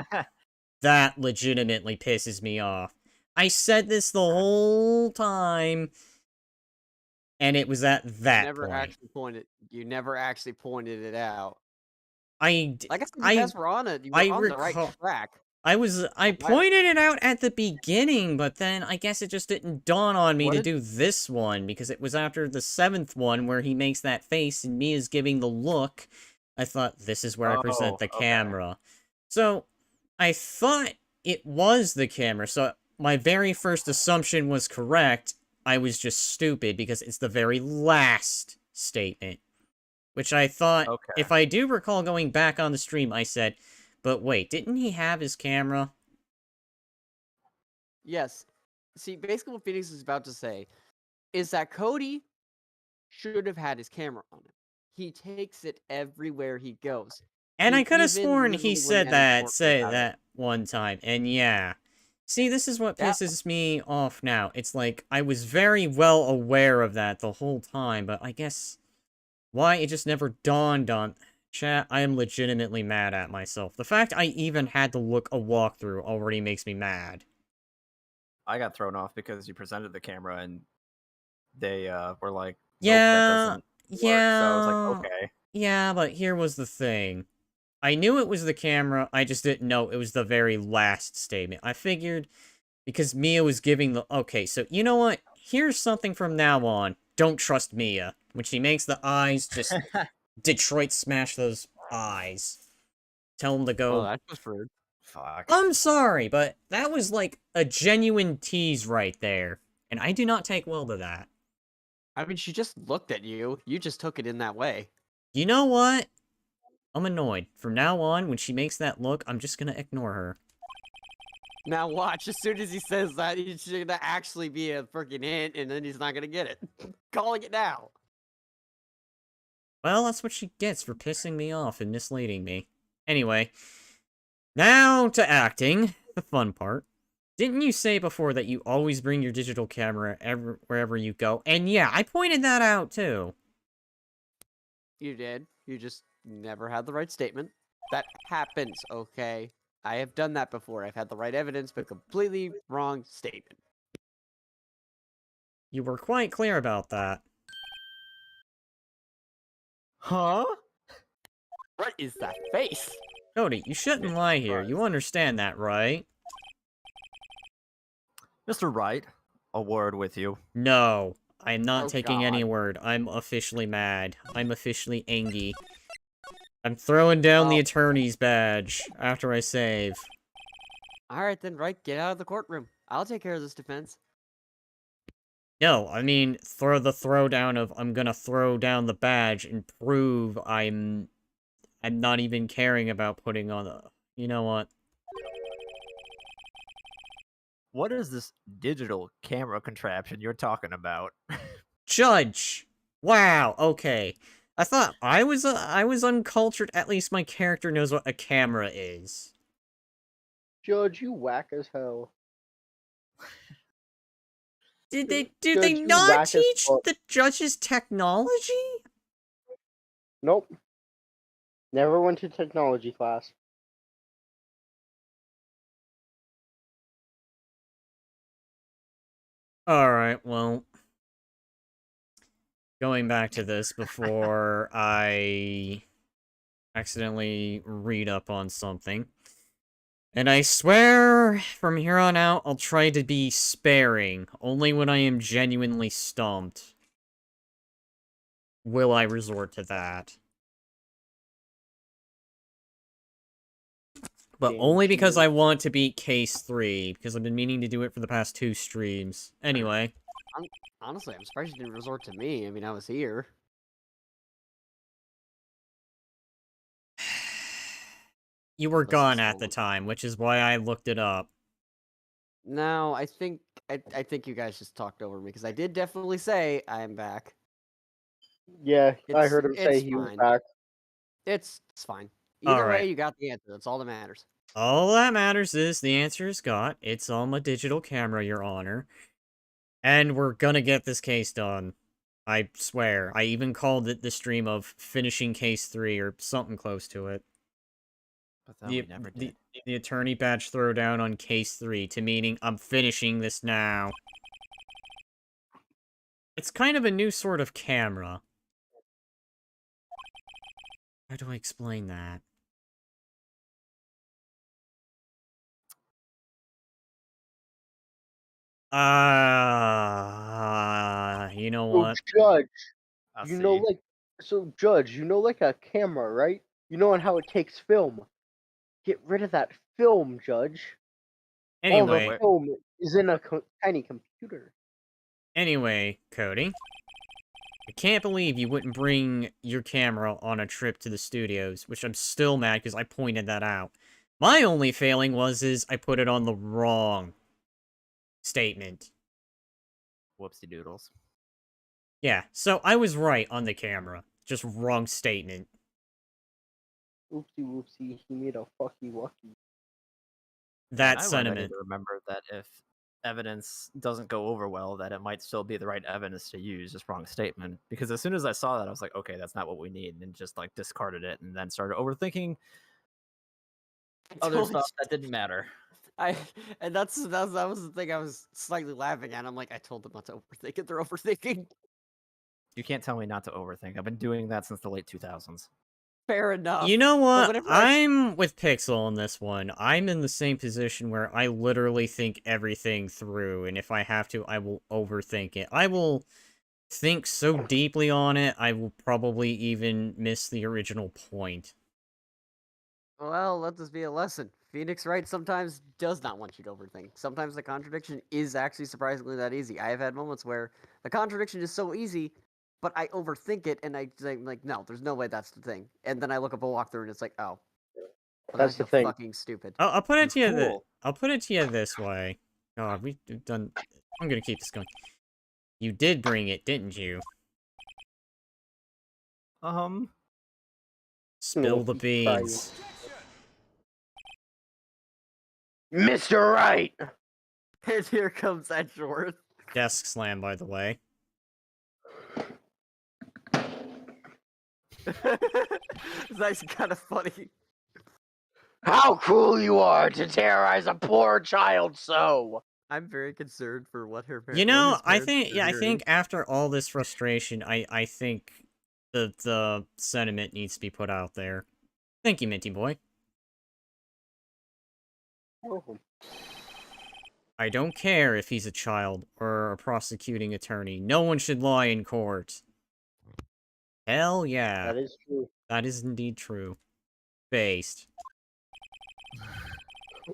that legitimately pisses me off. I said this the whole time, and it was at that point. You never actually pointed it out. I Like I said, you guys were on it. You were I on the right recall- track. I Right. pointed it out at the beginning, but then I guess it just didn't dawn on me What to did- do this one, because it was after the 7th one where he makes that face and Mia's giving the look. I thought, this is where I present the okay. camera. So, I thought it was the camera, so my very first assumption was correct. I was just stupid, because it's the very last statement. Which I thought, Okay. if I do recall going back on the stream, I said, but wait, didn't he have his camera? Yes. See, basically what Phoenix is about to say is that Cody should have had his camera on him. He takes it everywhere he goes. And He I could have even sworn literally he went said at that, Important say about it. that one time, and yeah. See, this is what Yeah. pisses me off now. It's like, I was very well aware of that the whole time, but I guess why it just never dawned on... Chat, I am legitimately mad at myself. The fact I even had to look a walkthrough already makes me mad. I got thrown off because you presented the camera and they were like, nope, Yeah, that doesn't work. So I was like, yeah, okay. yeah, but here was the thing. I knew it was the camera, I just didn't know it was the very last statement. I figured, because Mia was giving the... Okay, so you know what? Here's something from now on. Don't trust Mia. When she makes the eyes, just Detroit smash those eyes. Tell them to Well, go... that's just rude. Fuck. I'm sorry, but that was like a genuine tease right there. And I do not take well to that. I mean, she just looked at you. You just took it in that way. You know what? I'm annoyed. From now on, when she makes that look, I'm just gonna ignore her. Now watch, as soon as he says that, he's gonna actually be a freaking hint, and then he's not gonna get it. Calling it now. Well, that's what she gets for pissing me off and misleading me. Anyway, now to acting, the fun part. Didn't you say before that you always bring your digital camera wherever you go? And yeah, I pointed that out too. You did. You just never had the right statement. That happens, okay? I have done that before. I've had the right evidence, but completely wrong statement. You were quite clear about that. Huh? What is that face? Cody, you shouldn't lie here. You understand that, right? Mr. Wright, a word with you. No, I'm not Oh, taking any God. word. I'm officially mad. I'm officially angry. I'm throwing down the Oh. attorney's badge after I save. Alright then, right, get out of the courtroom. I'll take care of this defense. No, I mean, throw the throwdown of I'm gonna throw down the badge and prove I'm not even caring about putting on the... You know what? What is this digital camera contraption you're talking about? Judge! Wow, okay. I thought I was uncultured. At least my character knows what a camera is. Judge, you whack as hell. Did they Judge, you not whack as teach fuck. the judges technology? Nope. Never went to technology class. Alright, well... Going back to this before I accidentally read up on something. And I swear, from here on out, I'll try to be sparing. Only when I am genuinely stumped will I resort to that. But Game only because cheater. I want to beat Case 3, because I've been meaning to do it for the past 2 streams. Anyway. Honestly, I'm surprised you didn't resort to me. I mean, I was here. You were Let's gone just at the go. time, which is why I looked it up. No, I think you guys just talked over me because I did definitely say I'm back. Yeah, I It's heard him say it's he was fine. back. It's fine. All Either way, right. you got the answer. That's all that matters. All that matters is the answer is got. It's on my digital camera, Your Honor. And we're gonna get this case done. I swear. I even called it the stream of finishing case 3 or something close to it. But then we never did. The attorney badge throwdown on case 3 to meaning I'm finishing this now. It's kind of a new sort of camera. How do I explain that? You know So, what? Judge, I you see. know, like, so Judge, you know, like a camera, right? You know, on how it takes film. Get rid of that film, Judge. All the Anyway, film is in a tiny computer. Cody. I can't believe you wouldn't bring your camera on a trip to the studios, which I'm still mad because I pointed that out. My only failing is I put it on the wrong statement. Whoopsie doodles. Yeah, so I was right on the camera. Just wrong statement. Oopsie whoopsie, he made a fucky wucky. That I need sentiment. to remember that if evidence doesn't go over well, that it might still be the right evidence to use, just wrong statement. Because as soon as I saw that, I was like, okay, that's not what we need, and just like discarded it, and then started overthinking other stuff that didn't matter. And that was the thing I was slightly laughing at. I'm like, I told them not to overthink it. They're overthinking. You can't tell me not to overthink. I've been doing that since the late 2000s. Fair enough. You know But what? whenever I'm with Pixel on this one. I'm in the same position where I literally think everything through, and if I have to, I will overthink it. I will think so deeply on it, I will probably even miss the original point. Well, let this be a lesson. Phoenix Wright sometimes does not want you to overthink. Sometimes the contradiction is actually surprisingly that easy. I have had moments where the contradiction is so easy, but I overthink it and I'm like, no, there's no way that's the thing. And then I look up a walkthrough and it's like, oh, well, That's the thing. fucking stupid. I'll put it to you. Cool. I'll put it to you this way. God, we've done. I'm gonna keep this going. You did bring it, didn't you? Spill the beans. Mr. Wright! And here comes Edgeworth. Desk slam, by the way. It's actually kind of funny. How cruel you are to terrorize a poor child so! I'm very concerned for what her parents. You know, I think after all this frustration, I think the sentiment needs to be put out there. Thank you, Minty Boy. Oh. I don't care if he's a child or a prosecuting attorney. No one should lie in court. Hell yeah. That is true. That is indeed true. Based.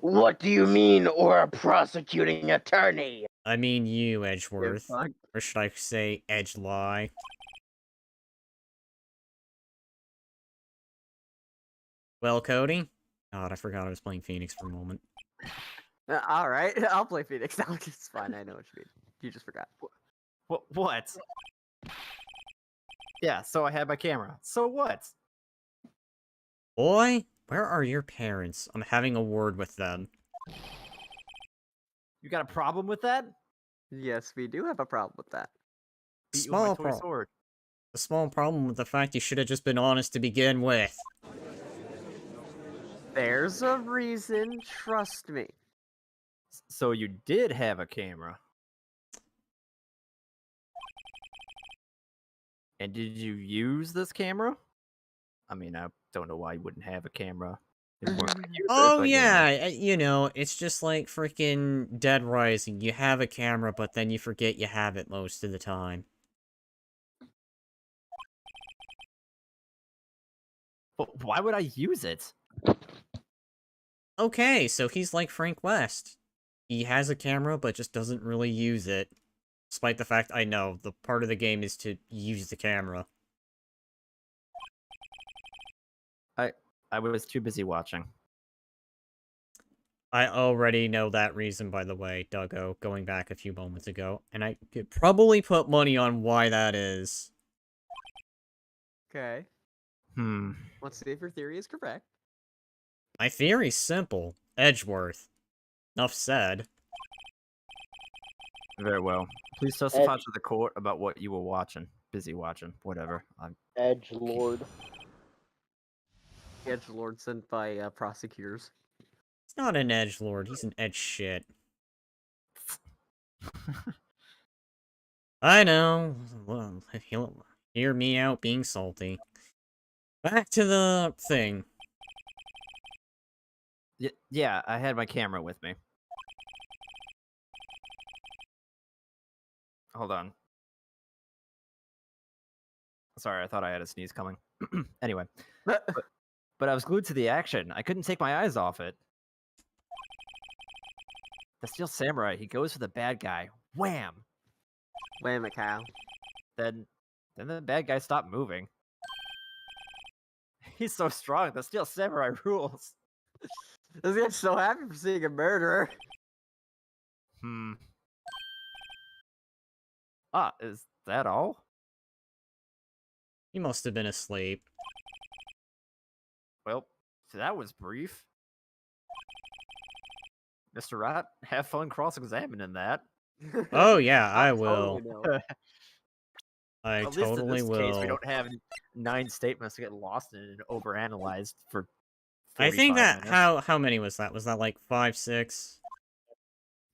What do you mean, or a prosecuting attorney? I mean you, Edgeworth. fuck. Or should I say Edgelie? Well, Cody? God, I forgot I was playing Phoenix for a moment. All right, I'll play Phoenix now. It's fine. I know what you mean. You just forgot. What? Yeah, so I had my camera. So what? Boy, where are your parents? I'm having a word with them. You got a problem with that? Yes, we do have a problem with that. Beat you with my Small toy problem. sword. A small problem with the fact you should have just been honest to begin with. There's a reason. Trust me. So you did have a camera. And did you use this camera? I mean, I don't know why you wouldn't have a camera. If you weren't gonna use it, Oh but, yeah, you know, it's just like freaking Dead Rising. You have a camera, but then you forget you have it most of the time. But why would I use it? Okay, so he's like Frank West. He has a camera, but just doesn't really use it. Despite the fact I know the part of the game is to use the camera. I was too busy watching. I already know that reason, by the way, Duggo, going back a few moments ago. And I could probably put money on why that is. Okay. Let's see if your theory is correct. My theory's simple. Edgeworth. Enough said. Very well. Please testify to the court about what you were watching. Busy watching. Whatever. Edge Lord. Edgelord sent by prosecutors. He's not an edgelord, he's an edge shit. I know. Well, he'll hear me out being salty. Back to the thing. Yeah, I had my camera with me. Hold on. Sorry, I thought I had a sneeze coming. Anyway. But I was glued to the action. I couldn't take my eyes off it. The Steel Samurai, he goes for the bad guy. Wham! Wham a cow. Then the bad guy stopped moving. He's so strong. The Steel Samurai rules. This guy's so happy for seeing a murderer. Is that all? He must have been asleep. Well, that was brief. Mr. Rat, have fun cross-examining that. Oh yeah, I totally will. know. I At least in totally this will. case, we don't have 9 statements to get lost in and overanalyzed for 45 I think that minutes. how many was that? Was that like 5, 6?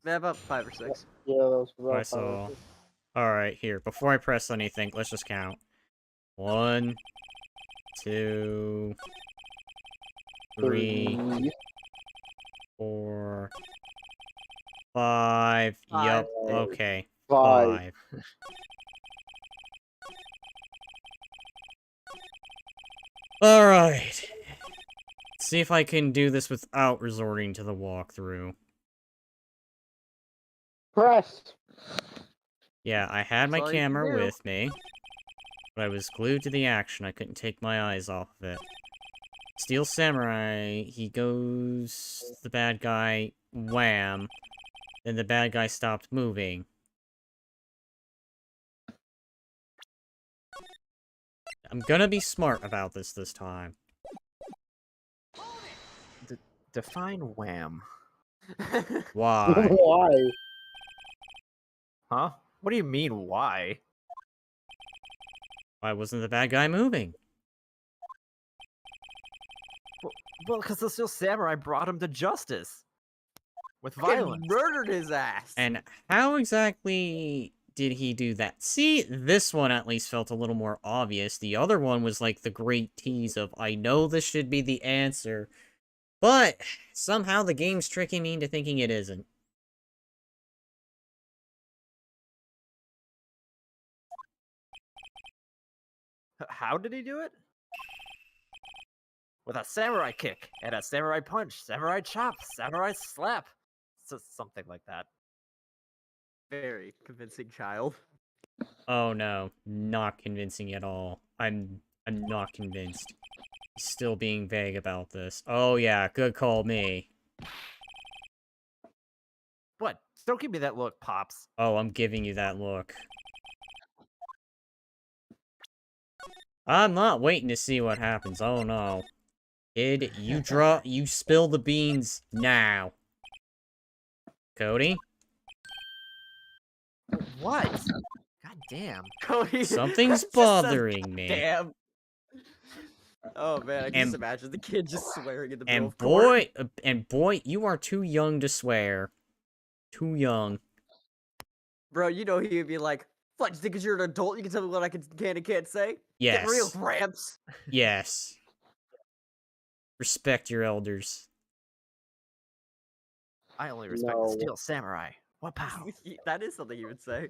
Yeah, about 5 or 6. Yeah, that was I about saw. Alright, here. Before I press anything, let's just count. 1, 2, 3, 4, 5. Yup. Okay. 5. Alright. See if I can do this without resorting to the walkthrough. Press. Yeah, I had my That's all you can camera do. with me, but I was glued to the action. I couldn't take my eyes off of it. Steel Samurai, he goes... the bad guy, wham. Then the bad guy stopped moving. I'm gonna be smart about this time. Define wham. Why? Why? Huh? What do you mean, why? Why wasn't the bad guy moving? Well, because the Steel Samurai brought him to justice. With Fucking violence. murdered his ass. And how exactly did he do that? See, this one at least felt a little more obvious. The other one was like the great tease of, I know this should be the answer, but somehow the game's tricking me into thinking it isn't. How did he do it? With a samurai kick, and a samurai punch, samurai chop, samurai slap. Something like that. Very convincing child. Oh no, not convincing at all. I'm not convinced. Still being vague about this. Oh yeah, good call me. What? Don't give me that look, Pops. Oh, I'm giving you that look. I'm not waiting to see what happens. Oh no. Kid, you spill the beans now. Cody? What? God damn. Cody. Something's just says, bothering me. Damn. Oh man, I can just And- imagine the kid just swearing in the middle And of court. boy, you are too young to swear. Too young. Bro, you know he would be like, "What? You think 'cause you're an adult, you can tell me what I can and can't say? Get real, Yes. Gramps." Yes. Respect your elders. I only respect No. the Steel Samurai. What pow? That is something you would say.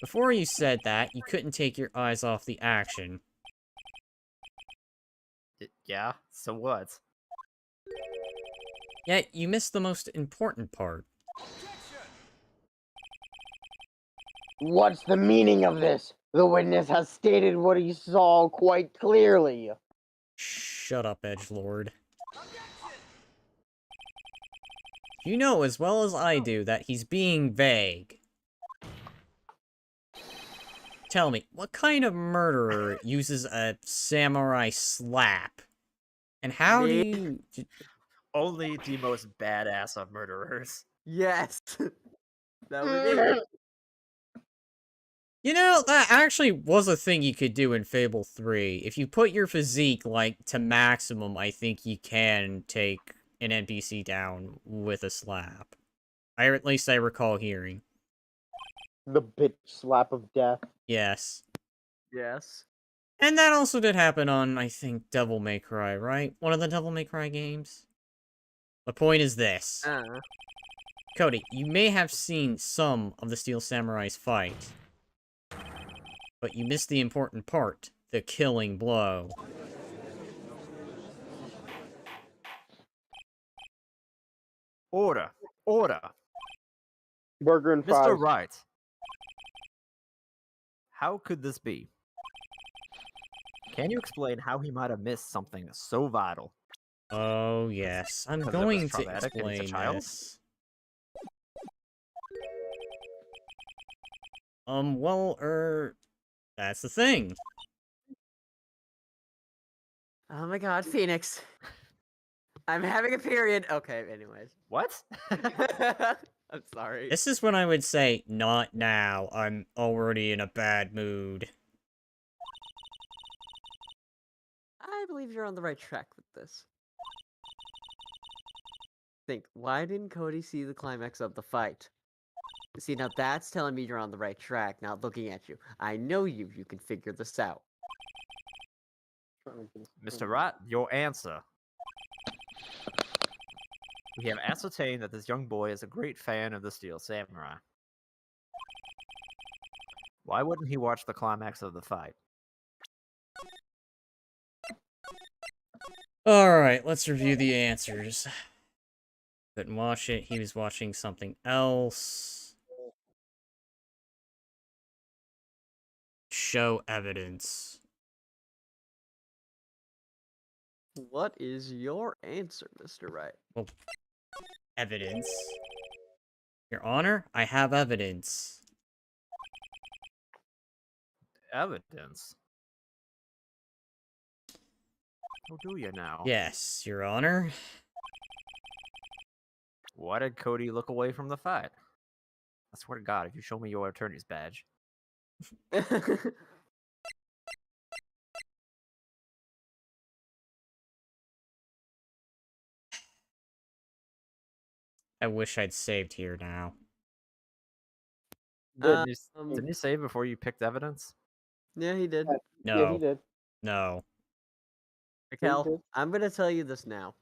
Before you said that, you couldn't take your eyes off the action. Yeah, so what? Yet, you missed the most important part. What's the meaning of this? The witness has stated what he saw quite clearly. Shut up, edgelord. You know as well as I do that he's being vague. Tell me, what kind of murderer uses a samurai slap? And how do Me? you... Only the most badass of murderers. Yes. That would be me. You know, that actually was a thing you could do in Fable 3. If you put your physique, like, to maximum, I think you can take an NPC down with a slap. At least I recall hearing. The bitch slap of death. Yes. Yes. And that also did happen on, I think, Devil May Cry, right? One of the Devil May Cry games? The point is this. Cody, you may have seen some of the Steel Samurai's fight, but you missed the important part, the killing blow. Order. Order. Burger and fries. Mr. Wright. How could this be? Can you explain how he might have missed something so vital? Oh, yes. I'm Because it was going to traumatic and he's a explain child? this. Well, that's the thing. Oh my god, Phoenix. I'm having a period. Okay, anyways. What? I'm sorry. This is when I would say, not now. I'm already in a bad mood. I believe you're on the right track with this. Think, why didn't Cody see the climax of the fight? See, now that's telling me you're on the right track, not looking at you. I know you can figure this out. Mr. Wright, your answer. We have ascertained that this young boy is a great fan of the Steel Samurai. Why wouldn't he watch the climax of the fight? Alright, let's review the answers. Couldn't watch it, he was watching something else. Show evidence. What is your answer, Mr. Wright? Well, evidence. Your Honor, I have evidence. Evidence? Oh, do you now? Yes, Your Honor. Why did Cody look away from the fight? I swear to God, if you show me your attorney's badge. I wish I'd saved here now. Didn't you save before you picked evidence? Yeah, he did. No. Yeah, he did. No. Raquel, I'm gonna tell you this now.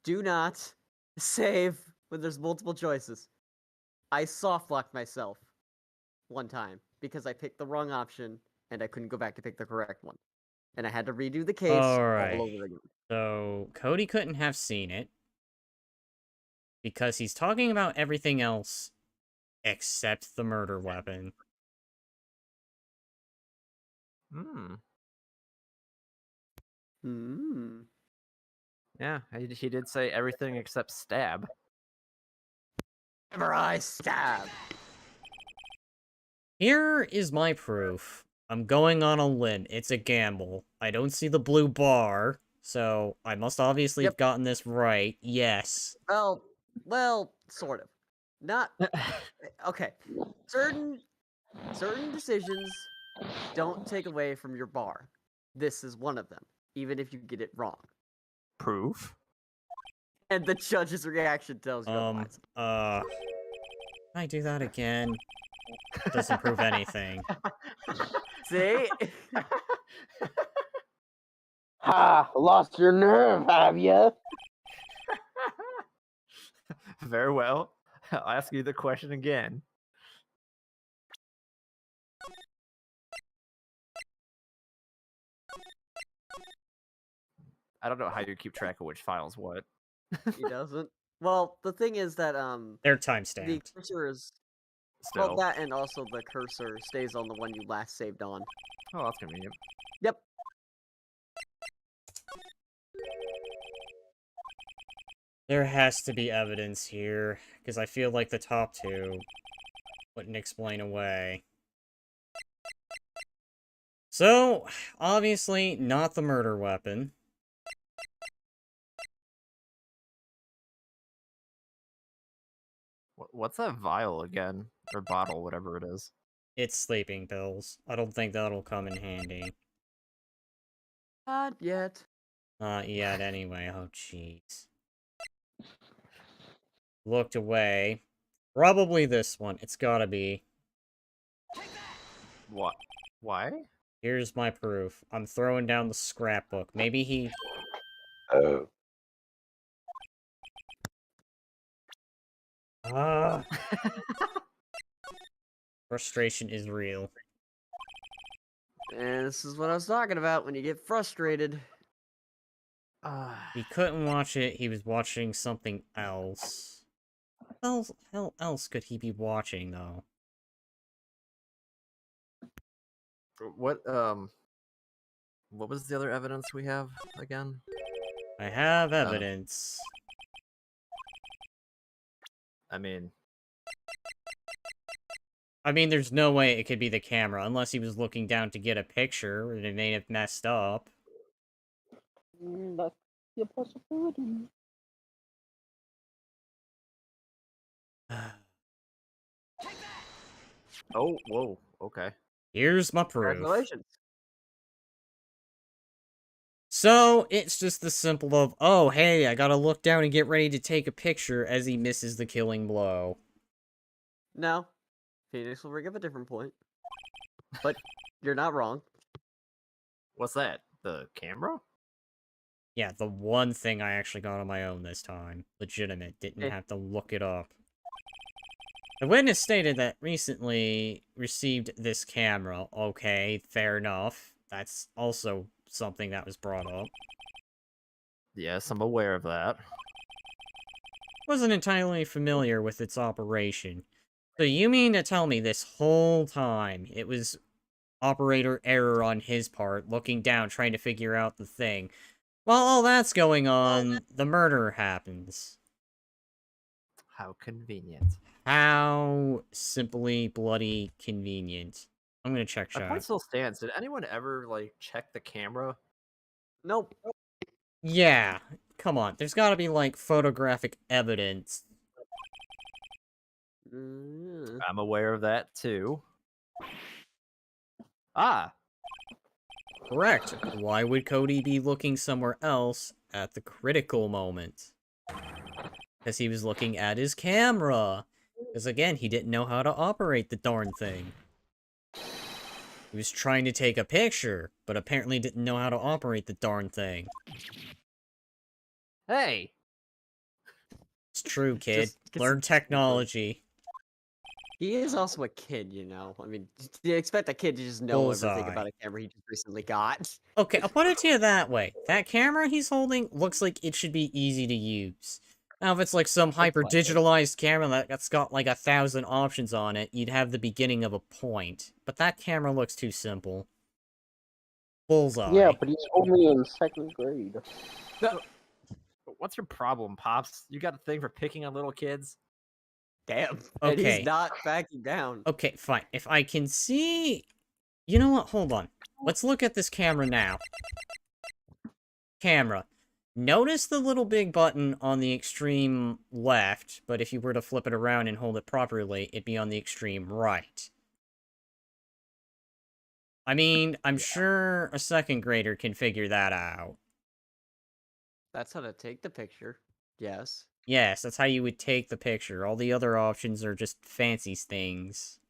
Do not save when there's multiple choices. I soft locked myself one time because I picked the wrong option and I couldn't go back to pick the correct one. And I had to redo the case Alright. all over again. So, Cody couldn't have seen it. Because he's talking about everything else except the murder weapon. Hmm. Hmm. Yeah, he did say everything except stab. Ever I stab. Here is my proof. I'm going on a limb. It's a gamble. I don't see the blue bar, so I must obviously have gotten this right. Yes. Well, sort of. Not okay. Certain decisions don't take away from your bar. This is one of them, even if you get it wrong. Proof? And the judge's reaction tells you otherwise. Can I do that again? Doesn't prove anything. See? Ha! Lost your nerve, have ya? Very well. I'll ask you the question again. I don't know how you keep track of which file's what. He doesn't. Well, the thing is that They're the timestamped. cursor is Still. Well, that and also the cursor stays on the one you last saved on. Oh, that's convenient. Yep. There has to be evidence here, because I feel like the top two wouldn't explain away. So, obviously, not the murder weapon. What's that vial again? Or bottle, whatever it is. It's sleeping pills. I don't think that'll come in handy. Not yet. Not yet, anyway. Oh, jeez. Looked away. Probably this one. It's gotta be. What? Why? Here's my proof. I'm throwing down the scrapbook. Maybe he... Oh. Ah. Frustration is real. And this is what I was talking about when you get frustrated. He couldn't watch it. He was watching something else. What hell else could he be watching, though? What was the other evidence we have again? I have evidence. I mean, There's no way it could be the camera, unless he was looking down to get a picture, and it may have messed up. That's a possibility. oh, whoa, okay. Here's my proof. Congratulations. So, it's just the simple of, oh, hey, I gotta look down and get ready to take a picture as he misses the killing blow. No. Phoenix will bring up a different point. But you're not wrong. What's that? The camera? Yeah, the one thing I actually got on my own this time. Legitimate, didn't have to look it up. The witness stated that recently received this camera. Okay, fair enough. That's also something that was brought up. Yes, I'm aware of that. Wasn't entirely familiar with its operation. So you mean to tell me this whole time it was operator error on his part, looking down, trying to figure out the thing? While all that's going on, the murder happens. How convenient. How simply bloody convenient. I'm gonna check My chat. point still stands. Did anyone ever, like, check the camera? Nope. Yeah, come on. There's gotta be, like, photographic evidence. I'm aware of that, too. Ah! Correct. Why would Cody be looking somewhere else at the critical moment? Because he was looking at his camera. Because, again, he didn't know how to operate the darn thing. He was trying to take a picture, but apparently didn't know how to operate the darn thing. Hey! It's true, kid. Just Learn technology. He is also a kid, you know. I mean, do you expect a kid to just know everything Bullseye. about a camera he just recently got? Okay, I'll put it to you that way. That camera he's holding looks like it should be easy to use. Now, if it's like some hyper-digitalized camera that's got like 1,000 options on it, you'd have the beginning of a point. But that camera looks too simple. Bullseye. Yeah, but he's only in 2nd grade. What's your problem, Pops? You got a thing for picking on little kids? Damn. And Okay. he's not backing down. Okay, fine. If I can see... You know what? Hold on. Let's look at this camera now. Camera. Notice the little big button on the extreme left, but if you were to flip it around and hold it properly, it'd be on the extreme right. I mean, I'm sure a 2nd grader can figure that out. That's how to take the picture. Yes. Yes, that's how you would take the picture. All the other options are just fancy things.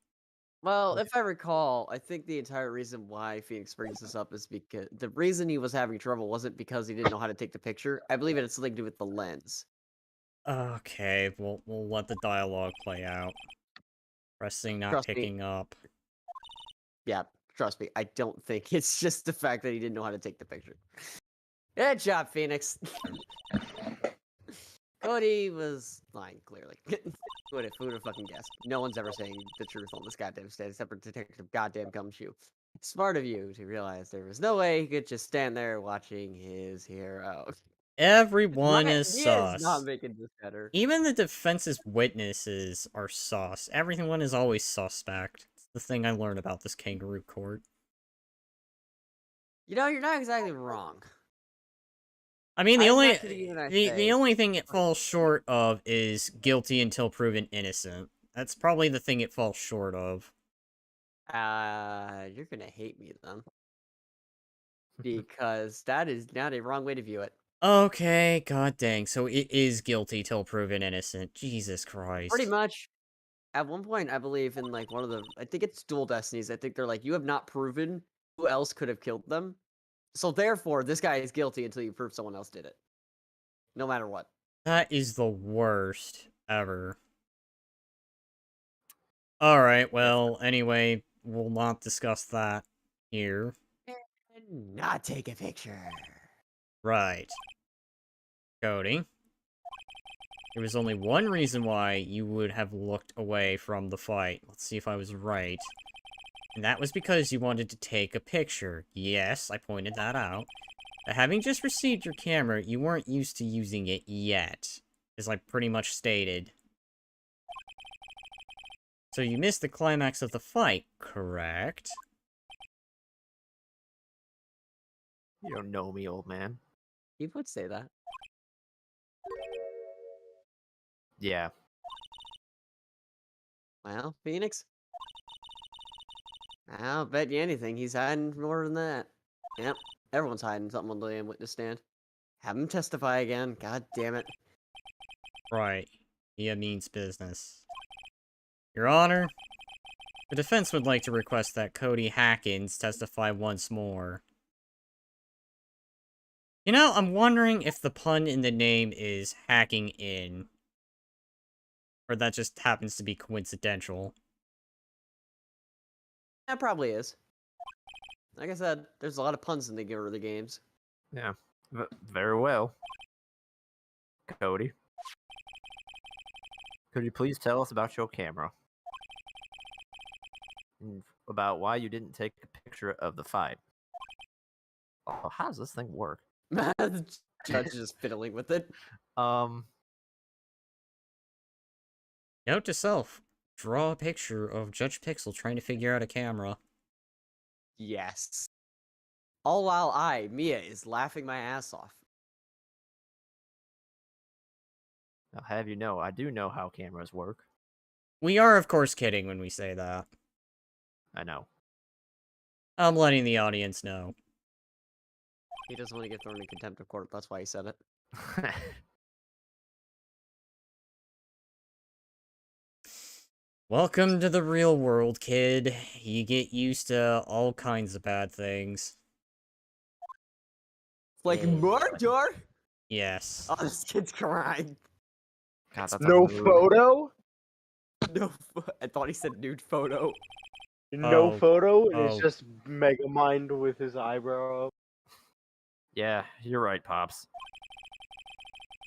Well, if I recall, I think the entire reason why Phoenix brings this up is because the reason he was having trouble wasn't because he didn't know how to take the picture. I believe it had something to do with the lens. Okay, we'll let the dialogue play out. Pressing, not Trust me. picking up. Yeah, trust me. I don't think it's just the fact that he didn't know how to take the picture. Good job, Phoenix. Cody was lying, clearly. Who would have fucking guessed? No one's ever saying the truth on this goddamn stage except for Detective Goddamn Gumshoe. Smart of you to realize there was no way he could just stand there watching his hero. Everyone is Mia is not sus. making this better. Even the defense's witnesses are sus. Everyone is always suspect. It's the thing I learned about this kangaroo court. You know, you're not exactly wrong. I mean, I'm not kidding you when I the say- only thing it falls short of is guilty until proven innocent. That's probably the thing it falls short of. You're gonna hate me then. Because that is not a wrong way to view it. Okay, god dang. So it is guilty till proven innocent. Jesus Christ. Pretty much. At one point, I believe in like one of the, I think it's Dual Destinies. I think they're like, you have not proven who else could have killed them. So therefore, this guy is guilty until you prove someone else did it. No matter what. That is the worst ever. Alright, well, anyway, we'll not discuss that here. And not take a picture. Right. Cody. There was only one reason why you would have looked away from the fight. Let's see if I was right. And that was because you wanted to take a picture. Yes, I pointed that out. But having just received your camera, you weren't used to using it yet. As I pretty much stated. So you missed the climax of the fight, correct? You don't know me, old man. You would say that. Yeah. Well, Phoenix. I'll bet you anything he's hiding more than that. Yep, everyone's hiding something on the witness stand. Have him testify again. God damn it. Right. He means business. Your Honor, the defense would like to request that Cody Hackins testify once more. You know, I'm wondering if the pun in the name is hacking in. Or that just happens to be coincidental. That probably is. Like I said, there's a lot of puns in the early games. Yeah. Very well. Cody. Could you please tell us about your camera? And about why you didn't take a picture of the fight. Oh, how does this thing work? The judge is just fiddling with it. Note to self, draw a picture of Judge Pixel trying to figure out a camera. Yes. All while Mia, is laughing my ass off. I'll have you know, I do know how cameras work. We are, of course, kidding when we say that. I know. I'm letting the audience know. He doesn't want to get thrown in contempt of court, that's why he said it. Welcome to the real world, kid. You get used to all kinds of bad things. Like, Yeah. murder? Yes. Oh, this kid's crying. God, that's No a mood. photo? No, I thought he said nude photo. No Oh, photo? And oh. it's just Megamind with his eyebrow up. Yeah, you're right, Pops.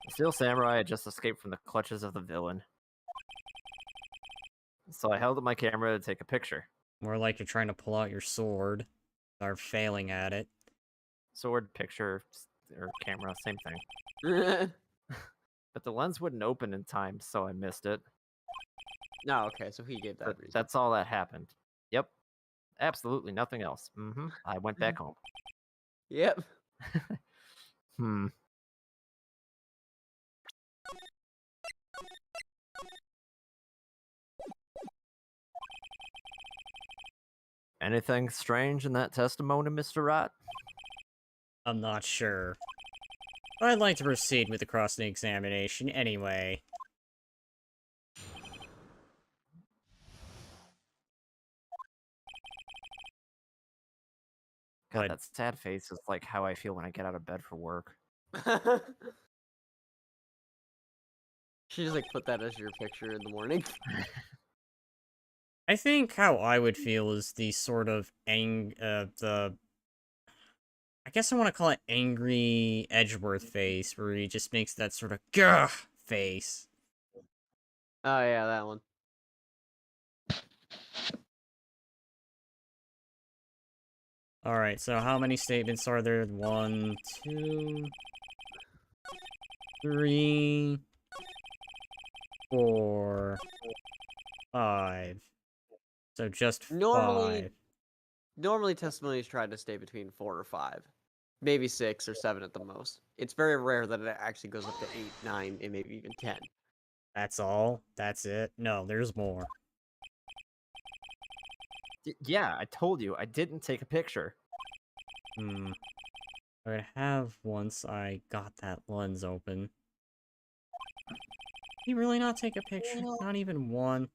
The Steel Samurai had just escaped from the clutches of the villain. So I held up my camera to take a picture. More like you're trying to pull out your sword. Or failing at it. Sword, picture, or camera, same thing. But the lens wouldn't open in time, so I missed it. No, okay, so he gave that But reason. that's all that happened. Yep. Absolutely nothing else. I went back home. Yep. Anything strange in that testimony, Mr. Wright? I'm not sure. But I'd like to proceed with the cross-examination anyway. God, But- that sad face is like how I feel when I get out of bed for work. She just like put that as your picture in the morning. I think how I would feel is the sort of I guess I want to call it angry Edgeworth face, where he just makes that sort of gah face. Oh yeah, that one. Alright, so how many statements are there? 1, 2, 3, 4, 5. So just Normally, 5. normally testimonies try to stay between 4 or 5, maybe 6 or 7 at the most. It's very rare that it actually goes up to 8, 9, and maybe even 10. That's all? That's it? No, there's more. Yeah, I told you, I didn't take a picture. Hmm. I would have once I got that lens open. Did he really not take a picture? Not even one.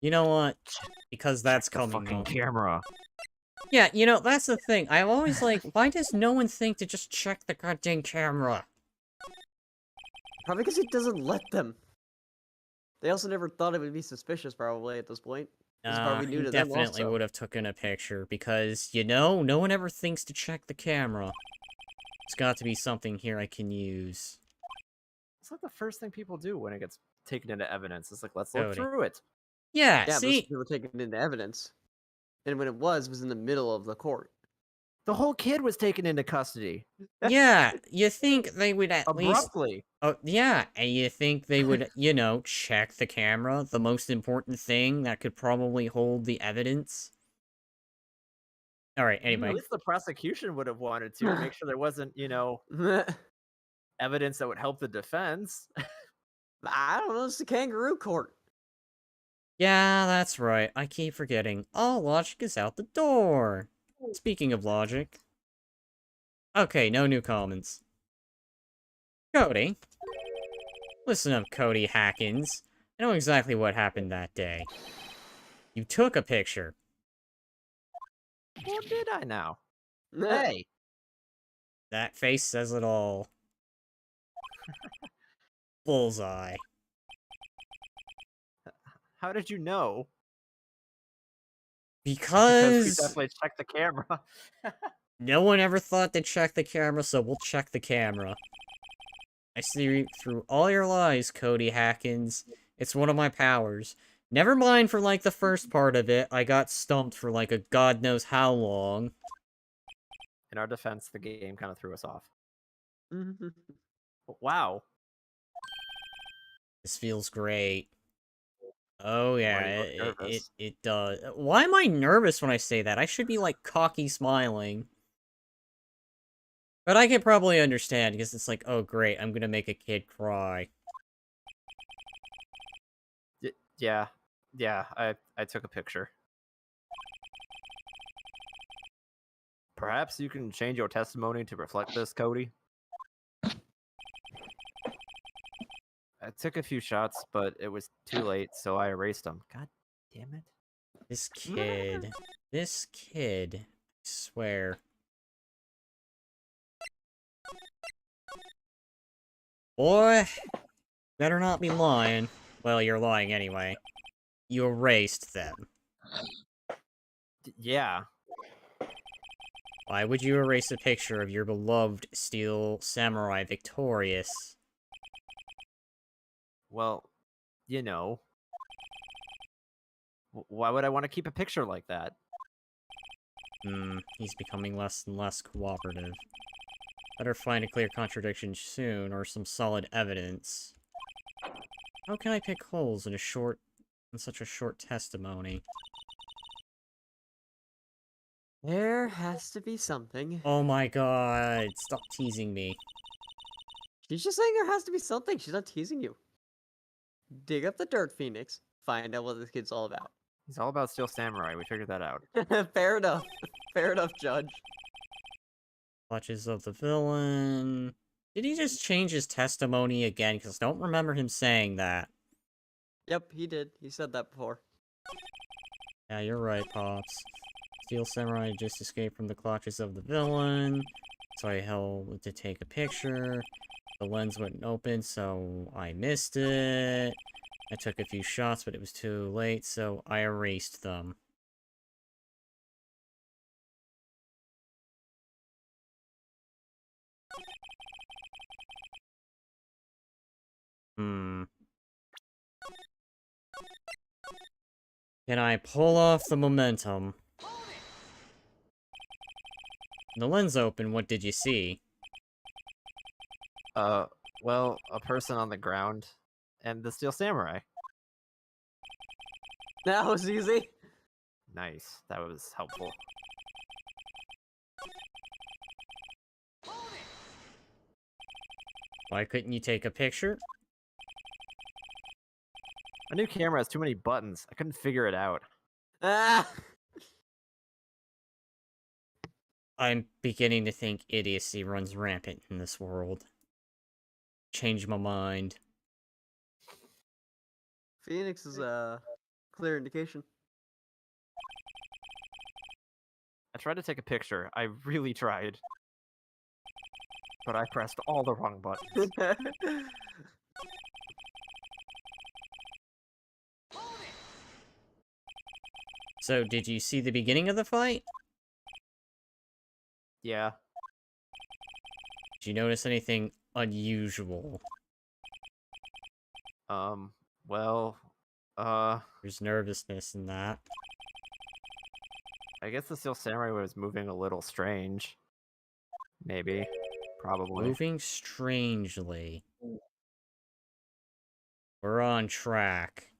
You know what? Because that's Check the coming fucking up. camera. Yeah, you know, that's the thing. I'm always like, why does no one think to just check the goddamn camera? Probably because it doesn't let them. They also never thought it would be suspicious, probably, at this point. This is probably new He to them definitely also. would have taken a picture, because, you know, no one ever thinks to check the camera. There's got to be something here I can use. It's like the first thing people do when it gets taken into evidence. It's like, let's look Cody. through it. Yeah, Yeah, see? most people were taken into evidence. And when it was in the middle of the court. The whole kid was taken into custody. Yeah, you think they would at least... Abruptly. Oh, yeah, and you think they would, you know, check the camera, the most important thing that could probably hold the evidence? Alright, At anyway. least the prosecution would have wanted to make sure there wasn't, you know, evidence that would help the defense. I don't know, it's the kangaroo court. Yeah, that's right, I keep forgetting. All logic is out the door! Speaking of logic... Okay, no new comments. Cody. Listen up, Cody Hackins. I know exactly what happened that day. You took a picture. Or did I now? Hey, That face says it all. Bullseye. how did you know? Because we Because definitely checked the camera. no one ever thought to check the camera, so we'll check the camera. I see through all your lies, Cody Hackins. It's one of my powers. Never mind for, like, the first part of it. I got stumped for, like, a god knows how long. In our defense, the game kind of threw us off. Wow. This feels great. Oh, Why yeah, do you look nervous? it does. Why am I nervous when I say that? I should be, like, cocky smiling. But I can probably understand, because it's like, oh, great, I'm gonna make a kid cry. Yeah, I took a picture. Perhaps you can change your testimony to reflect this, Cody. I took a few shots, but it was too late, so I erased them. God damn it. This kid. This kid. I swear. Boy, better not be lying. Well, you're lying anyway. You erased them. Yeah. Why would you erase a picture of your beloved steel samurai victorious? Well, you know. Why would I want to keep a picture like that? He's becoming less and less cooperative. Better find a clear contradiction soon, or some solid evidence. How can I pick holes in such a short testimony? There has to be something. Oh my god, stop teasing me. She's just saying there has to be something. She's not teasing you. Dig up the dirt, Phoenix. Find out what this kid's all about. He's all about Steel Samurai. We figured that out. Fair enough. Fair enough, Judge. Clutches of the villain. Did he just change his testimony again? Because I don't remember him saying that. Yep, he did. He said that before. Yeah, you're right, Pops. Steel Samurai just escaped from the clutches of the villain. So I held to take a picture. The lens wouldn't open, so I missed it. I took a few shots, but it was too late, so I erased them. Can I pull off the momentum? The lens open, what did you see? Well, a person on the ground and the Steel Samurai. That was easy. Nice. That was helpful. Why couldn't you take a picture? My new camera has too many buttons. I couldn't figure it out. Ah! I'm beginning to think idiocy runs rampant in this world. Change my mind. Phoenix is a clear indication. I tried to take a picture. I really tried. But I pressed all the wrong buttons. So, did you see the beginning of the fight? Yeah. Did you notice anything unusual? Well, There's nervousness in that. I guess the Steel Samurai was moving a little strange. Maybe. Probably. Moving strangely. We're on track.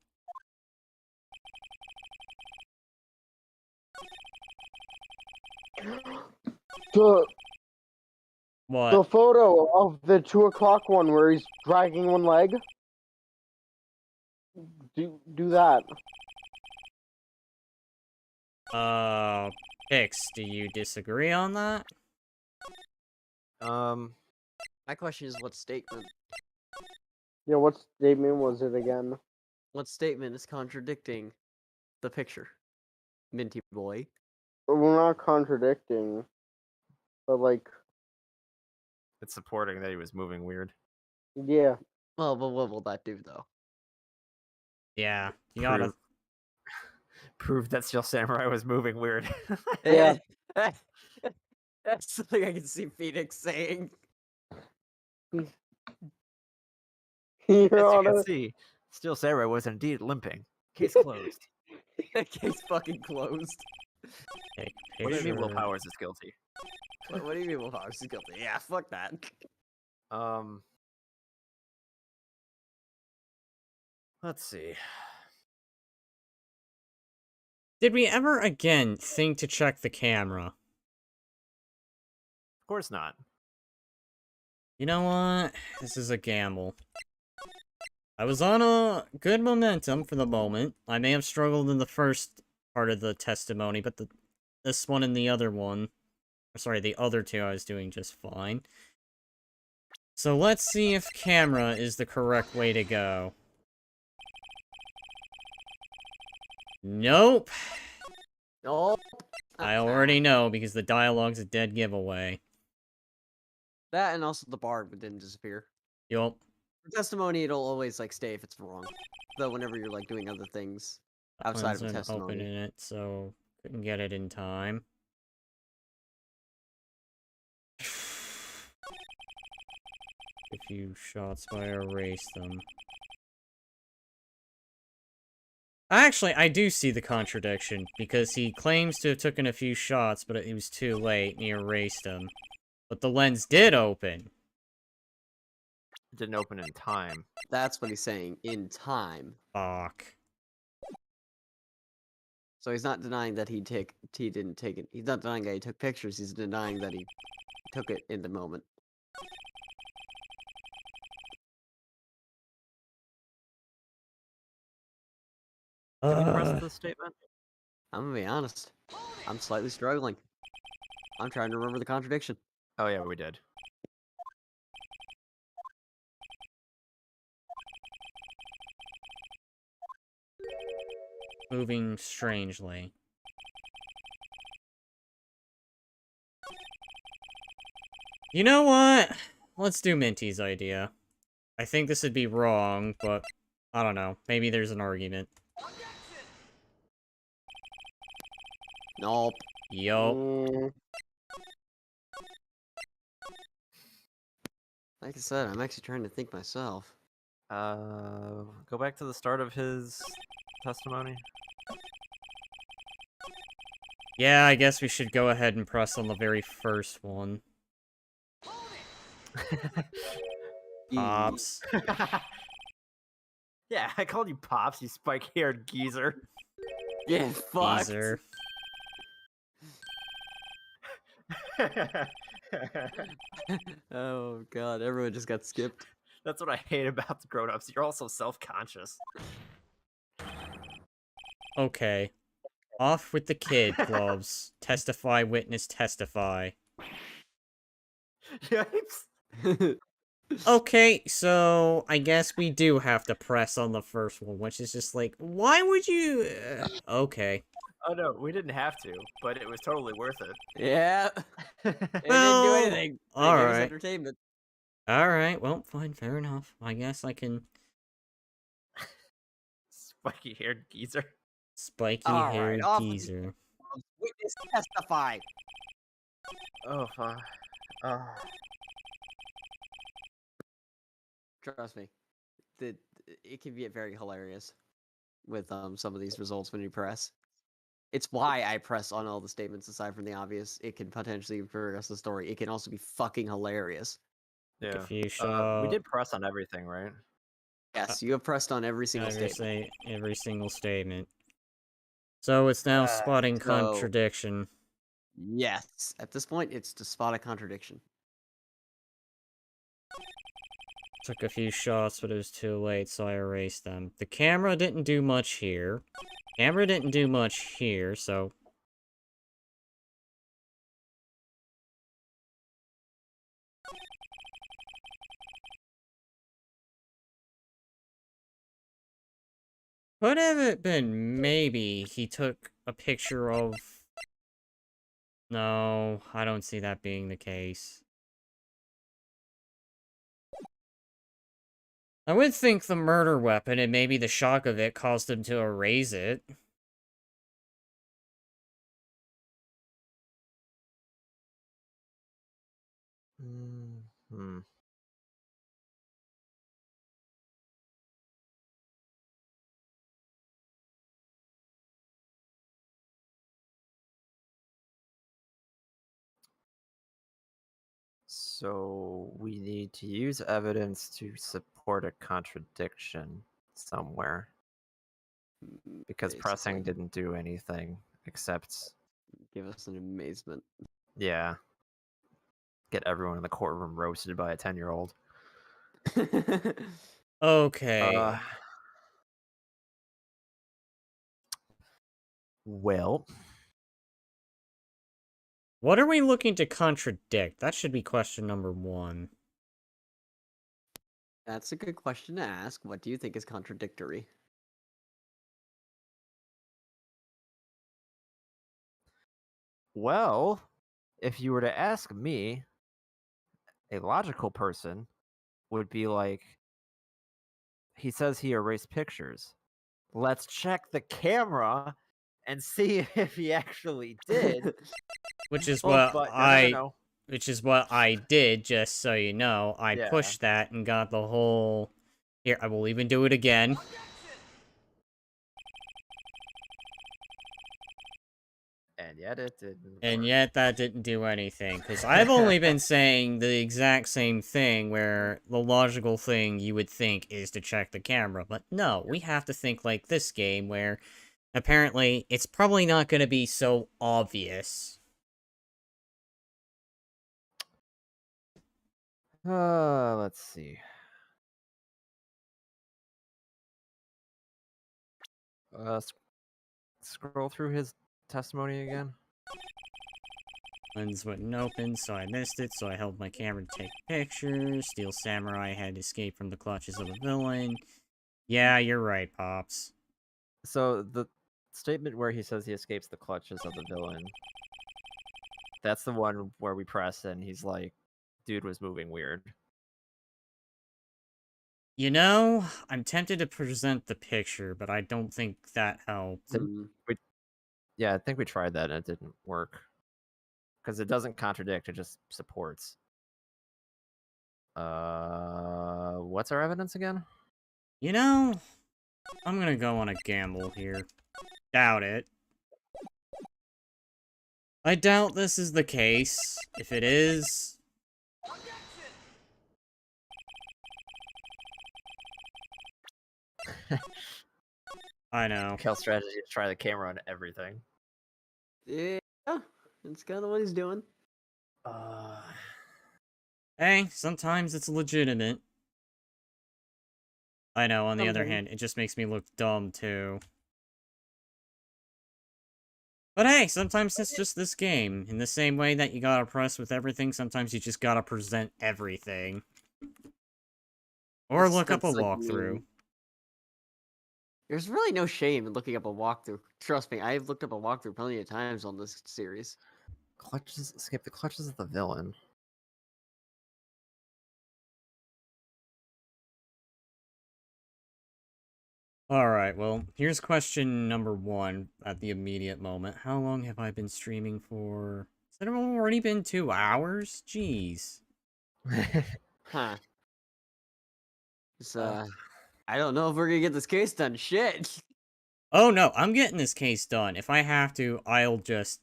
The What? photo of the 2 o'clock one where he's dragging one leg. Do that. Pix, do you disagree on that? My question is, what statement? Yeah, what statement was it again? What statement is contradicting the picture? Minty boy. We're not contradicting, but like, it's supporting that he was moving weird. yeah. Well, but what will that do, though? Yeah, you gotta... Prove that Steel Samurai was moving weird. Yeah. That's something I can see Phoenix saying. As You're you on can a... see, Steel Samurai was indeed limping. Case closed. Case fucking closed. Take What do you mean picture. Will Powers is guilty? What do you mean Will Powers is guilty? Yeah, fuck that. Let's see. Of Did we ever again think to check the camera? course not. You know what? This is a gamble. I was on a good momentum for the moment. I may have struggled in the first part of the testimony, but this one and the other one... Sorry, the other two I was doing just fine. So let's see if camera is the correct way to go. Nope. Oh. I already know, because the dialogue's a dead giveaway. That and also the bard didn't disappear. Yup. For testimony, it'll always like stay if it's wrong. Though whenever you're like doing other things outside of a Open testimony. it, so couldn't get it in time. A few shots, but I erased them. Actually, I do see the contradiction, because he claims to have taken a few shots, but it was too late, and he erased them. But the lens did open. It didn't open in time. That's what he's saying, in time. Fuck. So he's not denying that he didn't take it. He's not denying that he took pictures, he's denying that he took it in the moment. Did we press the statement? I'm gonna be honest. I'm slightly struggling. I'm trying to remember the contradiction. Oh yeah, we did. Moving strangely. You know what? Let's do Minty's idea. I think this would be wrong, but I don't know. Maybe there's an argument. Nope. Yup. Like I said, I'm actually trying to think myself. Go back to the start of his testimony. Yeah, I guess we should go ahead and press on the very first one. Pops. Yeah, I called you Pops, you spike-haired geezer. Yeah, fucked. Teaser. Oh god, everyone just got skipped. That's what I hate about the grown-ups. You're also self-conscious. Okay. Off with the kid gloves. Testify, witness, testify. Yikes. Okay, so I guess we do have to press on the first one, which is just like, why would you... okay. Oh no, we didn't have to, but it was totally worth it. Yeah. It didn't do Well, anything. But it gave us alright. entertainment. Alright, well, fine, fair enough. I guess I can... Spiky-haired geezer. Spiky-haired off with the- geezer. Witness testify. Oh, fuck. Oh. Trust me, it can get very hilarious with some of these results when you press. It's why I press on all the statements aside from the obvious. It can potentially progress the story. It can also be fucking hilarious. Take a Yeah. few We shots. did press on everything, right? Yes, you have pressed on every single Every, statement. every single statement. So it's now spotting so- contradiction. Yes, at this point, it's to spot a contradiction. Took a few shots, but it was too late, so I erased them. The camera didn't do much here. Camera didn't do much here, so... Could have it been maybe he took a picture of... No, I don't see that being the case. I would think the murder weapon and maybe the shock of it caused him to erase it. Hmm. So we need to use evidence to support a contradiction somewhere. Because pressing Basically, didn't do anything except, give us an amazement. yeah, get everyone in the courtroom roasted by a 10-year-old. Okay. Well, What are we looking to contradict? That should be question number 1. That's a good question to ask. What do you think is contradictory? well, if you were to ask me, a logical person would be like, he says he erased pictures. Let's check the camera and see if he actually did. Which is Well, what but no. Which is what I did, just so you know. I Yeah. pushed that and got the whole... Here, I will even do it again. And yet it didn't. And work. yet that didn't do anything. Because I've only been saying the exact same thing, where the logical thing you would think is to check the camera. But no, we have to think like this game, where apparently it's probably not going to be so obvious. Let's see. Scroll through his testimony again. Lens wouldn't open, so I missed it, so I held my camera to take pictures. Steel Samurai had escaped from the clutches of a villain. Yeah, you're right, Pops. So the statement where he says he escapes the clutches of the villain, that's the one where we press and he's like, dude was moving weird. You know, I'm tempted to present the picture, but I don't think that helped. Yeah, I think we tried that and it didn't work. Because it doesn't contradict, it just supports. What's our evidence again? You know, I'm gonna go on a gamble here. Doubt it. I doubt this is the case. If it is... I know. Kel's strategy is try the camera on everything. Yeah, that's kind of what he's doing. Hey, sometimes it's legitimate. I know, on the other Sometimes. hand, it just makes me look dumb, too. But hey, sometimes it's just this game. In the same way that you gotta press with everything, sometimes you just gotta present everything. Or look up a That's like walkthrough. me. There's really no shame in looking up a walkthrough. Trust me, I've looked up a walkthrough plenty of times on this series. Clutches, skip the clutches of the villain. Alright, well, here's question number 1 at the immediate moment. How long have I been streaming for? Has it already been 2 hours? Jeez. Huh. I don't know if we're gonna get this case done. Shit. Oh no, I'm getting this case done. If I have to, I'll just...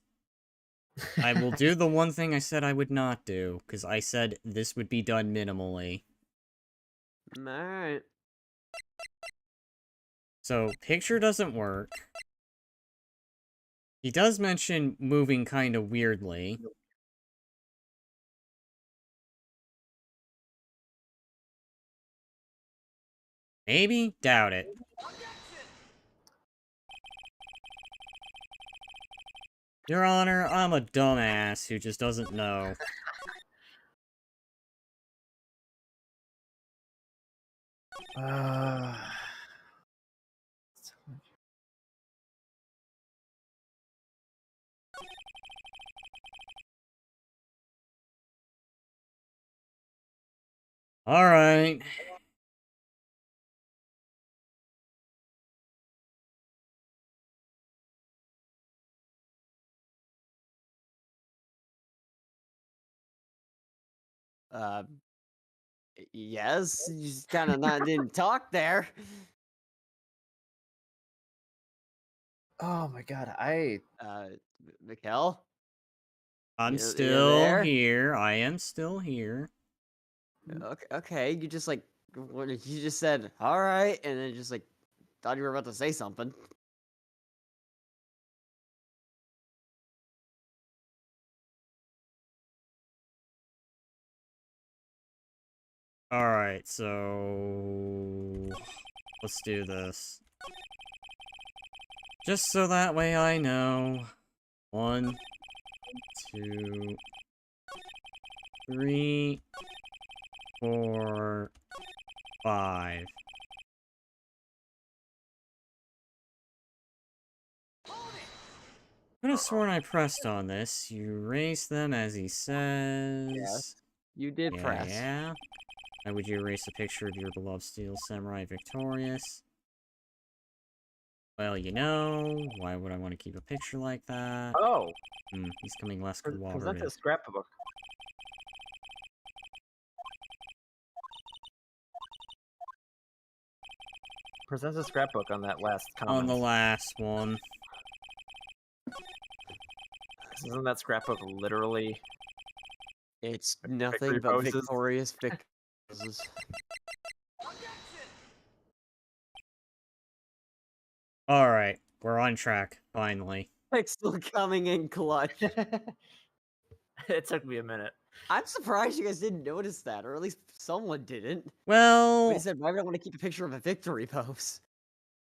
I will do the one thing I said I would not do, because I said this would be done minimally. Alright. So, picture doesn't work. He does mention moving kind of weirdly. Maybe? Doubt it. Your Honor, I'm a dumbass who just doesn't know. Alright. Uh, yes, you just kind of not didn't talk there. Oh my god, Mikkel, I'm you still there? here. I am still here. Okay, you just like you just said all right, and then just like thought you were about to say something. Alright, so... let's do this. Just so that way I know. 1, 2, 3, 4, 5. I could have sworn I pressed on this. You erase them as he says. Yes, you did press. Yeah. Why would you erase a picture of your beloved Steel Samurai victorious? Well, you know, why would I want to keep a picture like that? Oh, He's coming less present cooperative. a scrapbook. Present a scrapbook on that last comment. On the last one. Isn't that scrapbook literally? It's Victory nothing but poses? victorious victorious. Alright, we're on track, finally. Like still coming in clutch. It took me a minute. I'm surprised you guys didn't notice that, or at least someone didn't. But Well, he said, "Why would I want to keep a picture of a victory pose?"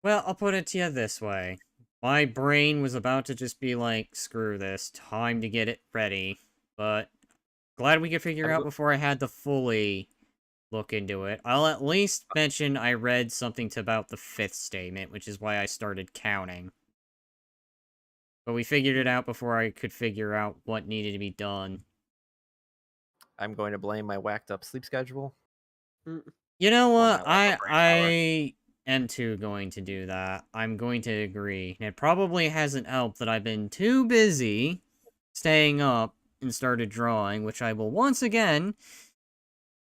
I'll put it to you this way. My brain was about to just be like, screw this, time to get it ready. But, glad we could figure out before I had to fully look into it. I'll at least mention I read something about the 5th statement, which is why I started counting. But we figured it out before I could figure out what needed to be done. I'm going to blame my whacked up sleep schedule. You know what? my lack of brain power. I am too going to do that. I'm going to agree. It probably hasn't helped that I've been too busy staying up and started drawing, which I will once again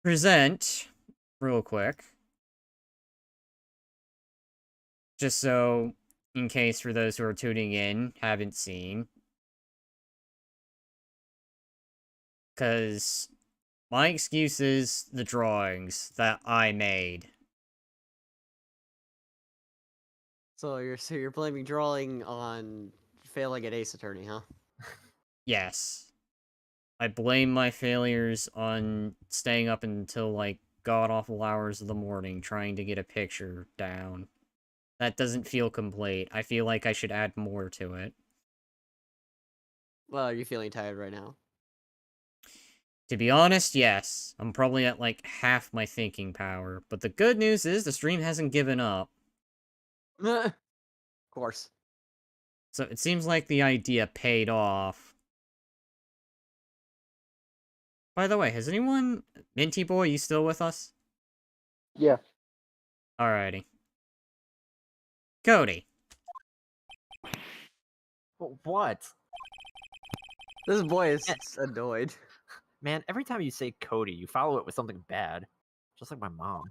present real quick. Just so, in case for those who are tuning in, haven't seen. Because my excuse is the drawings that I made. So you're blaming drawing on failing at Ace Attorney, huh? Yes. I blame my failures on staying up until, like, god-awful hours of the morning trying to get a picture down. That doesn't feel complete. I feel like I should add more to it. Well, are you feeling tired right now? To be honest, yes. I'm probably at, like, half my thinking power. But the good news is the stream hasn't given up. Of course. So it seems like the idea paid off. By the way, has anyone... Minty Boy, you still with us? Yeah. Alrighty. Cody. What? This boy is annoyed. Man, every time you say Cody, you follow it with something bad. Just like my mom.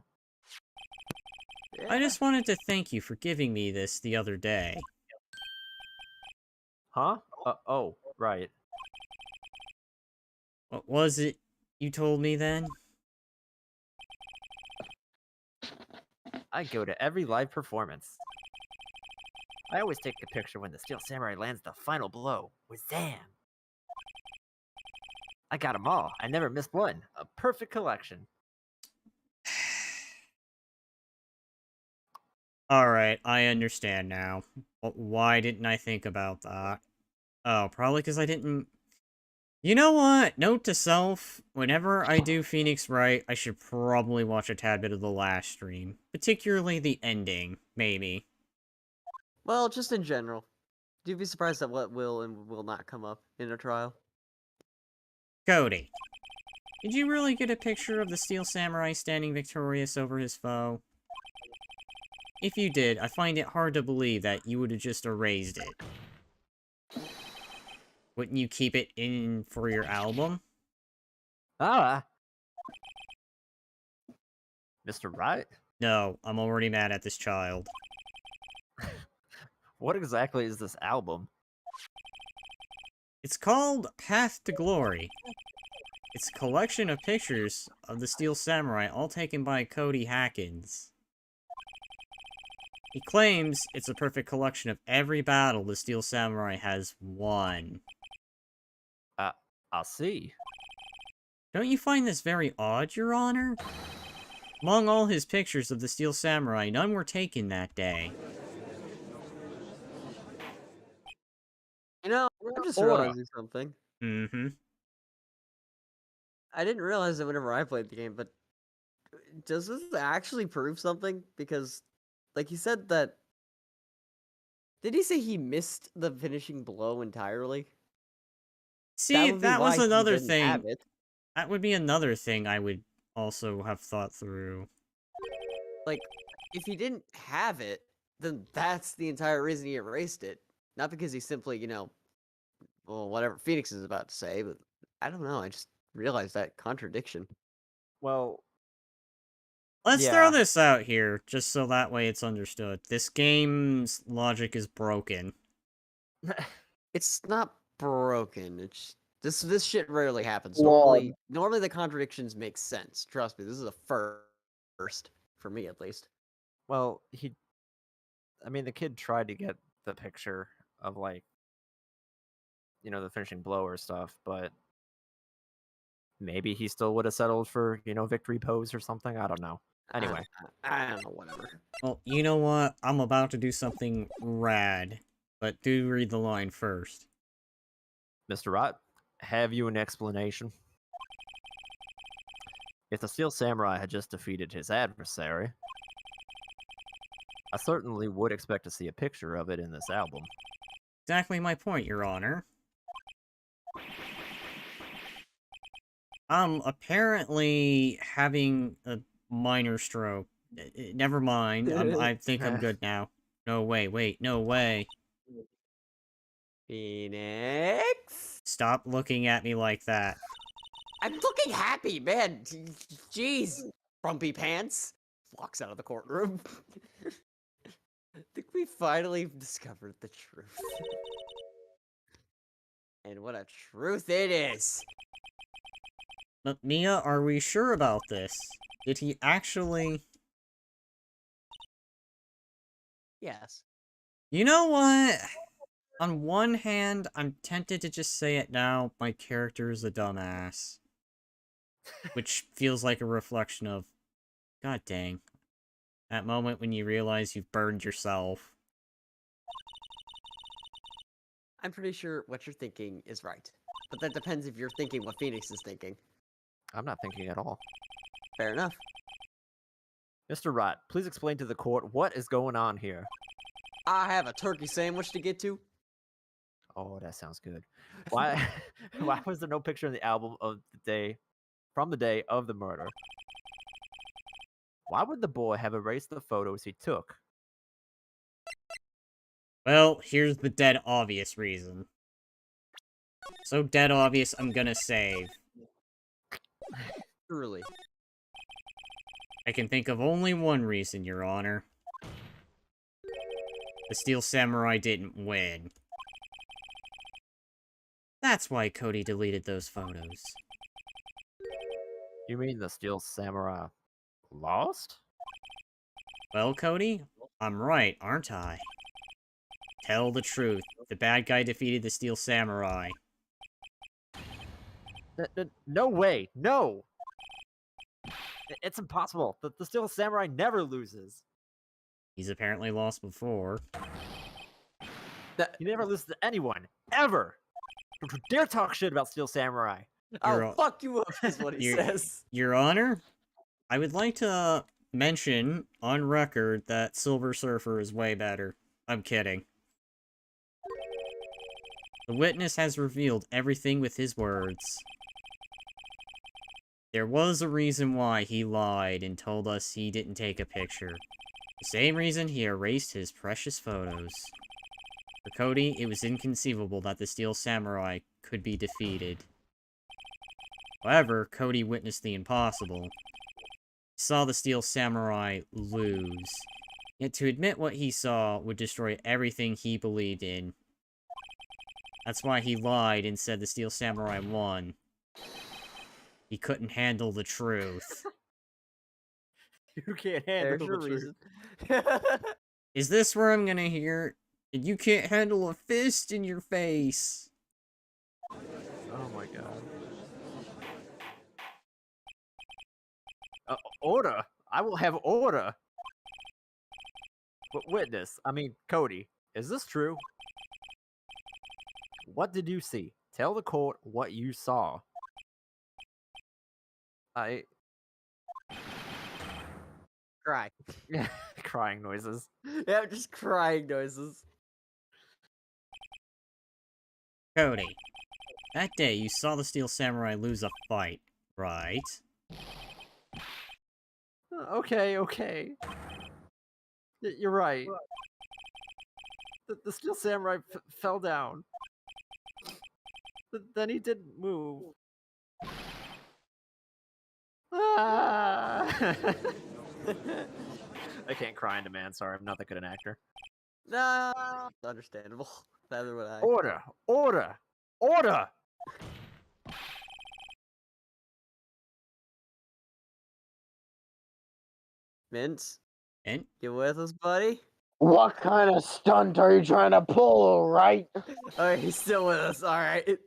I just wanted to thank you for giving me this the other day. Huh? Oh, right. What was it you told me then? I go to every live performance. I always take a picture when the Steel Samurai lands the final blow. Wazam! I got 'em all. I never missed one. A perfect collection. Alright, I understand now. Why didn't I think about that? Oh, probably because I didn't... You know what? Note to self, whenever I do Phoenix right, I should probably watch a tad bit of the last stream. Particularly the ending, maybe. Well, just in general. You'd be surprised at what will and will not come up in a trial. Cody. Did you really get a picture of the Steel Samurai standing victorious over his foe? If you did, I find it hard to believe that you would have just erased it. Wouldn't you keep it in for your album? Ah! Mr. Right? No, I'm already mad at this child. What exactly is this album? It's called Path to Glory. It's a collection of pictures of the Steel Samurai, all taken by Cody Hackins. He claims it's a perfect collection of every battle the Steel Samurai has won. I'll see. Don't you find this very odd, Your Honor? Among all his pictures of the Steel Samurai, none were taken that day. You know, I'm just Hold on. realizing something. Mm-hmm. I didn't realize it whenever I played the game, but does this actually prove something? Because, like, he said that... Did he say he missed the finishing blow entirely? See, would be that was why he another didn't thing. have it. That would be another thing I would also have thought through. Like, if he didn't have it, then that's the entire reason he erased it. Not because he simply, well, whatever Phoenix is about to say, but I don't know. I just realized that contradiction. Well, Let's Yeah. throw this out here, just so that way it's understood. This game's logic is broken. It's not broken. It's this shit rarely happens. Flawed. Normally the contradictions make sense. Trust me, this is a first for me at least. well, the kid tried to get the picture of, like, the finishing blow or stuff, but maybe he still would have settled for, victory pose or something. I don't know. Anyway. I don't know. Whatever. Well, you know what? I'm about to do something rad. But do read the line first. Mr. Rot, have you an explanation? If the Steel Samurai had just defeated his adversary, I certainly would expect to see a picture of it in this album. Exactly my point, Your Honor. I'm apparently having a minor stroke. Never mind. I think I'm good now. No way, wait, no way. Phoenix? Stop looking at me like that. I'm looking happy, man. Jeez, frumpy pants. Walks out of the courtroom. I think we finally discovered the truth. And what a truth it is. But Mia, are we sure about this? Did he actually... Yes. You know what? On one hand, I'm tempted to just say it now, my character is a dumbass. Which feels like a reflection of, god dang, that moment when you realize you've burned yourself. I'm pretty sure what you're thinking is right. But that depends if you're thinking what Phoenix is thinking. I'm not thinking at all. Fair enough. Mr. Rot, please explain to the court what is going on here. I have a turkey sandwich to get to. Oh, that sounds good. Why why was there no picture in the album of the day from the day of the murder? Why would the boy have erased the photos he took? Well, here's the dead obvious reason. So dead obvious, I'm gonna save. Truly. I can think of only one reason, Your Honor. The Steel Samurai didn't win. That's why Cody deleted those photos. You mean the Steel Samurai lost? Well, Cody, I'm right, aren't I? Tell the truth. The bad guy defeated the Steel Samurai. No way, no! It's impossible. The Steel Samurai never loses. He's apparently lost before. He never loses to anyone, ever! Don't you dare talk shit about Steel Samurai! I'll fuck you up, is what he says. Your Honor, I would like to mention on record that Silver Surfer is way better. I'm kidding. The witness has revealed everything with his words. There was a reason why he lied and told us he didn't take a picture. The same reason he erased his precious photos. For Cody, it was inconceivable that the Steel Samurai could be defeated. However, Cody witnessed the impossible. He saw the Steel Samurai lose. Yet to admit what he saw would destroy everything he believed in. That's why he lied and said the Steel Samurai won. He couldn't handle the truth. You can't handle There's your the truth. reason. Is this where I'm gonna hear, you can't handle a fist in your face? Oh my god. Order! I will have order! But witness, I mean, Cody, is this true? What did you see? Tell the court what you saw. Cry. Crying noises. Yeah, just crying noises. Cody, that day you saw the Steel Samurai lose a fight, right? Okay. You're right. The Steel Samurai fell down. Then he didn't move. Ah! I can't cry into man, sorry, I'm not that good an actor. Nah, understandable. Neither would I. Order! Mince, And you with us, buddy? What kind of stunt are you trying to pull, right? Alright, he's still with us, alright.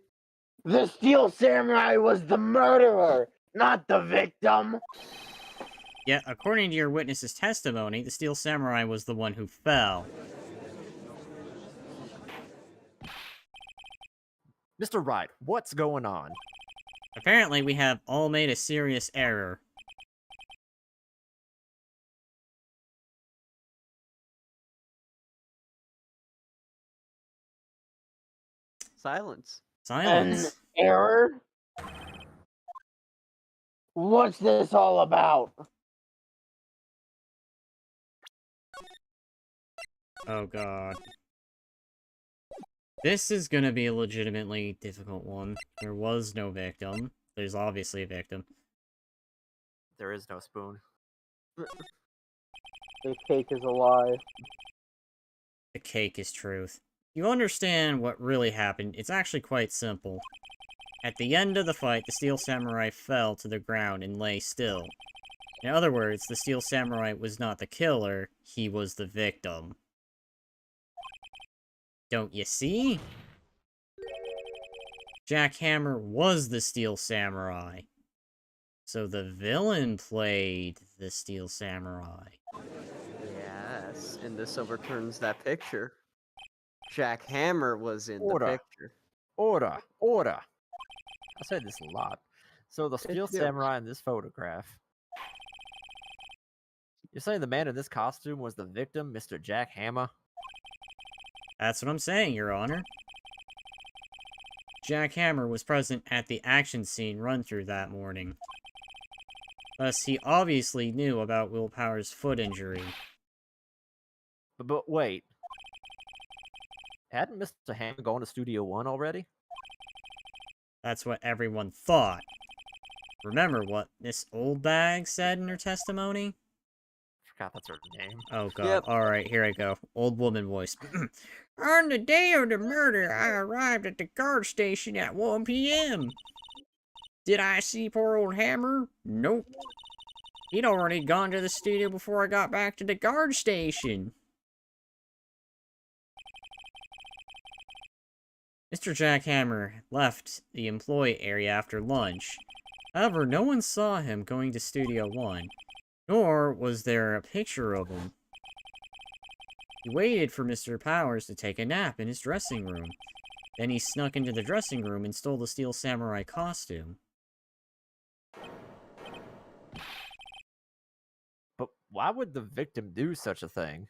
The Steel Samurai was the murderer, not the victim. yet, according to your witness's testimony, the Steel Samurai was the one who fell. Mr. Wright, what's going on? Apparently, we have all made a serious error. Silence. Silence. An error? What's this all about? Oh god. This is gonna be a legitimately difficult one. There was no victim. There's obviously a victim. There is no spoon. The cake is a lie. The cake is truth. You understand what really happened. It's actually quite simple. At the end of the fight, the Steel Samurai fell to the ground and lay still. In other words, the Steel Samurai was not the killer, he was the victim. Don't you see? Jack Hammer was the Steel Samurai. So the villain played the Steel Samurai. Yes, and this overturns that picture. Jack Hammer was in Order. the picture. Order! Order! I say this a lot. So the Steel do. Samurai in this photograph. You're saying the man in this costume was the victim, Mr. Jack Hammer? That's what I'm saying, Your Honor. Jack Hammer was present at the action scene run-through that morning. Thus, he obviously knew about Willpower's foot injury. But wait. Hadn't Mr. Hammer gone to Studio One already? That's what everyone thought. Remember what Miss Oldbag said in her testimony? Forgot that's her name. Oh god, Yep. alright, here I go. Old woman voice. On the day of the murder, I arrived at the guard station at 1 p.m. Did I see poor old Hammer? Nope. He'd already gone to the studio before I got back to the guard station. Mr. Jack Hammer left the employee area after lunch. However, no one saw him going to Studio One, nor was there a picture of him. He waited for Mr. Powers to take a nap in his dressing room. Then he snuck into the dressing room and stole the Steel Samurai costume. But why would the victim do such a thing?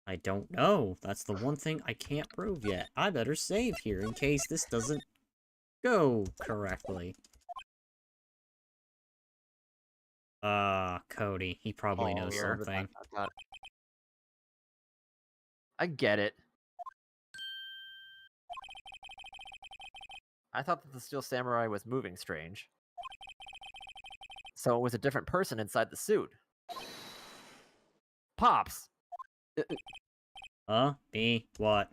I don't know. That's the one thing I can't prove yet. I better save here in case this doesn't go correctly. Cody. He probably knows weird. something. I get it. I thought that the Steel Samurai was moving strange. So it was a different person inside the suit. Pops! Me? What?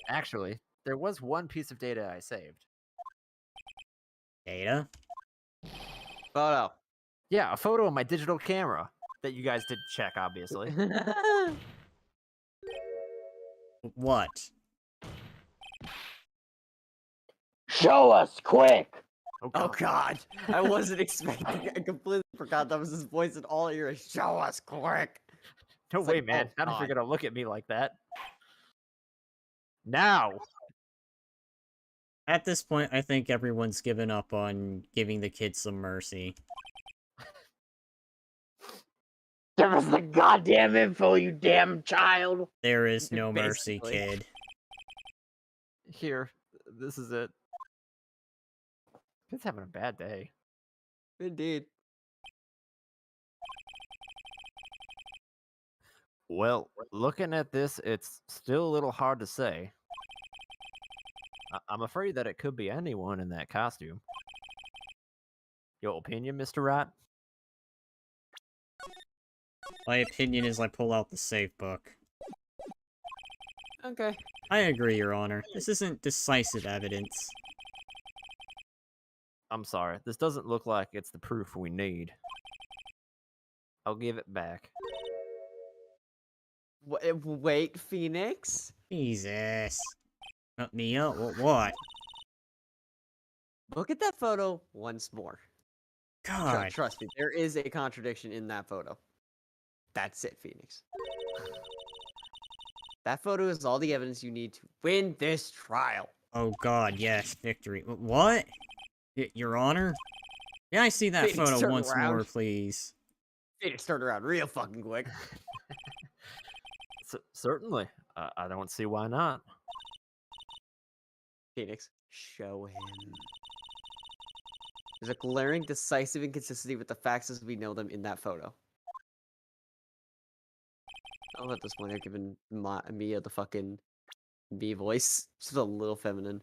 Actually, there was one piece of data I saved. Data? Photo. Yeah, a photo of my digital camera. That you guys did check, obviously. What? Show us quick. Oh god, I wasn't expecting. I completely forgot that was his voice in all ears. Show us quick. No It's way, like, man. oh, Not if you're God. gonna look at me like that. Now! At this point, I think everyone's given up on giving the kids some mercy. Give us the goddamn info, you damn child. There is no mercy, Basically. kid. Here, this is it. Kid's having a bad day. Indeed. Well, looking at this, it's still a little hard to say. I'm afraid that it could be anyone in that costume. Your opinion, Mr. Rat? My opinion is I pull out the safe book. Okay. I agree, Your Honor. This isn't decisive evidence. I'm sorry. This doesn't look like it's the proof we need. I'll give it back. Wait, Phoenix? Jesus. Me up? What? Look at that photo once more. God. Trust me, there is a contradiction in that photo. That's it, Phoenix. That photo is all the evidence you need to win this trial. Oh god, yes, victory. What? Your Honor? May I see that Phoenix, photo turn once around. more, please? Phoenix turned around real fucking quick. Certainly. I don't see why not. Phoenix, show him. There's a glaring, decisive inconsistency with the facts as we know them in that photo. Oh, at this point, they're giving Mia the fucking B voice. Just a little feminine.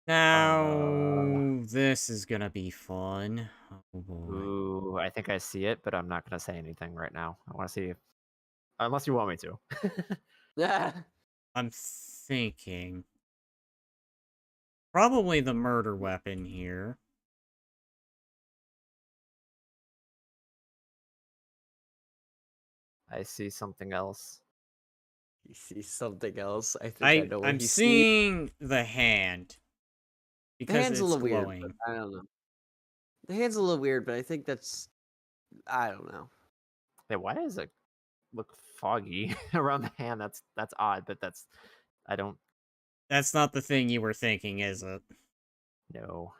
Now, this is gonna be fun. Oh boy. Ooh, I think I see it, but I'm not going to say anything right now. I want to see if... Unless you want me to. Yeah. I'm thinking. Probably the murder weapon here. I see something else. He sees something else. I think I know what I'm he's seeing the hand. The Because hand's a it's little weird, glowing. but I don't know. The hand's a little weird, but I think that's... I don't know. Hey, why does it look foggy around the hand? That's odd, but I don't That's not the thing you were thinking, is it? know.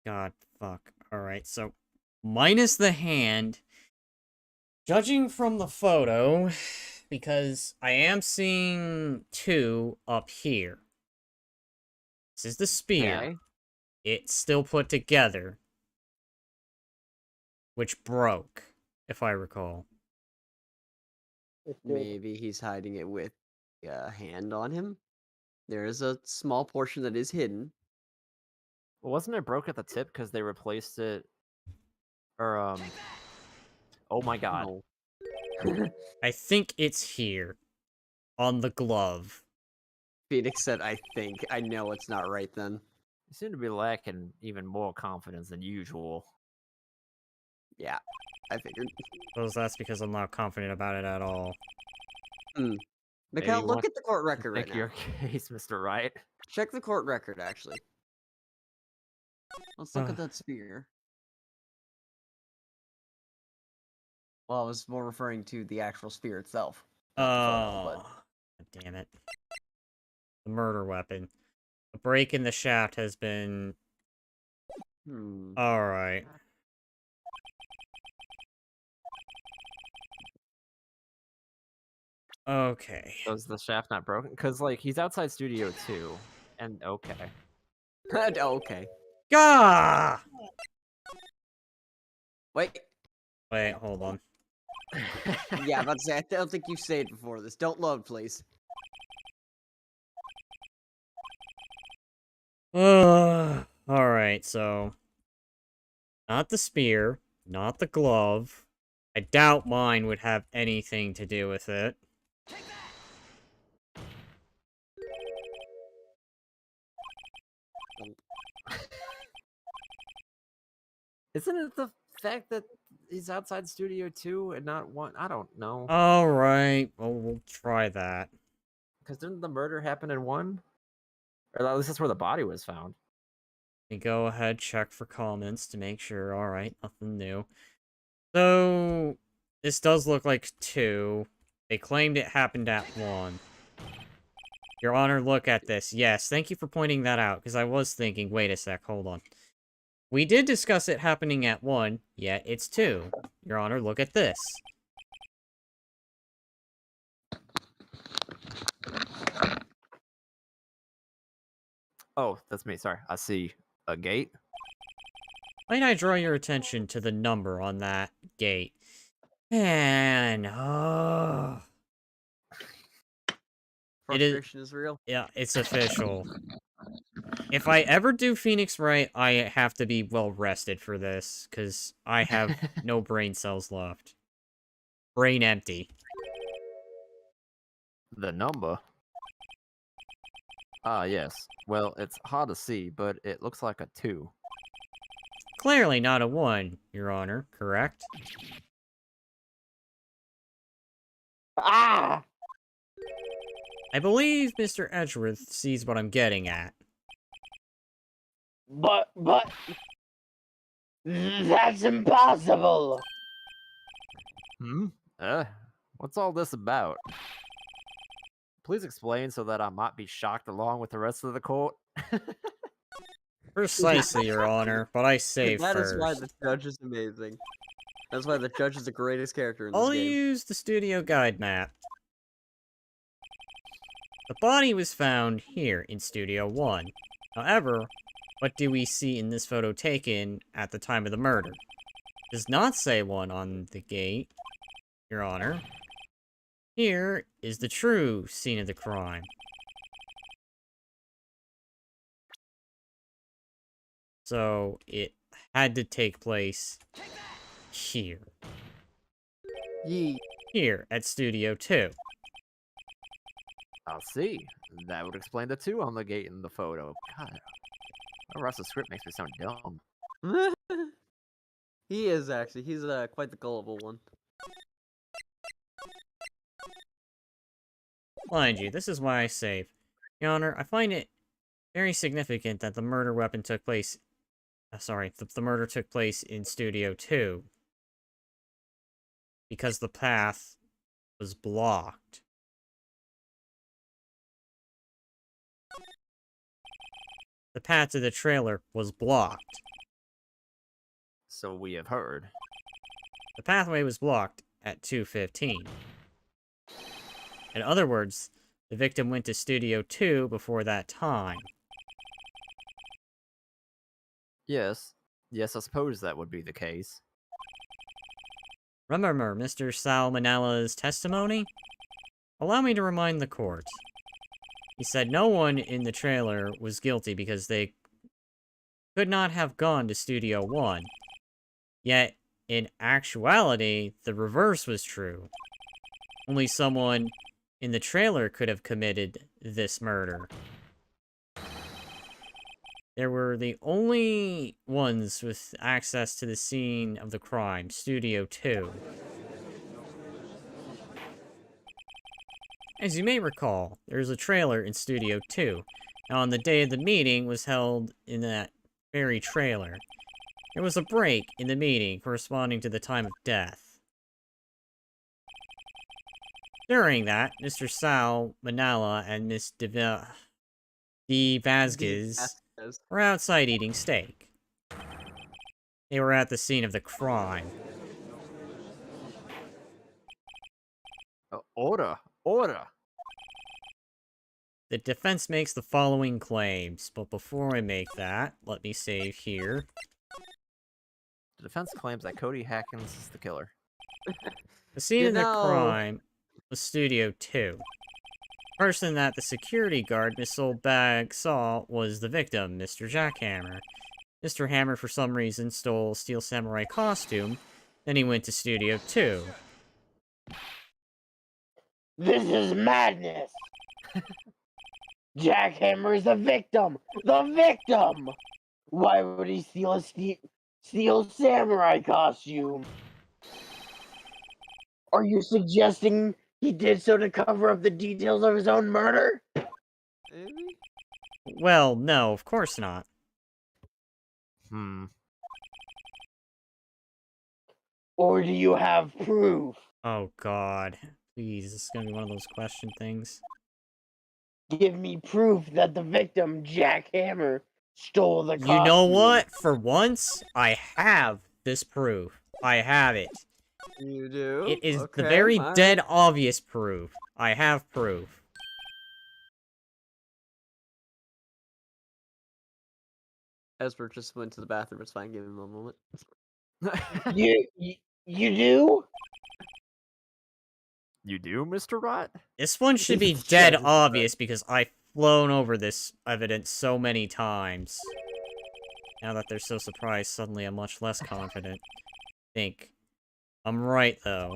God, fuck. Alright, so minus the hand, judging from the photo, because I am seeing 2 up here. This is the spear. Okay. It's still put together, which broke, if I recall. Maybe he's hiding it with a hand on him. There is a small portion that is hidden. Well, wasn't it broke at the tip because they replaced it? Or oh my god. No. I think it's here, on the glove. Phoenix said, I think. I know it's not right then. You seem to be lacking even more confidence than usual. Yeah, I figured. Suppose that's because I'm not confident about it at all. Mikhail, Maybe look want at the court record right Make now. your case, Mr. Wright. Check the court record, actually. Let's look at that spear. Well, I was more referring to the actual spear itself. Not the photo, but... God damn it. The murder weapon. A break in the shaft has been... Alright. Okay. So is the shaft not broken? Because, like, he's outside Studio 2. And, okay. Okay. Gah! Wait. Wait, hold on. Yeah, I'm about to say, I don't think you've saved before this. Don't load, please. Alright, so... Not the spear. Not the glove. I doubt mine would have anything to do with it. Isn't it the fact that he's outside Studio 2 and not one? I don't know. Alright, well, we'll try that. Because didn't the murder happen in 1? Or at least that's where the body was found. We go ahead, check for comments to make sure. Alright, nothing new. So, this does look like 2. They claimed it happened at 1. Your Honor, look at this. Yes, thank you for pointing that out, because I was thinking, wait a sec, hold on. We did discuss it happening at 1, yet it's 2. Your Honor, look at this. Oh, that's me. Sorry. I see a gate. Might I draw your attention to the number on that gate? Man, Frustration is real. Yeah, it's official. If I ever do Phoenix right, I have to be well rested for this, because I have no brain cells left. Brain empty. The number? Ah, yes. Well, it's hard to see, but it looks like a 2. Clearly not a 1, Your Honor, correct? Ah! I believe Mr. Edgeworth sees what I'm getting at. But that's impossible. Hmm? What's all this about? Please explain so that I might be shocked along with the rest of the court. Precisely, Your Honor, but I say That first. is why the judge is amazing. That's why the judge is the greatest character in this I'll game. use the studio guide map. The body was found here in Studio 1. However, what do we see in this photo taken at the time of the murder? Does not say 1 on the gate, Your Honor. Here is the true scene of the crime. So, it had to take place here. Yee. here at Studio 2. I'll see. That would explain the 2 on the gate in the photo. God, the rest of the script makes me sound dumb. He is actually. He's quite the gullible one. Mind you, this is why I save. Your Honor, I find it very significant that the murder weapon took place... the murder took place in Studio 2. Because the path was blocked. The path to the trailer was blocked. So we have heard. The pathway was blocked at 2:15. In other words, the victim went to Studio 2 before that time. Yes. Yes, I suppose that would be the case. Remember Mr. Salmonella's testimony? Allow me to remind the court. He said no one in the trailer was guilty because they could not have gone to Studio 1. Yet, in actuality, the reverse was true. Only someone in the trailer could have committed this murder. They were the only ones with access to the scene of the crime, Studio 2. As you may recall, there was a trailer in Studio 2, and on the day of the meeting was held in that very trailer. There was a break in the meeting corresponding to the time of death. During that, Mr. Sal Manala and Miss De Vasquez were outside eating steak. They were at the scene of the crime. Order! Order! The defense makes the following claims, but before I make that, let me save here. The defense claims that Cody Hackins is the killer. The scene You of the know- crime was Studio 2. The person that the security guard Miss Soulbag saw was the victim, Mr. Jackhammer. Mr. Hammer, for some reason, stole Steel Samurai costume, then he went to Studio 2. This is madness. Jackhammer is the victim. The victim. Why would he steal a Steel Samurai costume? Are you suggesting he did so to cover up the details of his own murder? Maybe? Well, no, of course not. Or do you have proof? Oh god. Please, this is gonna be one of those question things. Give me proof that the victim, Jackhammer, stole the costume. You know what? For once, I have this proof. I have it. You do? It is the Okay, very alright. dead obvious proof. I have proof. Esper just went to the bathroom. It's fine. Give him a moment. You do? You do, Mr. Rot? This one should be dead obvious because I've flown over this evidence so many times. Now that they're so surprised, suddenly I'm much less confident. Think. I'm right, though.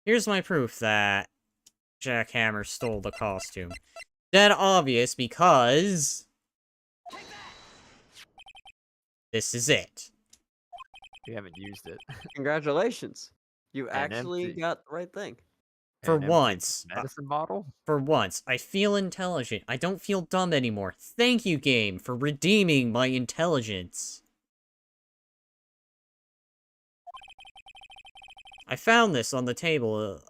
Here's my proof that Jackhammer stole the costume. Dead obvious because... this is it. We haven't used it. Congratulations. You An actually empty- got the right thing. For An empty once. medicine bottle? For once, I feel intelligent. I don't feel dumb anymore. Thank you, game, for redeeming my intelligence. I found this on the table,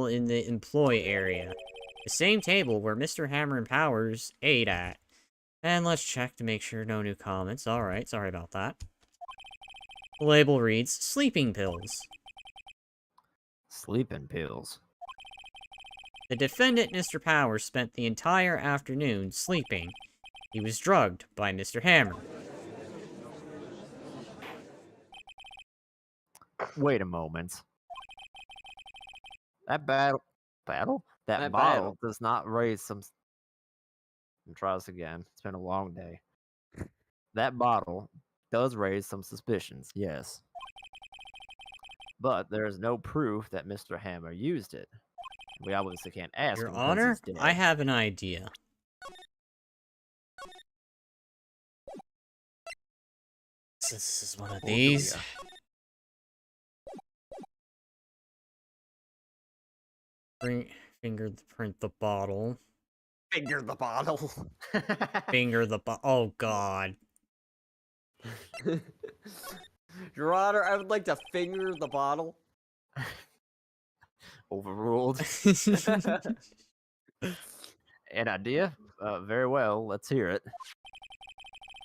in the employee area. The same table where Mr. Hammer and Powers ate at. And let's check to make sure no new comments. Alright, sorry about that. The label reads, sleeping pills. Sleeping pills. The defendant, Mr. Powers, spent the entire afternoon sleeping. He was drugged by Mr. Hammer. Wait a moment. That battle? That That bottle battle. does not raise some... Try this again. It's been a long day. That bottle does raise some suspicions, yes. but there is no proof that Mr. Hammer used it. We obviously can't ask Your him because Honor, he's dead. I have an idea. Since this is one of Or do these. ya? Fingerprint the bottle. Finger the bottle. Finger the oh god. Your Honor, I would like to finger the bottle. Overruled. An idea? Very well. Let's hear it.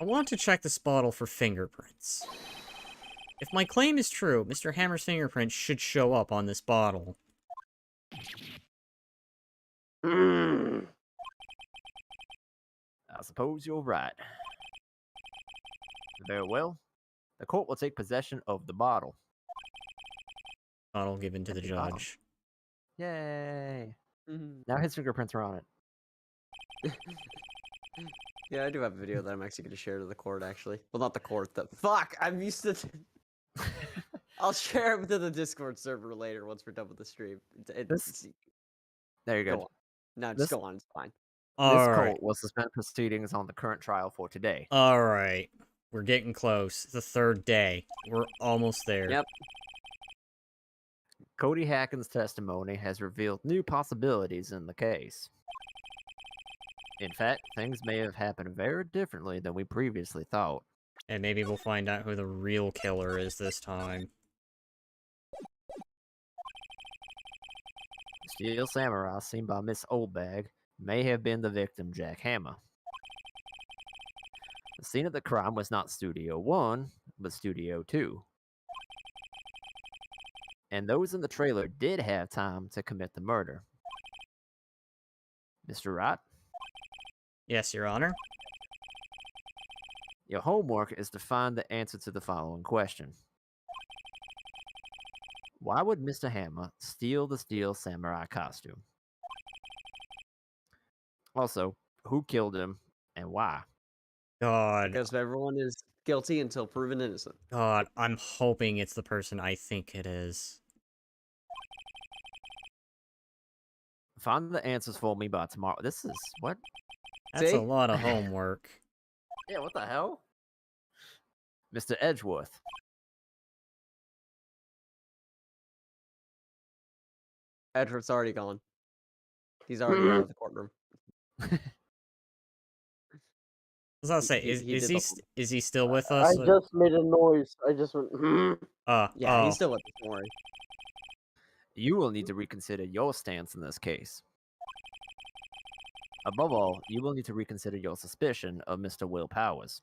I want to check this bottle for fingerprints. If my claim is true, Mr. Hammer's fingerprint should show up on this bottle. Hmm. I suppose you're right. Very well. The court will take possession of the bottle. Bottle given to the Empty bottle. judge. Yay! Mhm. Now his fingerprints are on it. Yeah, I do have a video that I'm actually going to share to the court, actually. Well, not the court, the... Fuck! I'm used to... I'll share it to the Discord server later once we're done with the stream. There you Go go. on. No, just This- go on, it's fine. This Alright. court will suspend proceedings on the current trial for today. Alright. We're getting close. The third day. We're almost there. Yep. Cody Hacken's testimony has revealed new possibilities in the case. In fact, things may have happened very differently than we previously thought. And maybe we'll find out who the real killer is this time. The Steel Samurai seen by Miss Oldbag may have been the victim, Jack Hammer. The scene of the crime was not Studio 1, but Studio 2. And those in the trailer did have time to commit the murder. Mr. Wright, Yes, Your Honor. your homework is to find the answer to the following question. Why would Mr. Hammer steal the Steel Samurai costume? Also, who killed him and why? God. Because everyone is guilty until proven innocent. God, I'm hoping it's the person I think it is. Find the answers for me by tomorrow. This is what? That's See? a lot of homework. Yeah, what the hell? Mr. Edgeworth. Edward's already gone. He's already out of the courtroom. I was gonna say, He- is, he is did he the- is he still with I us? just made a noise. I just went. Hmm. Yeah, Oh, he's still with us, don't worry. You will need to reconsider your stance in this case. Above all, you will need to reconsider your suspicion of Mr. Will Powers.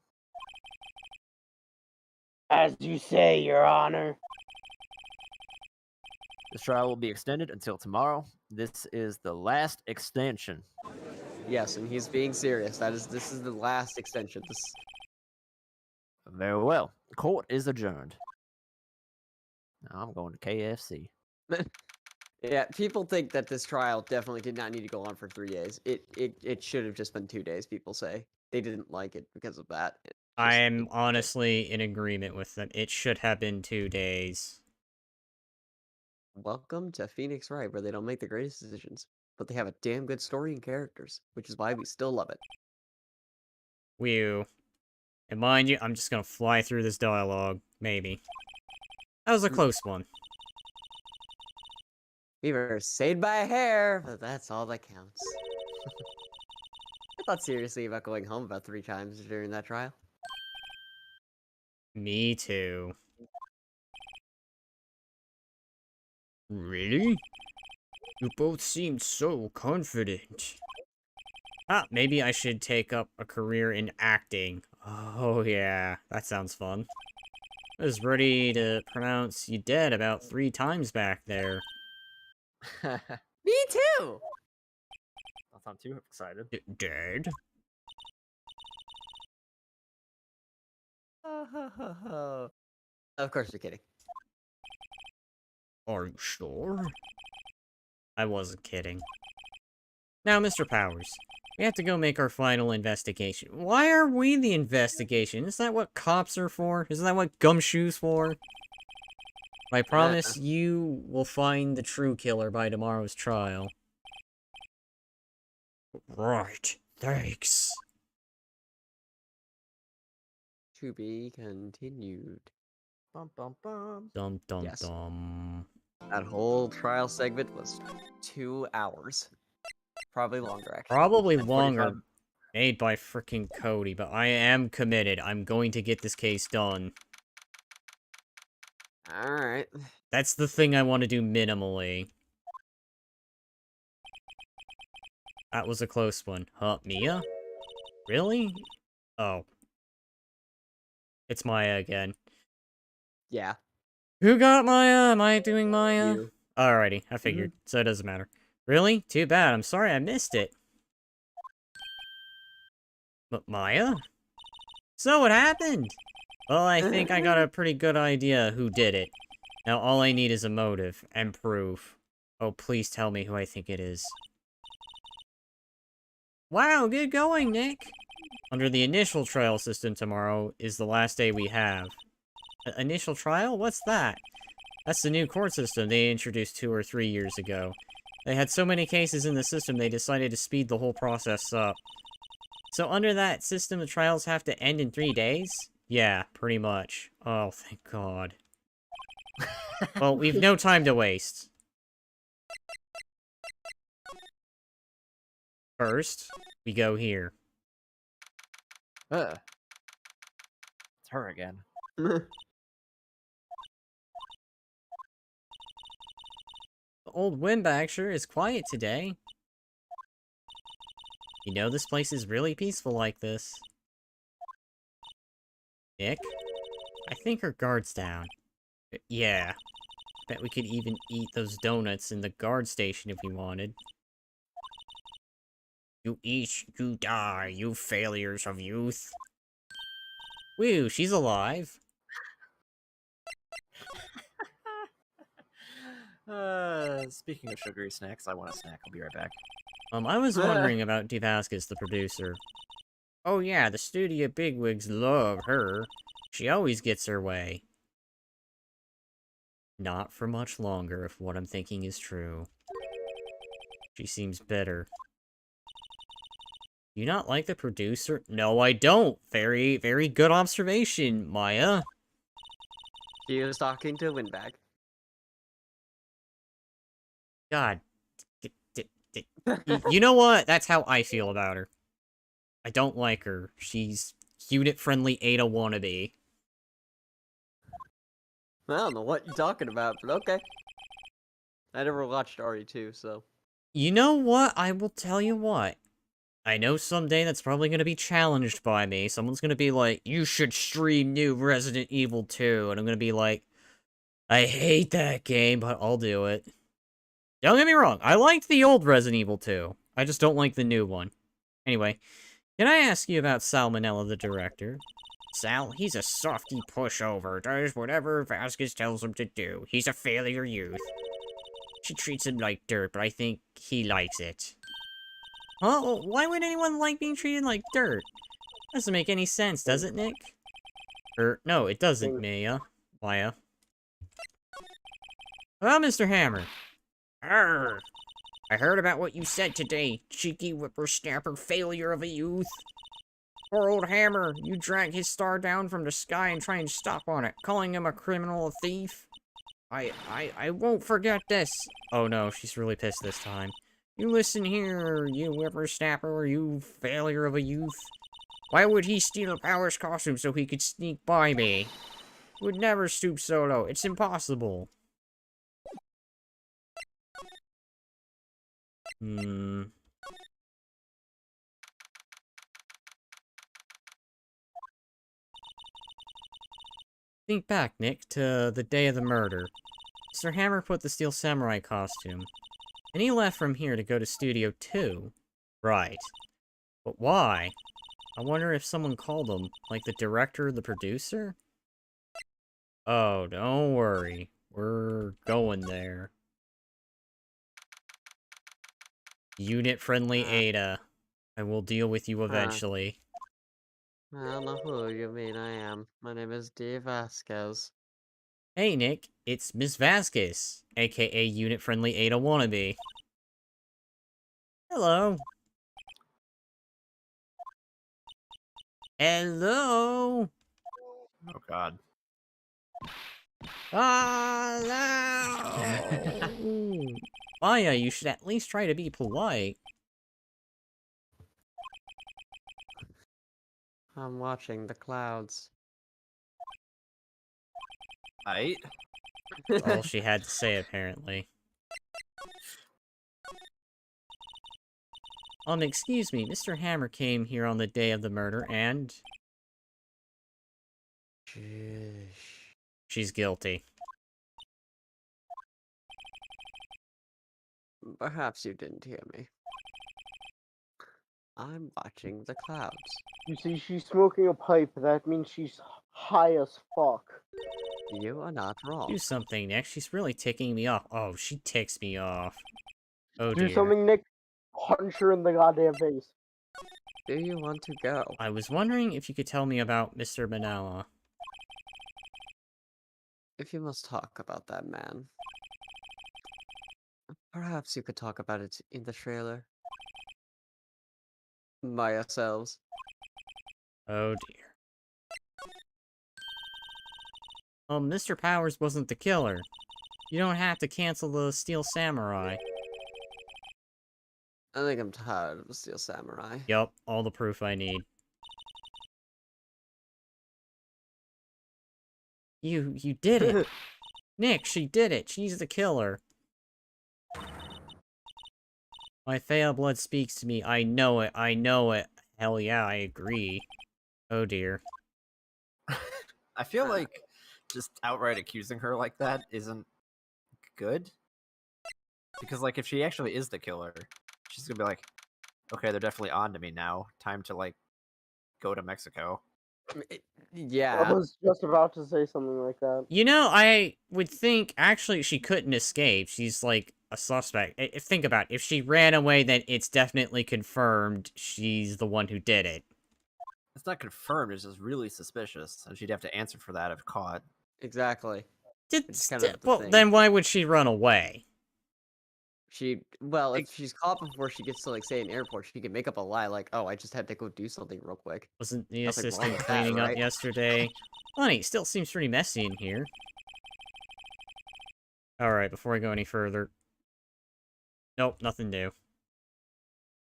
As you say, Your Honor. This trial will be extended until tomorrow. This is the last extension. Yes, and he's being serious. This is the last extension. This Very well. Court is adjourned. Now I'm going to KFC. Yeah, people think that this trial definitely did not need to go on for 3 days. It should have just been 2 days, people say. They didn't like it because of that. I am honestly in agreement with them. It should have been 2 days. Welcome to Phoenix Wright, where they don't make the greatest decisions, but they have a damn good story and characters, which is why we still love it. Whew. And mind you, I'm just gonna fly through this dialogue. Maybe. That was a close one. We were saved by a hair, but that's all that counts. I thought seriously about going home about 3 times during that trial. Me too. Really? You both seemed so confident. Ah, maybe I should take up a career in acting. Oh yeah, that sounds fun. I was ready to pronounce you dead about 3 times back there. Me too! Don't sound too excited. Dead? Of course you're kidding. Are you sure? I wasn't kidding. Now, Mr. Powers, we have to go make our final investigation. Why are we the investigation? Isn't that what cops are for? Isn't that what gumshoes for? I promise you will find the true killer by tomorrow's trial. Right. Thanks. To be continued. Bum bum bum. Dum dum Yes. dum. That whole trial segment was 2 hours. Probably longer, actually. Probably 45 longer. Made by freaking Cody, but I am committed. I'm going to get this case done. Alright. That's the thing I want to do minimally. That was a close one. Huh, Mia? Really? Oh. It's Maya again. Yeah. Who got Maya? Am I doing Maya? You. Alrighty, I figured. So it doesn't matter. Really? Too bad. I'm sorry I missed it. But Maya? So what happened? Well, I think I got a pretty good idea who did it. Now all I need is a motive and proof. Oh, please tell me who I think it is. Wow, good going, Nick! Under the initial trial system tomorrow is the last day we have. Initial trial? What's that? That's the new court system they introduced 2 or 3 years ago. They had so many cases in the system they decided to speed the whole process up. So under that system, the trials have to end in 3 days? Yeah, pretty much. Oh, thank God. Well, we've no time to waste. First, we go here. It's her again. The old Windbagger is quiet today. You know, this place is really peaceful like this. Nick? I think her guard's down. Yeah. Bet we could even eat those donuts in the guard station if we wanted. You eat, you die, you failures of youth. Woo, she's alive. Speaking of sugary snacks, I want a snack. I'll be right back. I was wondering about Divascus, the producer. Oh yeah, the studio bigwigs love her. She always gets her way. Not for much longer, if what I'm thinking is true. She seems bitter. You not like the producer? No, I don't. Very, very good observation, Maya. She was talking to Windbag. God. You know what? That's how I feel about her. I don't like her. She's unit-friendly Ada wannabe. I don't know what you're talking about, but okay. I never watched RE2, so. You know what? I will tell you what. I know someday that's probably going to be challenged by me. Someone's going to be like, you should stream new Resident Evil 2. And I'm going to be like, I hate that game, but I'll do it. Don't get me wrong. I liked the old Resident Evil 2. I just don't like the new one. Anyway, can I ask you about Salmonella, the director? Sal, he's a softy pushover. Does whatever Vasquez tells him to do. He's a failure youth. She treats him like dirt, but I think he likes it. Huh? Why would anyone like being treated like dirt? Doesn't make any sense, does it, Nick? No, it doesn't, Maya. Maya. Well, Mr. Hammer. Arr! I heard about what you said today, cheeky whippersnapper failure of a youth. Poor old Hammer, you drag his star down from the sky and try and stop on it, calling him a criminal, a thief. I won't forget this. Oh no, she's really pissed this time. You listen here, you whippersnapper, you failure of a youth. Why would he steal Power's costume so he could sneak by me? Would never stoop so low. It's impossible. Think back, Nick, to the day of the murder. Mr. Hammer put the Steel Samurai costume. And he left from here to go to Studio 2. Right. But why? I wonder if someone called him, like the director or the producer? Oh, don't worry. We're going there. Unit-friendly Ada. I will deal with you eventually. I don't know who you mean I am. My name is D. Vasquez. Hey, Nick, it's Miss Vasquez, aka Unit-Friendly Ada Wannabe. Hello. Hello. Oh God. Hello. Maya, you should at least try to be polite. I'm watching the clouds. Aight. All she had to say, apparently. Excuse me, Mr. Hammer came here on the day of the murder, and... Shush. she's guilty. Perhaps you didn't hear me. I'm watching the clouds. You see, she's smoking a pipe. That means she's high as fuck. You are not wrong. Do something, Nick. She's really ticking me off. Oh, she ticks me off. Oh, Do dear. something, Nick. Punch her in the goddamn face. Do you want to go? I was wondering if you could tell me about Mr. Manala. If you must talk about that man, perhaps you could talk about it in the trailer. By ourselves. Oh, dear. Mr. Powers wasn't the killer. You don't have to cancel the Steel Samurai. I think I'm tired of the Steel Samurai. Yup, all the proof I need. You did it! Nick, she did it! She's the killer! My Thea blood speaks to me. I know it, I know it. Hell yeah, I agree. Oh dear. I feel like just outright accusing her like that isn't good. Because, like, if she actually is the killer, she's gonna be like, okay, they're definitely on to me now. Time to, like, go to Mexico. I Yeah. was just about to say something like that. You know, I would think, actually, she couldn't escape. She's, like, a suspect. Think about it. If she ran away, then it's definitely confirmed she's the one who did it. It's not confirmed, it's just really suspicious. And she'd have to answer for that if caught. Exactly. Did, It's kind of the well, thing. then why would she run away? Well, if she's caught before she gets to, like, say, an airport, she can make up a lie, like, oh, I just had to go do something real quick. Wasn't the Nothing wrong assistant with that, cleaning up right? yesterday? Funny, still seems pretty messy in here. Alright, before I go any further. Nope, nothing new.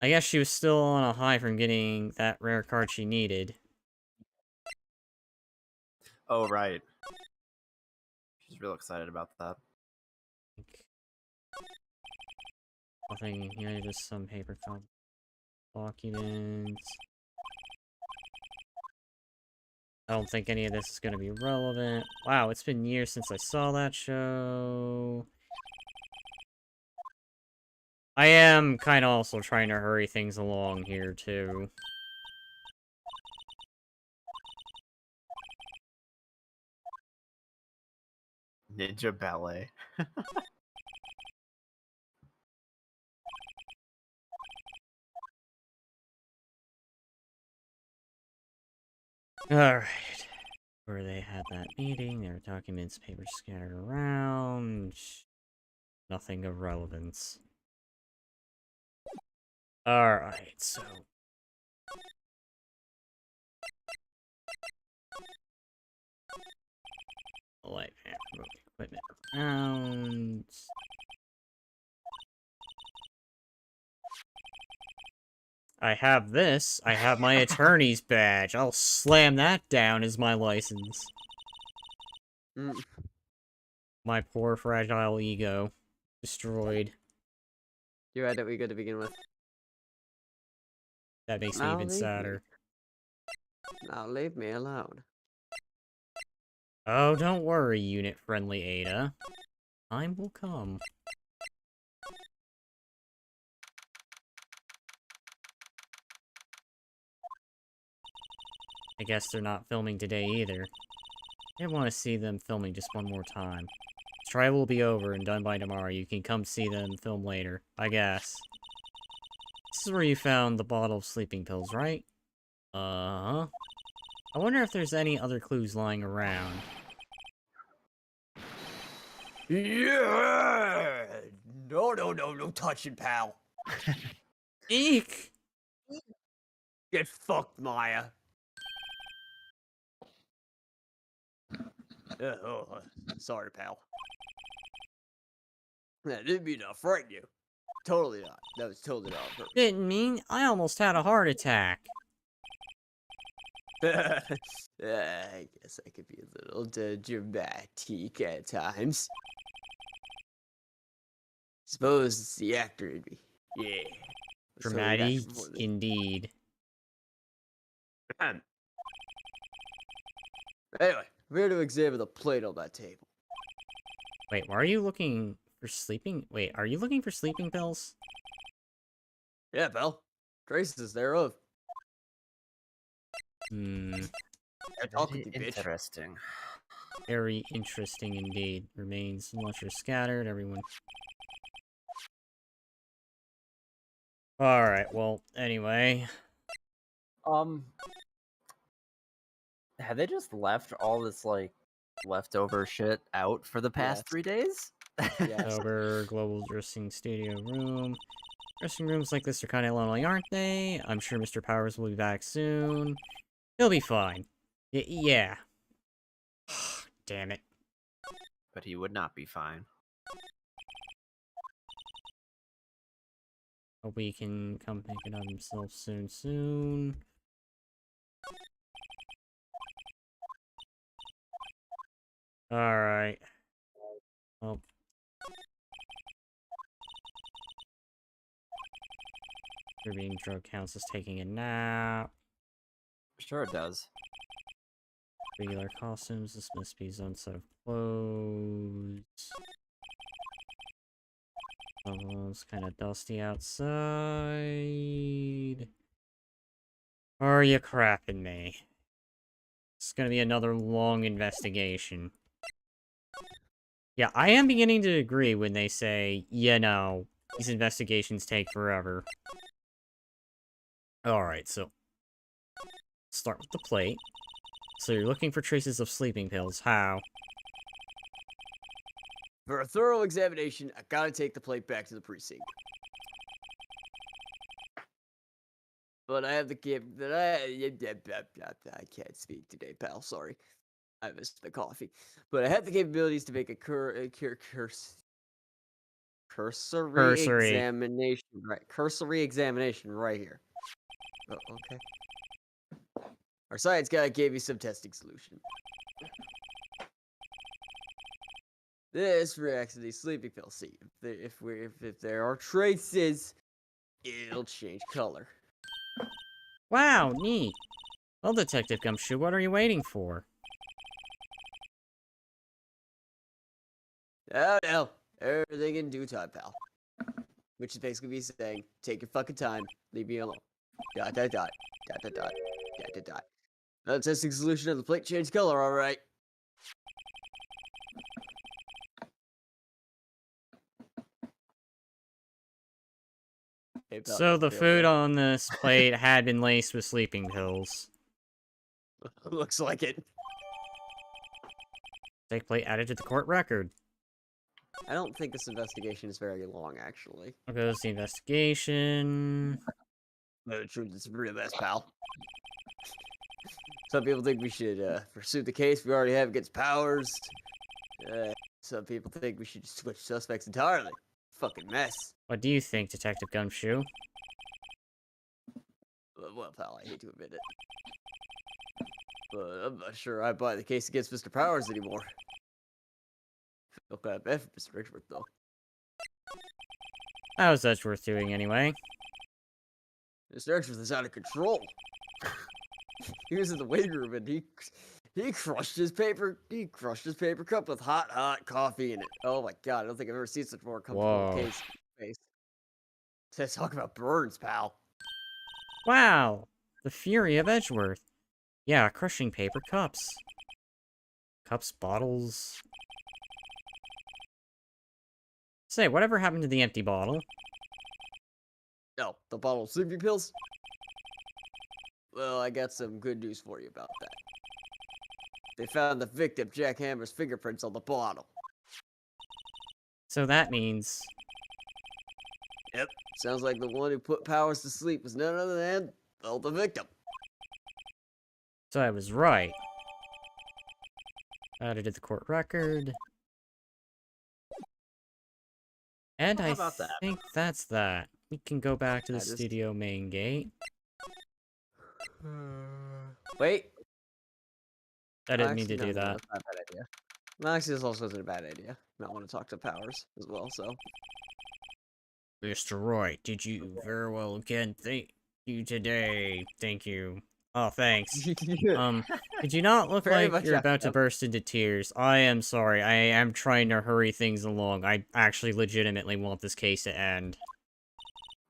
I guess she was still on a high from getting that rare card she needed. Oh, right. She's real excited about that. Nothing in here, just some paper documents. I don't think any of this is going to be relevant. Wow, it's been years since I saw that show. I am kind of also trying to hurry things along here, too. Ninja ballet. Alright. Where they had that meeting, there were documents, papers scattered around. Nothing of relevance. Alright, so... light fan, move equipment around. I have this. I have my attorney's badge. I'll slam that down as my license. Mm. My poor fragile ego. Destroyed. You had it, we good to begin with. That makes me Now even leave me. sadder. Now leave me alone. Oh, don't worry, unit-friendly Ada. Time will come. I guess they're not filming today either. I want to see them filming just one more time. The trial will be over and done by tomorrow. You can come see them film later, I guess. This is where you found the bottle of sleeping pills, right? Uh-huh. I wonder if there's any other clues lying around. Yeah! No touching, pal. Eek! Get fucked, Maya. Sorry, pal. I didn't mean to frighten you. Totally not. That was totally not on purpose. Didn't mean I almost had a heart attack. I guess I could be a little dramatic at times. Suppose it's the actor in me. Yeah. Let's totally Dramatic act for this. indeed. Anyway, we're here to examine the plate on that table. Wait, why are you looking for sleeping? Wait, are you looking for sleeping pills? Yeah, pal. Traces thereof. Hmm, I talk with you, bitch. Interesting. very interesting indeed. Remains unless you're scattered, everyone. Alright, well, anyway. Have they just left all this like leftover shit out for the past Yes. 3 days? Yes. Sober, global dressing studio room. Dressing rooms like this are kind of lonely, aren't they? I'm sure Mr. Powers will be back soon. He'll be fine. Yeah. Damn it. But he would not be fine. Hope he can come pick it up himself soon. Alright. Well. You're being drug counts as taking a nap. Sure it does. Regular costumes, this must be his own set of clothes. It's kind of dusty outside. Are you crapping me? It's gonna be another long investigation. Yeah, I am beginning to agree when they say, you know, these investigations take forever. Alright, so start with the plate. So you're looking for traces of sleeping pills. How? For a thorough examination, I gotta take the plate back to the precinct. But I have the I can't speak today, pal. Sorry, I missed the coffee. But I have the capabilities to make a cursory examination. Right, cursory examination right here. Oh, okay. Our science guy gave me some testing solution. This reacts to these sleeping pills. See, if there are traces, it'll change color. Wow, neat. Well, Detective Gumshoe, what are you waiting for? Oh no, everything in due time, pal. Which is basically me saying, take your fucking time, leave me alone. Dot dot dot dot dot dot dot dot dot. The testing solution of the plate changed color, all right. Hey, pal, So the feel food good? on this plate had been laced with sleeping pills. Looks like it. Take plate added to the court record. I don't think this investigation is very long, actually. There goes the investigation. The truth is real best, pal. Some people think we should pursue the case we already have against Powers. Some people think we should switch suspects entirely. Fucking mess. What do you think, Detective Gumshoe? Well, pal, I hate to admit it. But I'm not sure I buy the case against Mr. Powers anymore. Feel kind of bad for Mr. Richworth, though. How's that worth doing anyway? Mr. Richworth is out of control. He was in the waiting room and he crushed his paper cup with hot coffee in it. Oh my god, I don't think I've ever seen such more comfortable Whoa. case face. Let's talk about burns, pal. Wow! The fury of Edgeworth. Yeah, crushing paper cups. Cups, bottles... Say, whatever happened to the empty bottle? Oh, the bottle of sleeping pills? Well, I got some good news for you about that. They found the victim, Jack Hammer's fingerprints on the bottle. So that means... Yep. Sounds like the one who put Powers to sleep was none other than the victim. So I was right. Added to the court record. And How I about that? think that's that. We can go back to the I just- studio main gate. Wait. I didn't mean Actually, to do no, that. that's not a bad idea. No, actually, this also isn't a bad idea. I want to talk to Powers as well, so. Mr. Roy, did you very well again? Thank you today. Thank you. Oh, thanks. Did you not look Very like much you're about to welcome. burst into tears? I am sorry. I am trying to hurry things along. I actually legitimately want this case to end.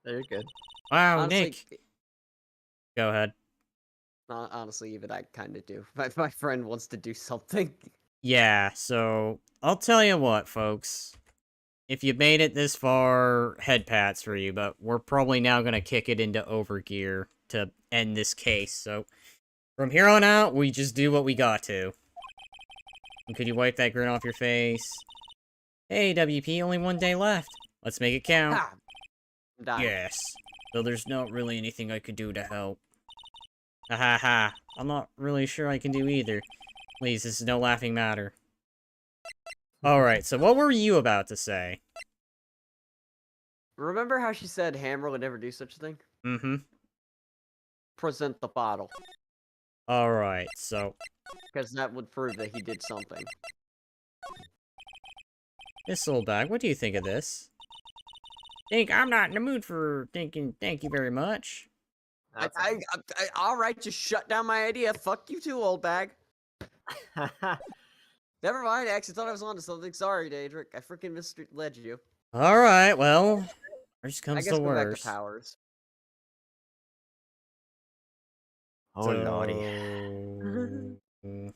You're good. Wow, Honestly, Nick. Go ahead. honestly, even I kind of do. My friend wants to do something. Yeah, so I'll tell you what, folks. If you made it this far, head pats for you, but we're probably now gonna kick it into overgear to end this case, so from here on out, we just do what we got to. And could you wipe that grin off your face? Hey, WP, only one day left. Let's make it count. Ha! I'm dying. Yes. Though there's not really anything I could do to help. Ha ha ha. I'm not really sure I can do either. Please, this is no laughing matter. Alright, so what were you about to say? Remember how she said Hammer would never do such a thing? Mm-hmm. Present the bottle. Alright, so... Because that would prove that he did something. Miss Oldbag, what do you think of this? Think I'm not in the mood for thinking thank you very much. Alright, just shut down my idea. Fuck you too, old bag. Never mind, I actually thought I was onto something. Sorry, Daedric. I freaking misled you. Alright, well... Worst I comes guess to go back to worst. Powers. Oh, lordy. So...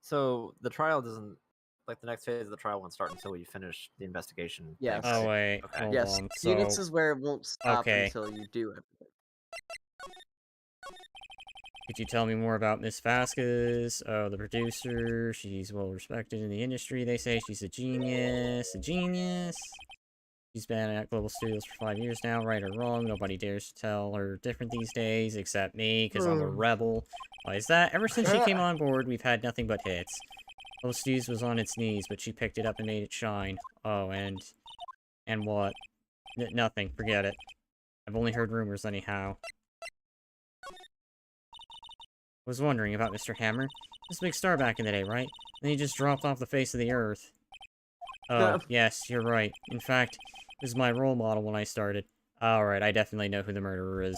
So the trial doesn't, like the next phase of the trial won't start until we finish the investigation. Yes. thing, Oh, right? wait. Okay. Hold Yes, on. units So... is where it won't stop Okay. until you do everything. Could you tell me more about Miss Vasquez? Oh, the producer. She's well respected in the industry. They say she's a genius. A genius. She's been at Global Studios for 5 years now, right or wrong. Nobody dares to tell her different these days, except me, because I'm a rebel. Why is that? Ever since she came on board, we've had nothing but hits. Global Studios was on its knees, but she picked it up and made it shine. Oh, and what? Nothing. Forget it. I've only heard rumors anyhow. Was wondering about Mr. Hammer. He was a big star back in the day, right? Then he just dropped off the face of the earth. Oh, yes, you're right. In fact, he was my role model when I started. Alright, I definitely know who the murderer is.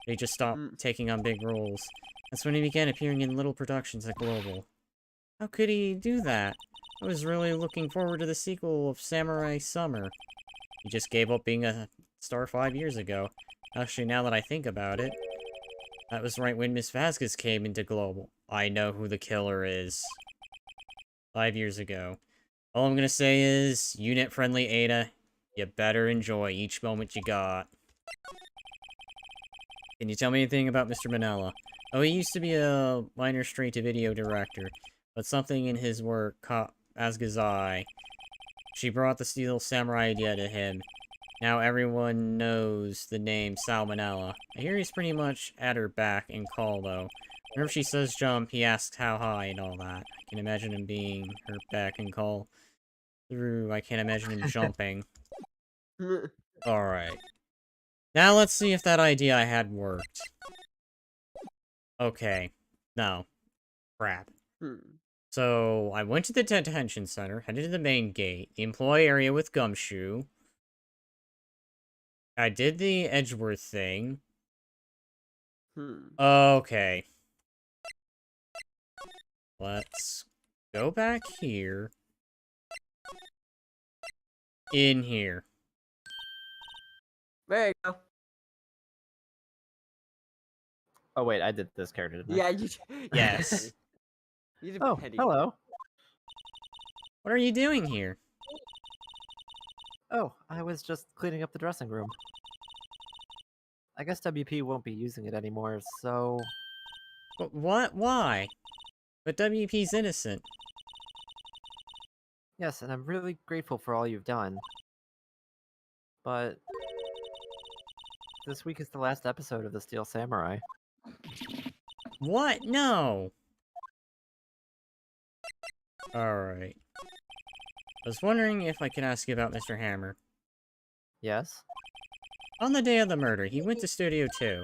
He just stopped taking on big roles. That's when he began appearing in little productions at Global. How could he do that? I was really looking forward to the sequel of Samurai Summer. He just gave up being a star 5 years ago. Actually, now that I think about it, that was right when Miss Vasquez came into Global. I know who the killer is. 5 years ago. All I'm gonna say is, unit-friendly Ada, you better enjoy each moment you got. Can you tell me anything about Mr. Manella? Oh, he used to be a minor straight-to-video director, but something in his work caught Vasquez's eye. She brought the Steel Samurai idea to him. Now everyone knows the name Salmonella. I hear he's pretty much at her back and call, though. Whenever she says jump, he asks how high and all that. I can imagine him being her back and call. I can't imagine him jumping. Alright. Now let's see if that idea I had worked. Okay. No. Crap. So, I went to the detention center, headed to the main gate, the employee area with Gumshoe. I did the Edgeworth thing. Okay. Let's go back here. In here. There you go. Oh wait, I did this character, didn't I? Yeah, you. Yes. You did Oh, Petty. hello. What are you doing here? Oh, I was just cleaning up the dressing room. I guess WP won't be using it anymore, so... But what? Why? But WP's innocent. Yes, and I'm really grateful for all you've done. But this week is the last episode of The Steel Samurai. What? No! Alright. I was wondering if I could ask you about Mr. Hammer. Yes? On the day of the murder, he went to Studio 2.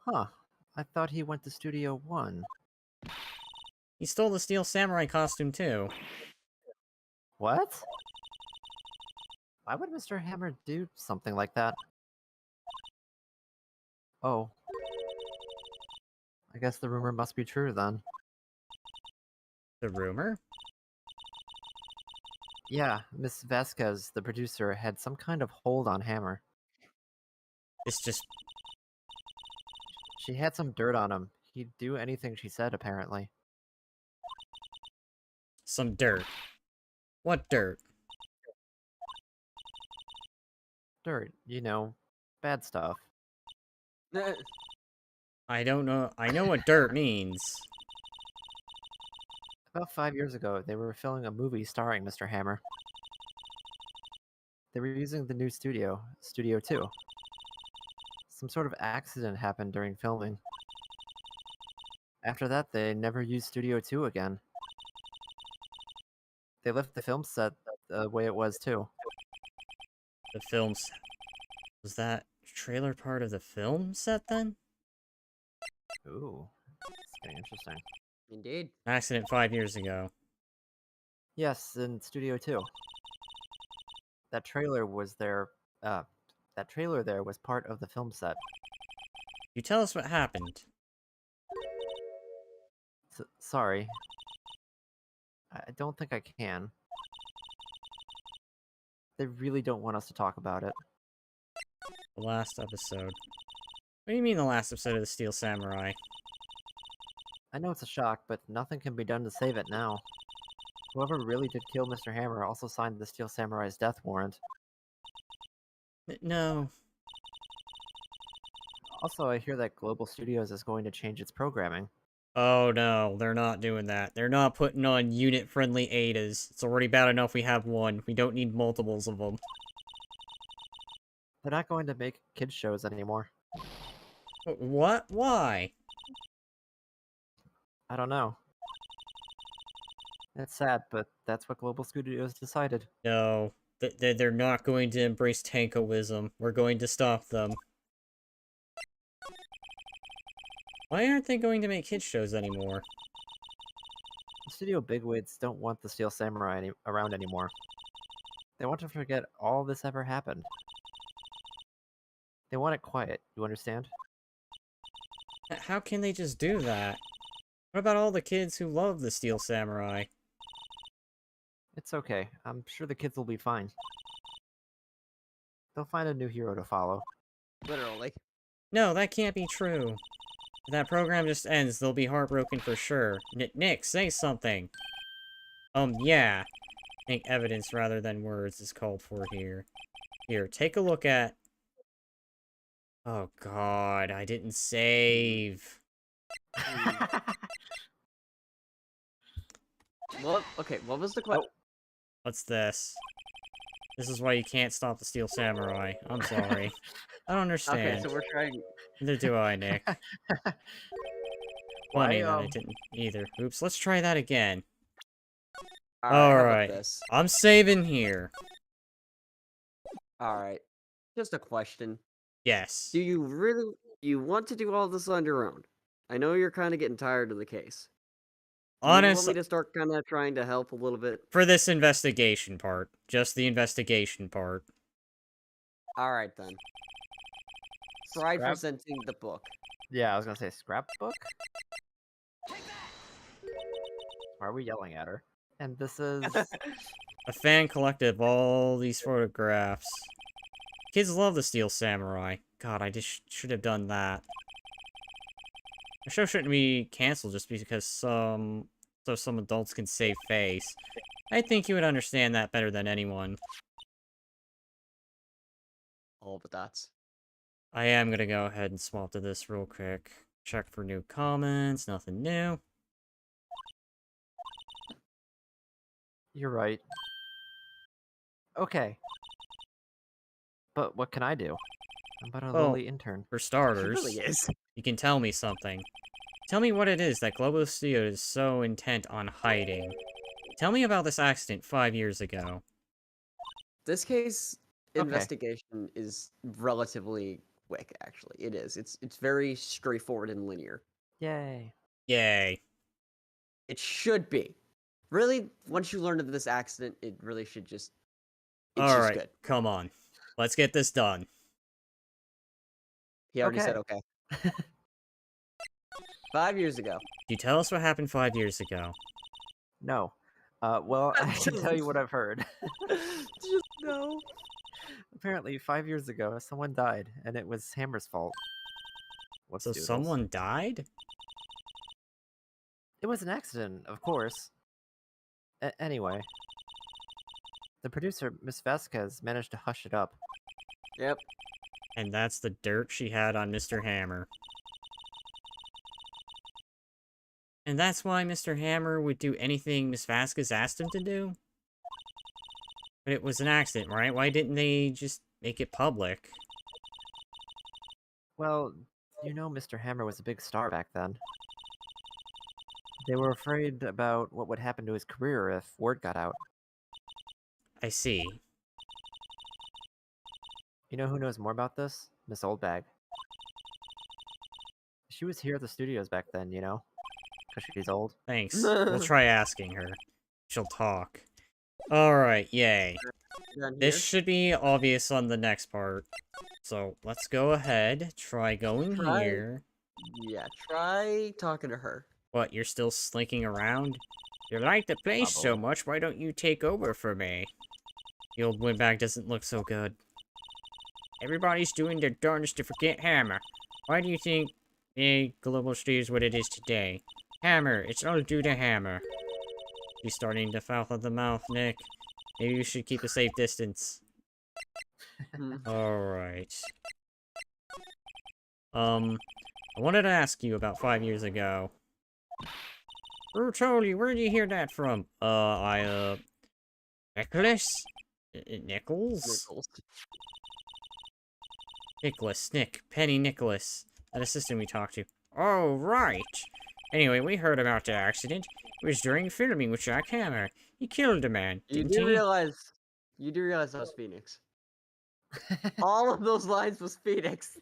Huh. I thought he went to Studio 1. He stole the Steel Samurai costume too. What? Why would Mr. Hammer do something like that? Oh. I guess the rumor must be true then. The rumor? Yeah, Miss Vasquez, the producer, had some kind of hold on Hammer. It's just... She had some dirt on him. He'd do anything she said, apparently. some dirt. What dirt? Dirt, you know, bad stuff. I don't know. I know what dirt means. About 5 years ago, they were filming a movie starring Mr. Hammer. They were using the new studio, Studio 2. Some sort of accident happened during filming. After that, they never used Studio 2 again. They left the film set the way it was, too. The films. Was that trailer part of the film set then? Ooh, it's getting interesting. Indeed. Accident 5 years ago. Yes, in Studio 2. That trailer was there, that trailer there was part of the film set. You tell us what happened. Sorry. I don't think I can. They really don't want us to talk about it. The last episode. What do you mean the last episode of the Steel Samurai? I know it's a shock, but nothing can be done to save it now. Whoever really did kill Mr. Hammer also signed the Steel Samurai's death warrant. No. Also, I hear that Global Studios is going to change its programming. Oh no, they're not doing that. They're not putting on unit-friendly Adas. It's already bad enough we have one. We don't need multiples of them. They're not going to make kids shows anymore. What? Why? I don't know. It's sad, but that's what Global Studios decided. No. They're not going to embrace Tankoism. We're going to stop them. Why aren't they going to make kids shows anymore? The studio bigwigs don't want the Steel Samurai around anymore. They want to forget all this ever happened. They want it quiet, you understand? How can they just do that? What about all the kids who love the Steel Samurai? It's okay. I'm sure the kids will be fine. They'll find a new hero to follow. Literally. No, that can't be true. If that program just ends, they'll be heartbroken for sure. Nick, say something! Yeah. I think evidence rather than words is called for here. Here, take a look at... Oh god, I didn't save. What? Okay, what was the question? What's this? This is why you can't stop the Steel Samurai. I'm sorry. I don't understand. Okay, so we're trying. Neither do I, Nick. Funny that I didn't either. Oops, let's try that again. Alright. How about Alright. this? I'm saving here. Alright. Just a question. Yes. Do you really want to do all this on your own? I know you're kind of getting tired of the case. Do you want Honestly, me to start kind of trying to help a little bit? for this investigation part. Just the investigation part. Alright then. Try Scrap? presenting the book. Yeah, I was gonna say scrapbook? Why are we yelling at her? And this is... A fan collected all these photographs. Kids love the Steel Samurai. God, I just should have done that. The show shouldn't be canceled just because some adults can save face. I think you would understand that better than anyone. All but that's. I am gonna go ahead and swap to this real quick. Check for new comments, nothing new. You're right. Okay. But what can I do? I'm but a Well, lowly intern. For She starters, really is. you can tell me something. Tell me what it is that Global Studio is so intent on hiding. Tell me about this accident 5 years ago. This case Okay. investigation is relatively quick, actually. It is. It's very straightforward and linear. Yay. Yay. It should be. Really, once you learn of this accident, it really should just it's just Alright, good. come on. Let's get this done. He already said Okay. okay. 5 years ago. Can you tell us what happened 5 years ago? No. Well, I can tell you what I've heard. Just no. Apparently, 5 years ago, someone died, and it was Hammer's fault. What's So someone died? It was an accident, of course. Anyway, the producer, Miss Vasquez, managed to hush it up. Yep. And that's the dirt she had on Mr. Hammer. And that's why Mr. Hammer would do anything Miss Vasquez asked him to do? But it was an accident, right? Why didn't they just make it public? Well, you know Mr. Hammer was a big star back then. They were afraid about what would happen to his career if word got out. I see. You know who knows more about this? Miss Oldbag. She was here at the studios back then, you know? Because she's old. Thanks. We'll try asking her. She'll talk. Alright, yay. Done This here. should be obvious on the next part. So, let's go ahead. Try going Try- here. Yeah, try talking to her. What, you're still slinking around? You like the place so Probably. much, why don't you take over for me? The old windbag doesn't look so good. Everybody's doing their darndest to forget Hammer. Why do you think the Global Studio is what it is today? Hammer, it's all due to Hammer. You're starting to foul at the mouth, Nick. Maybe you should keep a safe distance. Hmm. Alright. I wanted to ask you about 5 years ago. Who told you? Where did you hear that from? Nicholas? Nichols? Nicholas, Nick, Penny Nicholas. That assistant we talked to. Oh, right. Anyway, we heard about the accident. It was during filming with Jack Hammer. He killed a man, You didn't do he? realize that was Phoenix. All of those lines was Phoenix.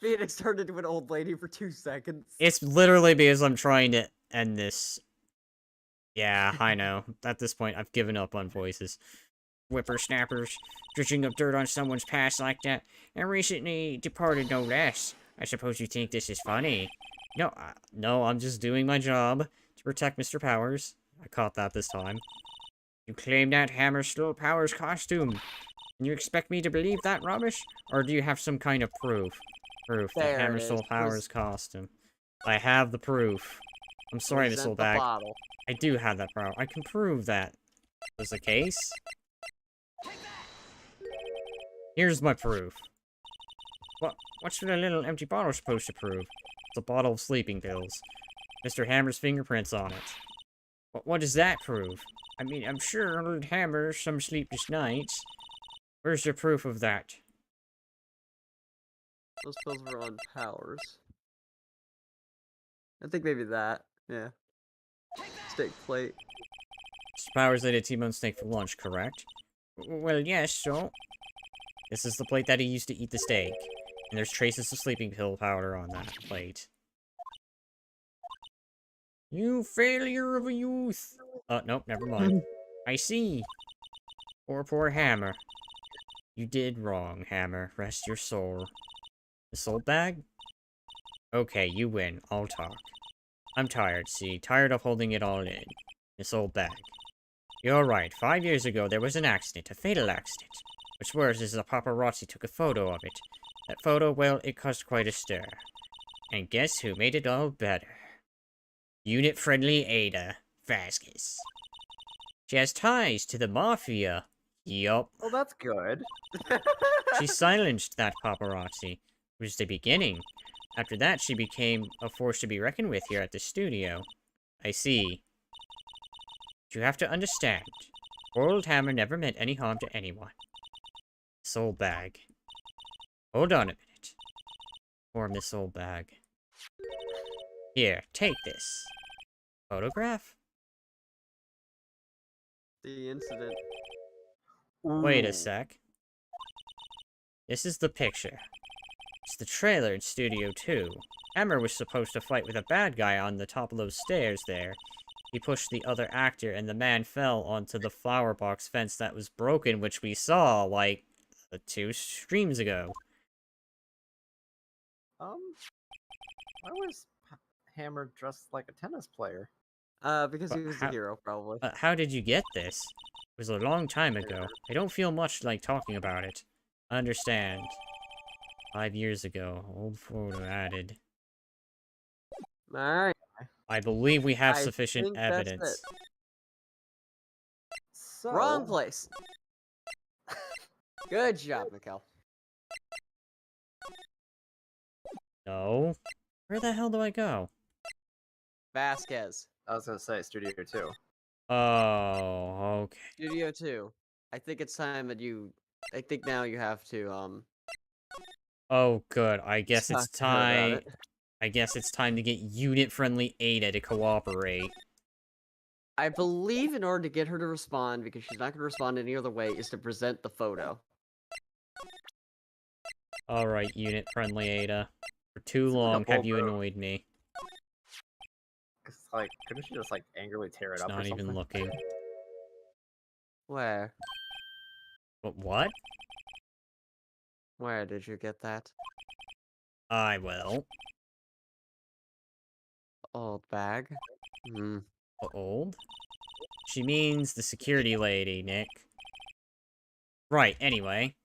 Phoenix turned into an old lady for 2 seconds. It's literally because I'm trying to end this. Yeah, I know. At this point, I've given up on voices. Whippersnappers, dredging up dirt on someone's past like that, and recently departed no less. I suppose you think this is funny. No, no, I'm just doing my job to protect Mr. Powers. I caught that this time. You claim that Hammer stole Powers' costume, and you expect me to believe that rubbish? Or do you have some kind of proof? Proof There that Hammer it is. stole Powers' costume. I have the proof. I'm sorry, Miss Present the Oldbag. bottle. I do have that power. I can prove that was the case. Here's my proof. What's the little empty bottle supposed to prove? It's a bottle of sleeping pills. Mr. Hammer's fingerprints on it. What does that prove? I mean, I'm sure old Hammer some sleepless nights. Where's the proof of that? Those pills were on Powers. I think maybe that. Yeah. Steak plate. Mr. Powers ate a T-bone steak for lunch, correct? Well, yes, so... This is the plate that he used to eat the steak. And there's traces of sleeping pill powder on that plate. You failure of a youth! Nope, never mind. I see. Poor Hammer. You did wrong, Hammer. Rest your soul. Miss Oldbag? Okay, you win. I'll talk. I'm tired, see? Tired of holding it all in. Miss Oldbag. You're right. 5 years ago, there was an accident. A fatal accident. What's worse is the paparazzi took a photo of it. That photo, well, it caused quite a stir. And guess who made it all better? Unit-friendly Ada Vasquez. She has ties to the Mafia. Yup. Well, that's good. She silenced that paparazzi. It was the beginning. After that, she became a force to be reckoned with here at the studio. I see. But you have to understand, poor old Hammer never meant any harm to anyone. Soul bag. Hold on a minute. Form the soul bag. Here, take this. Photograph? The incident. Wait a Ooh. sec. This is the picture. It's the trailer in Studio 2. Hammer was supposed to fight with a bad guy on the top of those stairs there. He pushed the other actor, and the man fell onto the flower box fence that was broken, which we saw, like, 2 streams ago. Why was Hammer dressed like a tennis player? Because But he was the hero, probably. How did you get this? It was a long time ago. I don't feel much like talking about it. I understand. 5 years ago. Old photo added. Alright. I believe we have I sufficient think that's evidence. it. So Wrong place. Good job, Mikkel. No? Where the hell do I go? Vasquez. I was gonna say Studio 2. Oh, okay. Studio 2. I think it's time that you... I think now you have to, Oh, good. I guess it's talk to her about time... it. I guess it's time to get unit-friendly Ada to cooperate. I believe in order to get her to respond, because she's not going to respond any other way, is to present the photo. Alright, unit-friendly Ada. For too Seems like a long have bold you move. annoyed me. Cause like, couldn't she just like angrily tear it It's up or not something? even looking. Where? But what? Where did you get that? I will. Old bag? Hmm. Old? She means the security lady, Nick. Right, anyway.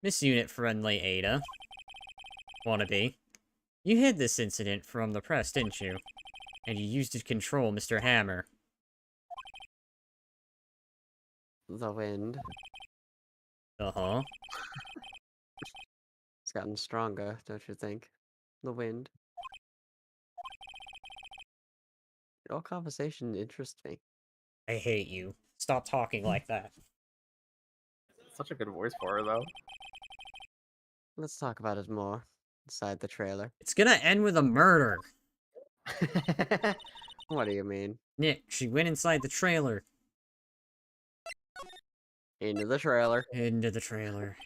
Miss Unit-friendly Ada. Wannabe. You hid this incident from the press, didn't you? And you used it to control Mr. Hammer. The wind. Uh-huh. It's gotten stronger, don't you think? The wind. All conversation interests me. I hate you. Stop talking like that. Such a good voice for her though. Let's talk about it more. Inside the trailer. It's gonna end with a murder. What do you mean? Nick, she went inside the trailer. Into the trailer. Into the trailer.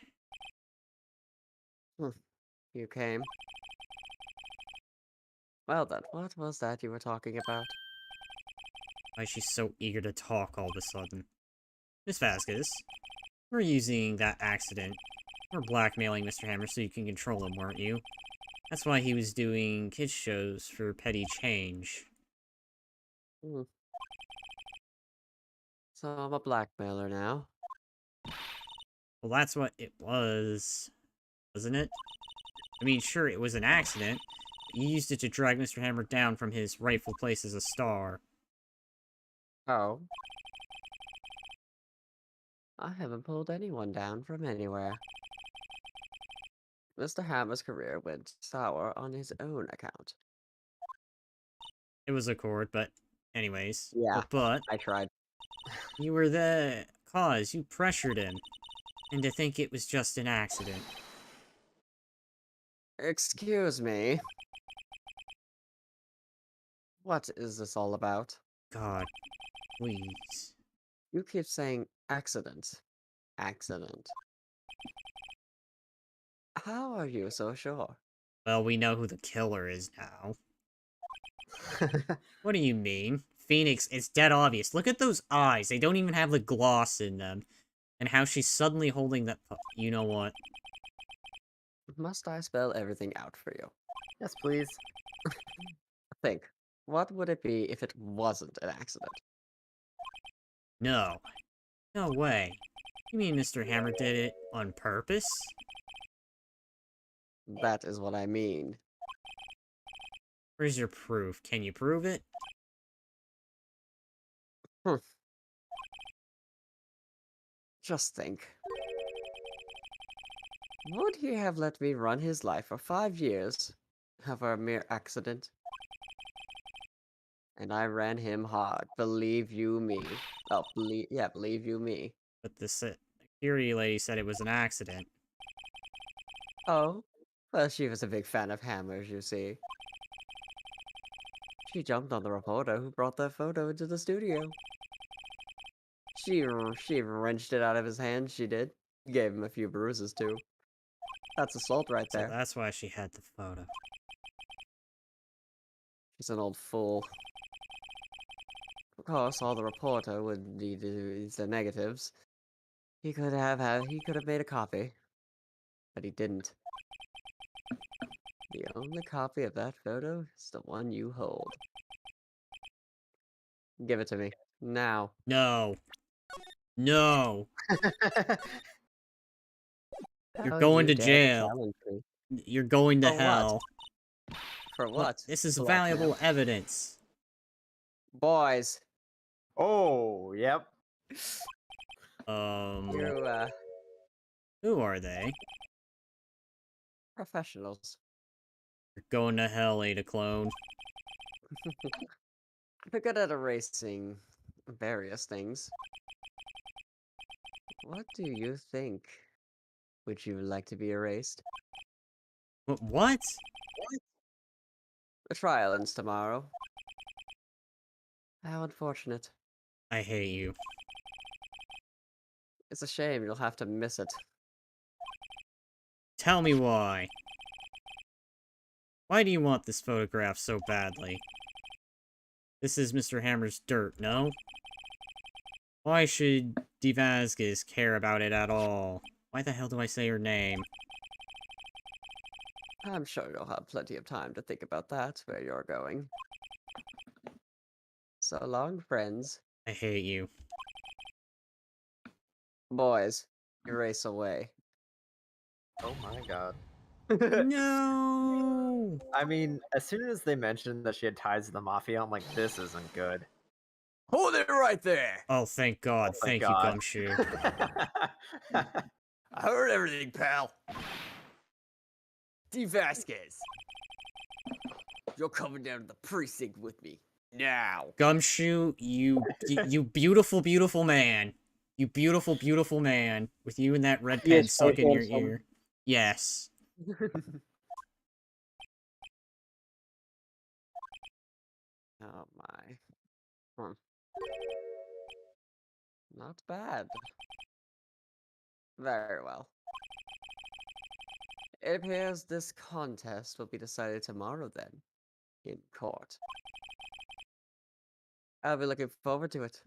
You came. Well then, what was that you were talking about? Why she's so eager to talk all of a sudden. Miss Vasquez, we're using that accident. We're blackmailing Mr. Hammer so you can control him, weren't you? That's why he was doing kids shows for petty change. Hmm. So I'm a blackmailer now. Well, that's what it was, wasn't it? I mean, sure, it was an accident. But you used it to drag Mr. Hammer down from his rightful place as a star. Oh. I haven't pulled anyone down from anywhere. Mr. Hammer's career went sour on his own account. It was a chord, but anyways. Yeah. But I tried. you were the cause. You pressured him. And to think it was just an accident. Excuse me. What is this all about? God, please. You keep saying accident. Accident. How are you so sure? Well, we know who the killer is now. What do you mean? Phoenix, it's dead obvious. Look at those eyes. They don't even have the gloss in them. And how she's suddenly holding that... You know what? Must I spell everything out for you? Yes, please. Think. What would it be if it wasn't an accident? No. No way. You mean Mr. Hammer did it on purpose? That is what I mean. Where's your proof? Can you prove it? Just think. Would he have let me run his life for 5 years of a mere accident. And I ran him hard. Believe you me. Oh, believe you me. But the security lady said it was an accident. Oh? Well, she was a big fan of hammers, you see. She jumped on the reporter who brought that photo into the studio. She wrenched it out of his hand, she did. Gave him a few bruises, too. That's assault right So there. that's why she had the photo. She's an old fool. Of course, all the reporter would need is the negatives. He could have made a copy. But he didn't. The only copy of that photo is the one you hold. Give it to me. Now. No. No. You're How going you to dare jail. challenge me? You're going to For what? hell. For Look, what? this is Blackmail. valuable evidence. Boys, Oh, yep. you, Who are they? professionals. You're going to hell, Ada Clone. You're good at erasing various things. What do you think? Would you like to be erased? What? The trial ends tomorrow. How unfortunate. I hate you. It's a shame you'll have to miss it. Tell me why. Why do you want this photograph so badly? This is Mr. Hammer's dirt, no? Why should Divasgus care about it at all? Why the hell do I say her name? I'm sure you'll have plenty of time to think about that, where you're going. So long, friends. I hate you. Boys, erase away. Oh my god. No! I mean, as soon as they mentioned that she had ties to the mafia, I'm like, this isn't good. Hold it right there! Oh, thank God. Oh, thank thank you, God. Gumshoe. I heard everything, pal. D. Vasquez. You're coming down to the precinct with me. Now. Gumshoe, you beautiful, beautiful man. You beautiful, beautiful man. With you and that red He pen is stuck quite in your handsome. ear. Yes. Oh my. Not bad. Very well. It appears this contest will be decided tomorrow then, in court. I'll be looking forward to it.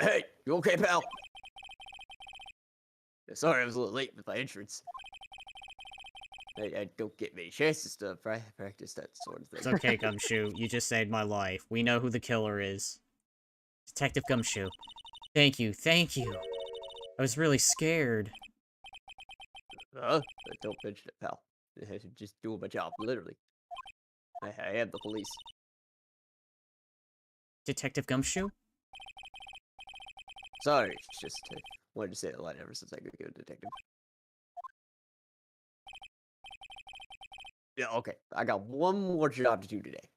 Hey, you okay, pal? Sorry I was a little late with my entrance. I don't get many chances to practice that sort of thing. It's okay, Gumshoe. You just saved my life. We know who the killer is. Detective Gumshoe. Thank you, thank you. I was really scared. Don't mention it, pal. Just doing my job, literally. I am the police. Detective Gumshoe? Sorry, just wanted to say the line ever since I could go detective. Yeah, okay. I got one more job to do today.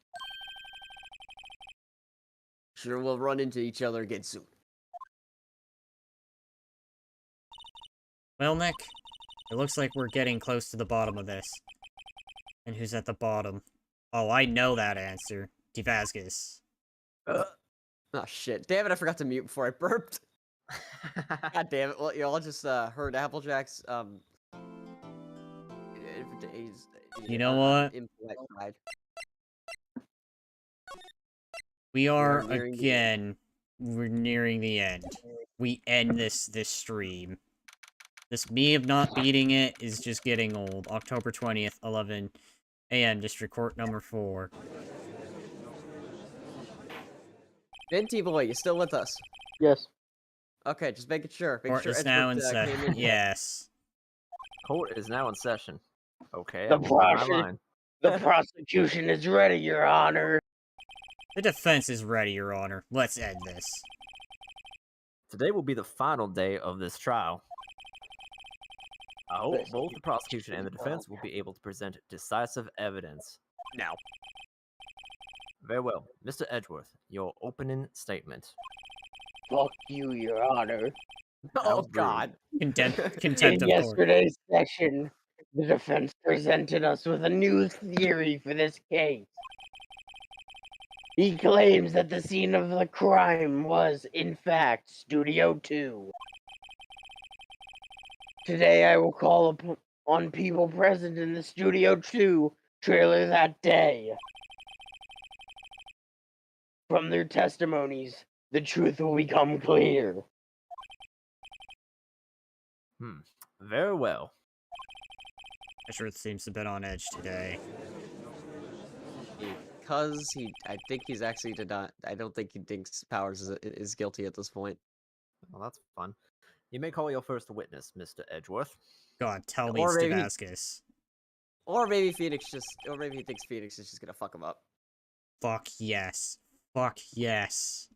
Sure, we'll run into each other again soon. Well, Nick, it looks like we're getting close to the bottom of this. And who's at the bottom? Oh, I know that answer. Divasgus. Oh, shit. Damn it, I forgot to mute before I burped. God damn it. Well, y'all just heard Applejack's, You know what? impolite side. We are, nearing the again, we're nearing the end. We end this stream. This me of not beating it is just getting old. October 20th, 11 a.m. District Court number 4. Venti boy, you still with us? Yes. Okay, just making sure. Court is now in Edgeworth, came session. in. Yes. Court is now in session. Okay, The I'm holding my process- line. The prosecution is ready, Your Honor. The defense is ready, Your Honor. Let's end this. Today will be the final day of this trial. I hope This both the prosecution and the defense will be able to present decisive evidence. Now. Very well. Mr. Edgeworth, your opening statement. Fuck you, Your Honor. Oh rude. God. Contempt In of court. yesterday's session, the defense presented us with a new theory for this case. He claims that the scene of the crime was, in fact, Studio 2. Today I will call on people present in the Studio 2 trailer that day. From their testimonies, the truth will become clear. Very well. Edgeworth seems a bit on edge today. Because I think he's actually did not. I don't think he thinks Powers is guilty at this point. Well, that's fun. You may call your first witness, Mr. Edgeworth. God, tell me Or it's maybe- Damascus. Or maybe he thinks Phoenix is just gonna fuck him up. Fuck yes. Fuck yes.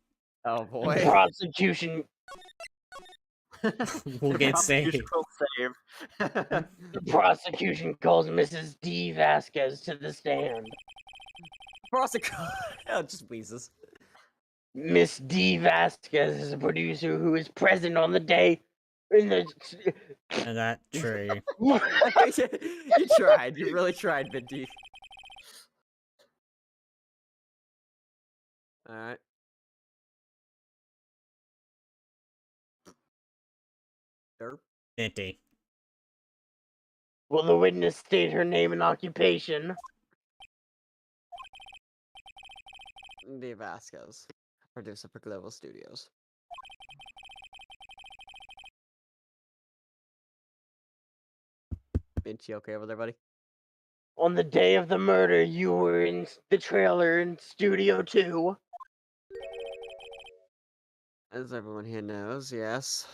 Oh The boy. prosecution We'll The get prosecution saved. will save. The prosecution calls Mrs. D. Vasquez to the stand. Prosecutor just wheezes. Miss D. Vasquez is a producer who is present on the day in the. And that true. You tried. You really tried, Mindy. Alright. Derp. Minty. Will the witness state her name and occupation? D. Vasquez, producer for Global Studios. Minty, okay over there, buddy? On the day of the murder, you were in the trailer in Studio 2. As everyone here knows, yes.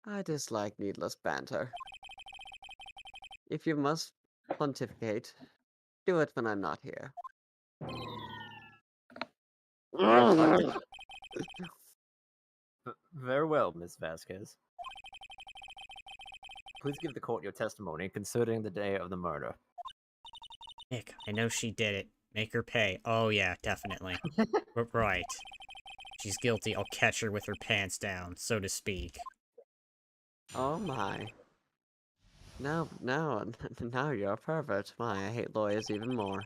I dislike needless banter. If you must pontificate, do it when I'm not here. Very well, Miss Vasquez. Please give the court your testimony concerning the day of the murder. Nick, I know she did it. Make her pay. Oh yeah, definitely. Right. She's guilty. I'll catch her with her pants down, so to speak. Oh my. Now you're a pervert. My, I hate lawyers even more.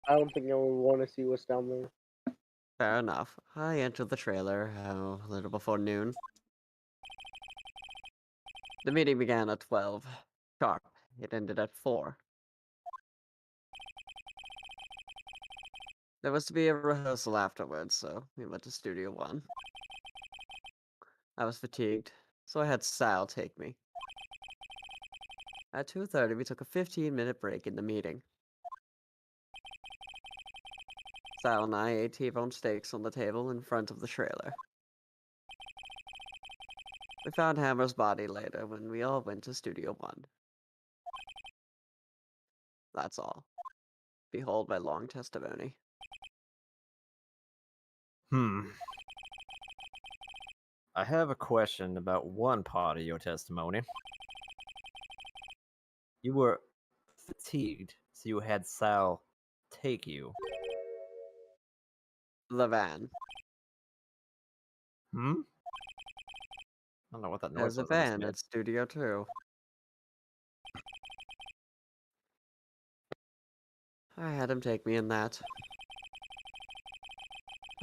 I don't think I would want to see what's down there. Fair enough. I entered the trailer, a little before noon. The meeting began at 12 sharp. It ended at 4. There was to be a rehearsal afterwards, so we went to Studio 1. I was fatigued, so I had Sal take me. At 2:30, we took a 15-minute break in the meeting. Sal and I ate T-bone steaks on the table in front of the trailer. We found Hammer's body later when we all went to Studio 1. That's all. Behold my long testimony. I have a question about one part of your testimony. You were fatigued, so you had Sal take you. The van. I don't know what that noise There's a was. I just van made. at Studio 2. I had him take me in that.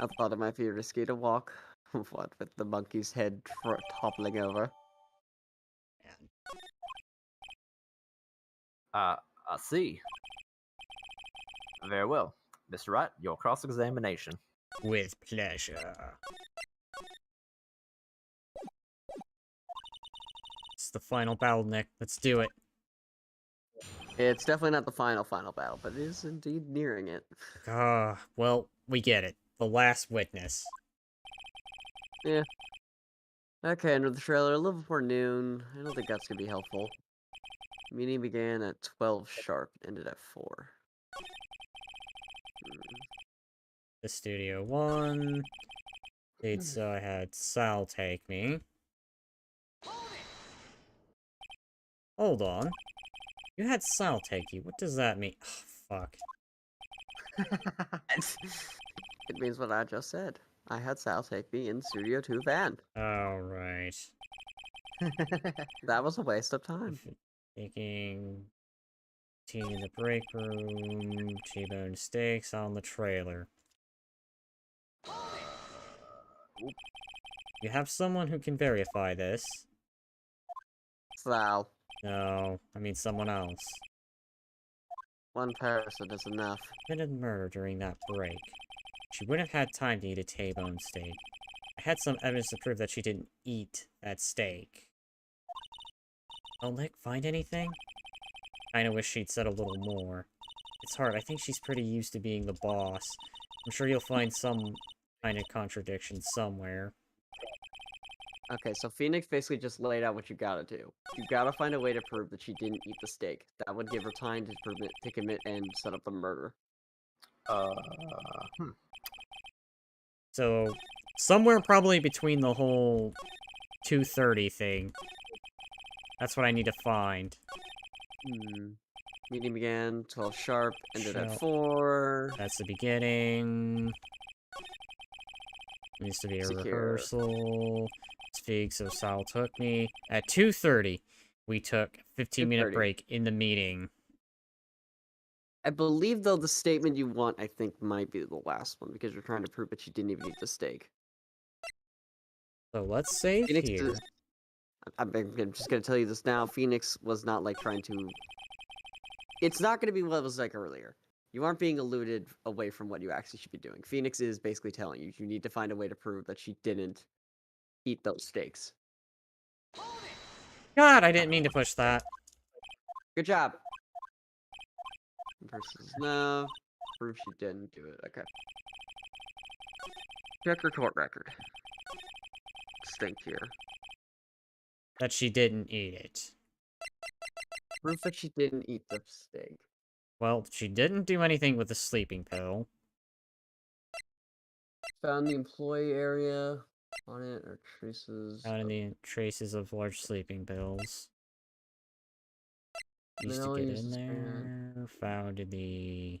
I thought it might be risky to walk. What, with the monkey's head toppling over? I see. Very well. Mr. Wright, your cross-examination. With pleasure. It's the final battle, Nick. Let's do it. It's definitely not the final battle, but it is indeed nearing it. Well, we get it. The last witness. Yeah. Okay, under the trailer, a little before noon. I don't think that's gonna be helpful. Meeting began at 12 sharp, ended at 4. the Studio 1. So I had Sal take me. Hold on. You had Sal take you. What does that mean? Oh, fuck. It means what I just said. I had Sal take me in Studio 2 van. Alright. That was a waste of time. Taking tea in the break room, T-bone steaks on the trailer. You have someone who can verify this. Sal, No, I mean someone else. one person is enough. Committed murder during that break. She wouldn't have had time to eat a T-bone steak. I had some evidence to prove that she didn't eat that steak. Oh, Nick, find anything? Kinda wish she'd said a little more. It's hard, I think she's pretty used to being the boss. I'm sure you'll find some kind of contradiction somewhere. Okay, so Phoenix basically just laid out what you gotta do. You gotta find a way to prove that she didn't eat the steak. That would give her time to commit and set up the murder. Hmm. So, somewhere probably between the whole 2:30 thing. That's what I need to find. Meeting began 12 sharp, ended at Sharp. 4. That's the beginning. Needs to be a See here. rehearsal. Speak, so Sal took me. At 2:30, we took a 15-minute 2:30. break in the meeting. I believe, though, the statement you want, I think, might be the last one, because you're trying to prove that she didn't even eat the steak. So let's save Phoenix here. I'm just gonna tell you this now. Phoenix was not, like, trying to... It's not gonna be what it was like earlier. You aren't being eluded away from what you actually should be doing. Phoenix is basically telling you need to find a way to prove that she didn't eat those steaks. God, I didn't mean to push that. Good job. Versus no. Prove she didn't do it. Okay. Check her court record. Distinct here. That she didn't eat it. Proof that she didn't eat the steak. Well, she didn't do anything with the sleeping pill. Found the employee area. On it are traces. Found any traces of large sleeping pills. Used to No, get use in this there. Found in the...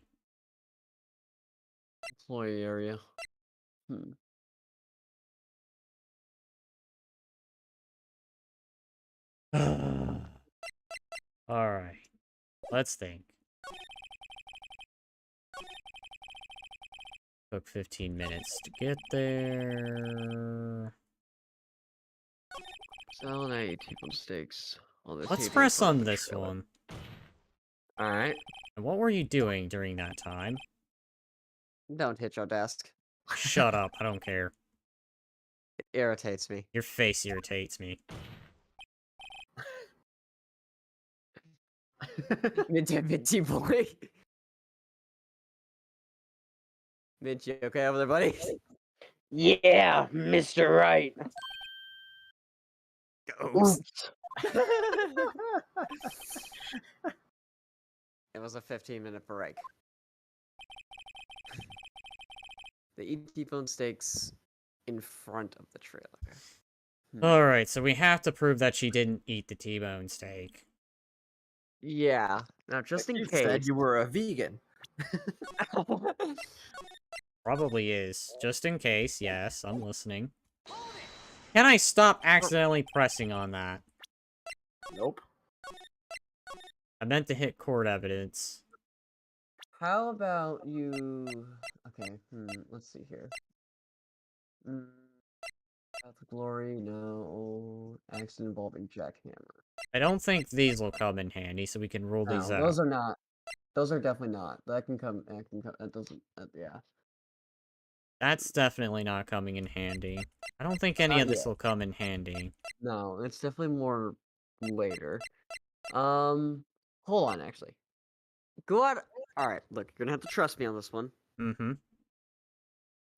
Employee area. Alright. Let's think. Took 15 minutes to get there. Salad, I ate T-bone steaks. Let's press on this one. Alright. And what were you doing during that time? Don't hit your desk. Shut up, I don't care. It irritates me. Your face irritates me. Minty boy. Mint, you okay over there, buddy? Yeah, Mr. Right. Ghost. It was a 15-minute break. They eat T-bone steaks in front of the trailer. Alright, so we have to prove that she didn't eat the T-bone steak. Yeah. Now, just in You case. said you were a vegan. Probably is. Just in case, yes, I'm listening. Can I stop accidentally pressing on that? Nope. I meant to hit court evidence. How about you... Okay, let's see here. Path of Glory, no. Accident involving jackhammer. I don't think these will come in handy, so we can rule No, these out. those are not. Those are definitely not. That can come... That doesn't... yeah. That's definitely not coming in handy. I don't think any of this will come in handy. No, it's definitely more later. Hold on, actually. Go out... Alright, look, you're gonna have to trust me on this one. Mm-hmm.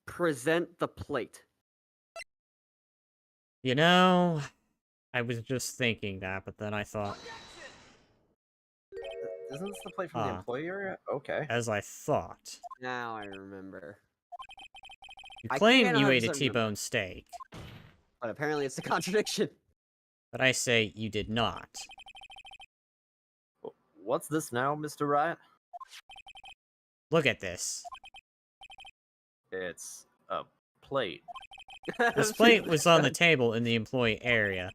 Present the plate. You know, I was just thinking that, but then I thought, Isn't this the plate from the Ah. employee area? Okay. as I thought. Now I remember. You I claim can't you ate a 100% remember. T-bone steak, But apparently it's a contradiction. but I say you did not. What's this now, Mr. Riot? Look at this. It's a plate. This plate was on the table in the employee area.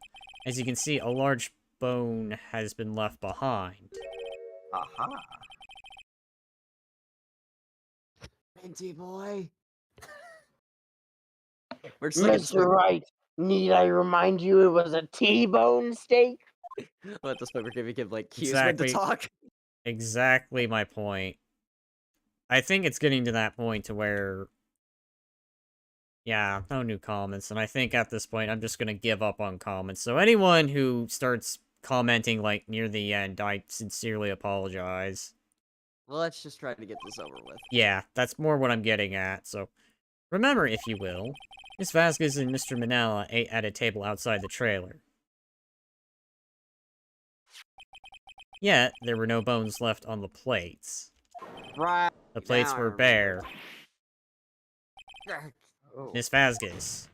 As you can see, a large bone has been left behind. Aha. Minty boy. We're just like a Mr. Wright, need I remind you it was a T-bone steak? At this point, we're giving him like cues when to Exactly. talk. Exactly my point. I think it's getting to that point to where... Yeah, no new comments, and I think at this point I'm just gonna give up on comments. So anyone who starts commenting, like, near the end, I sincerely apologize. Well, let's just try to get this over with. Yeah, that's more what I'm getting at, so... Remember, if you will, Miss Vasquez and Mr. Manella ate at a table outside the trailer. Yet, there were no bones left on the plates. Right. The plates Now I were remember. bare. Oh. Miss Vasquez.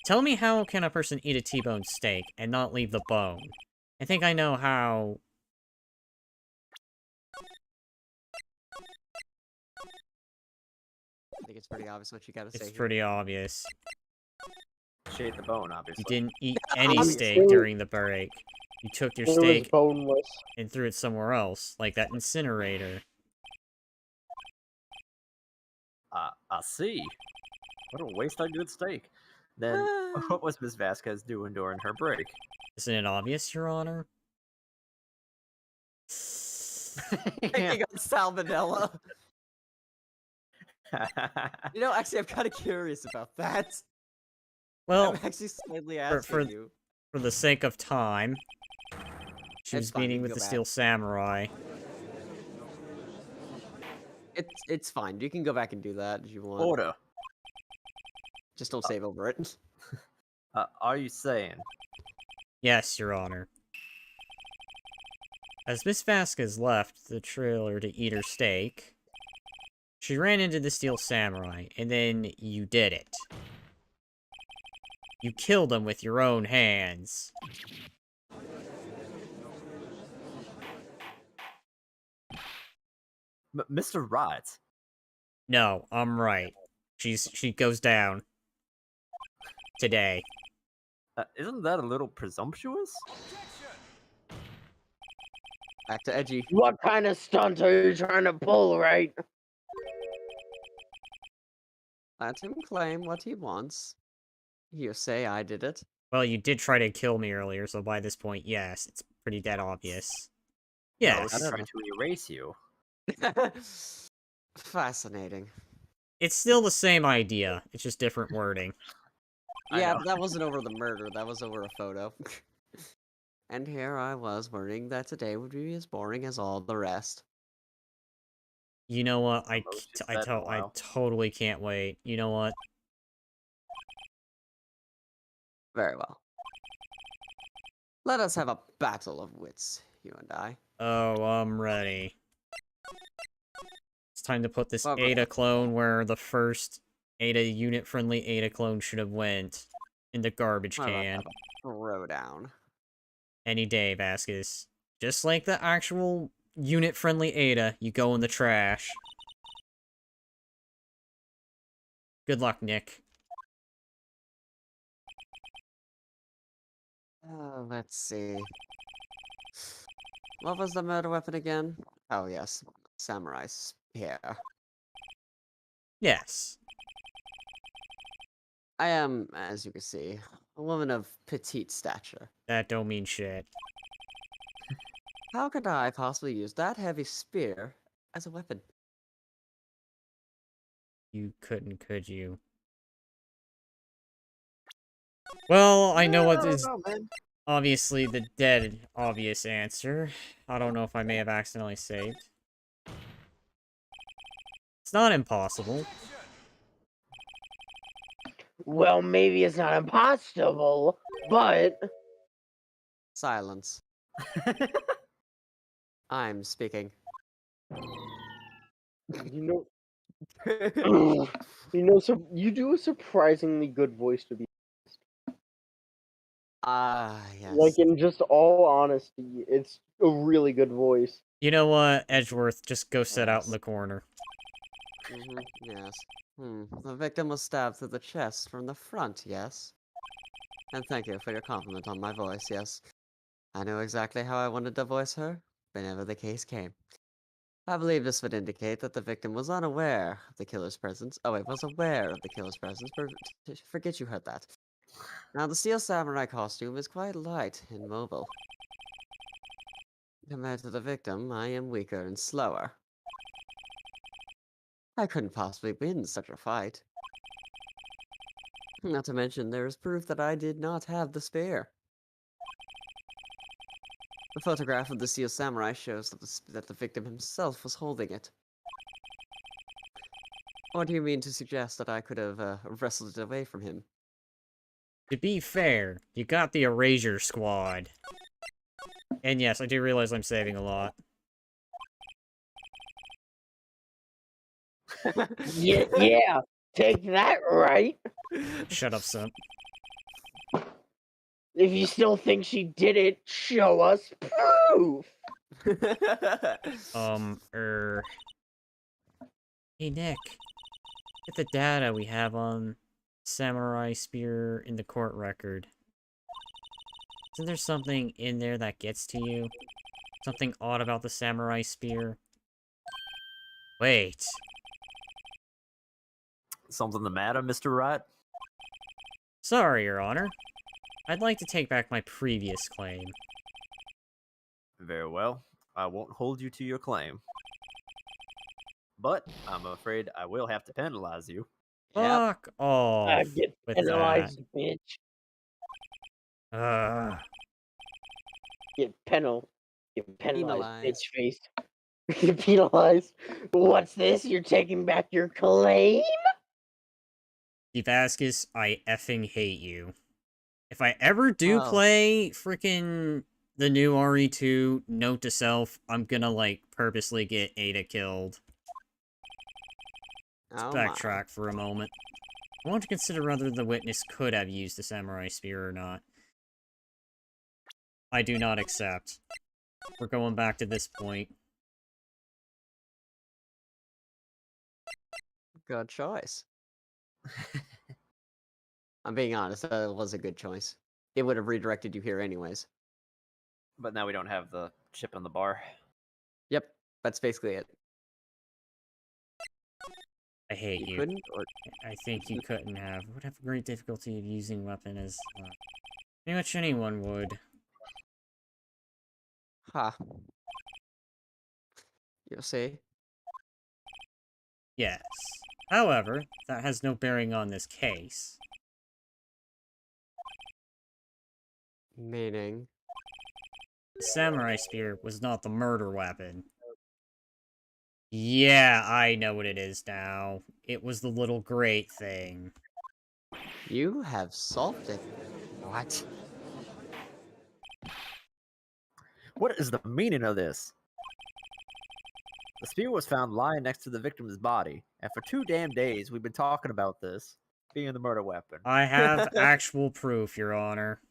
Tell me, how can a person eat a T-bone steak and not leave the bone? I think I know how... I think it's pretty obvious what you gotta say It's here. pretty obvious. She ate the bone, obviously. You didn't eat any Obviously. steak during the break. You took your It was steak boneless. and threw it somewhere else, like that incinerator. I see. What a waste of good steak. Then, what was Miss Vasquez doing during her break? Isn't it obvious, Your Honor? Picking on salmonella. You know, actually, I'm kind of curious about that. Well, I'm actually slightly for- asking you. for the sake of time, she It's was fine, we meeting can with go the back. Steel Samurai. It's fine. You can go back and do that if you want. Order. Just don't save over it. Are you saying? Yes, Your Honor. As Miss Vasquez left the trailer to eat her steak, she ran into the Steel Samurai, and then you did it. You killed him with your own hands. Mr. Riot? No, I'm right. She goes down. Today. Isn't that a little presumptuous? Back to edgy. What kind of stunt are you trying to pull, right? Let him claim what he wants. You say I did it. Well, you did try to kill me earlier, so by this point, yes, it's pretty dead obvious. No, Yes. she's trying to erase you. Fascinating. It's still the same idea, it's just different wording. I Yeah, know. but that wasn't over the murder. That was over a photo. And here I was worrying that today would be as boring as all the rest. You know what? The most you've said in a I while. totally can't wait. You know what? Very well. Let us have a battle of wits, you and I. Oh, I'm ready. It's time to put this Well, Ada clone where the first Ada unit-friendly Ada clone should have went. In the garbage What about can. have a throwdown? Any day, Vasquez. Just like the actual unit-friendly Ada, you go in the trash. Good luck, Nick. Let's see. What was the murder weapon again? Oh, yes. Samurai spear. Yes. I am, as you can see, a woman of petite stature. That don't mean shit. How could I possibly use that heavy spear as a weapon? You couldn't, could you? Well, I know what is obviously the dead obvious answer. I don't know if I may have accidentally saved. It's not impossible. Well, maybe it's not impossible, but Silence. I'm speaking. you know, You know, so you do a surprisingly good voice to be Yes. like in just all honesty, it's a really good voice. You know what, Edgeworth? Just go sit out in Yes. the corner. Yes. The victim was stabbed through the chest from the front, yes? And thank you for your compliment on my voice, yes. I knew exactly how I wanted to voice her, whenever the case came. I believe this would indicate that the victim was unaware of the killer's presence. Oh, wait, was aware of the killer's presence. Forget you heard that. Now, the Steel Samurai costume is quite light and mobile. Compared to the victim, I am weaker and slower. I couldn't possibly win such a fight. Not to mention, there is proof that I did not have the spear. The photograph of the Steel Samurai shows that the victim himself was holding it. Or do you mean to suggest that I could have wrestled it away from him? To be fair, you got the Erasure Squad. And yes, I do realize I'm saving a lot. Yeah, take that, right? Shut up, Simp. If you still think she did it, show us proof. Hey, Nick. Get the data we have on Samurai Spear in the court record. Isn't there something in there that gets to you? Something odd about the Samurai Spear? Wait. Something the matter, Mr. Wright? Sorry, Your Honor. I'd like to take back my previous claim. Very well. I won't hold you to your claim. But I'm afraid I will have to penalize you. Fuck off Get with that. penalized, bitch. Get penalized, Penalized. bitch face. Get penalized. What's this? You're taking back your claim? Vasquez, I effing hate you. If I ever do Oh. play freaking the new RE2, note to self, I'm gonna, like, purposely get Ada killed. Let's Oh my. backtrack for a moment. I want to consider whether the witness could have used the Samurai Spear or not. I do not accept. We're going back to this point. Good choice. I'm being honest, that was a good choice. It would have redirected you here anyways. But now we don't have the chip in the bar. Yep, that's basically it. I hate you. Couldn't, or I think you couldn't have. Would have great difficulty of using weapon as pretty much anyone would. You'll see. Yes. However, that has no bearing on this case. Meaning. The Samurai Spear was not the murder weapon. Yeah, I know what it is now. It was the little grate thing. You have solved it. What? What is the meaning of this? The spear was found lying next to the victim's body, and for 2 damn days we've been talking about this being the murder weapon. I have actual proof, Your Honor.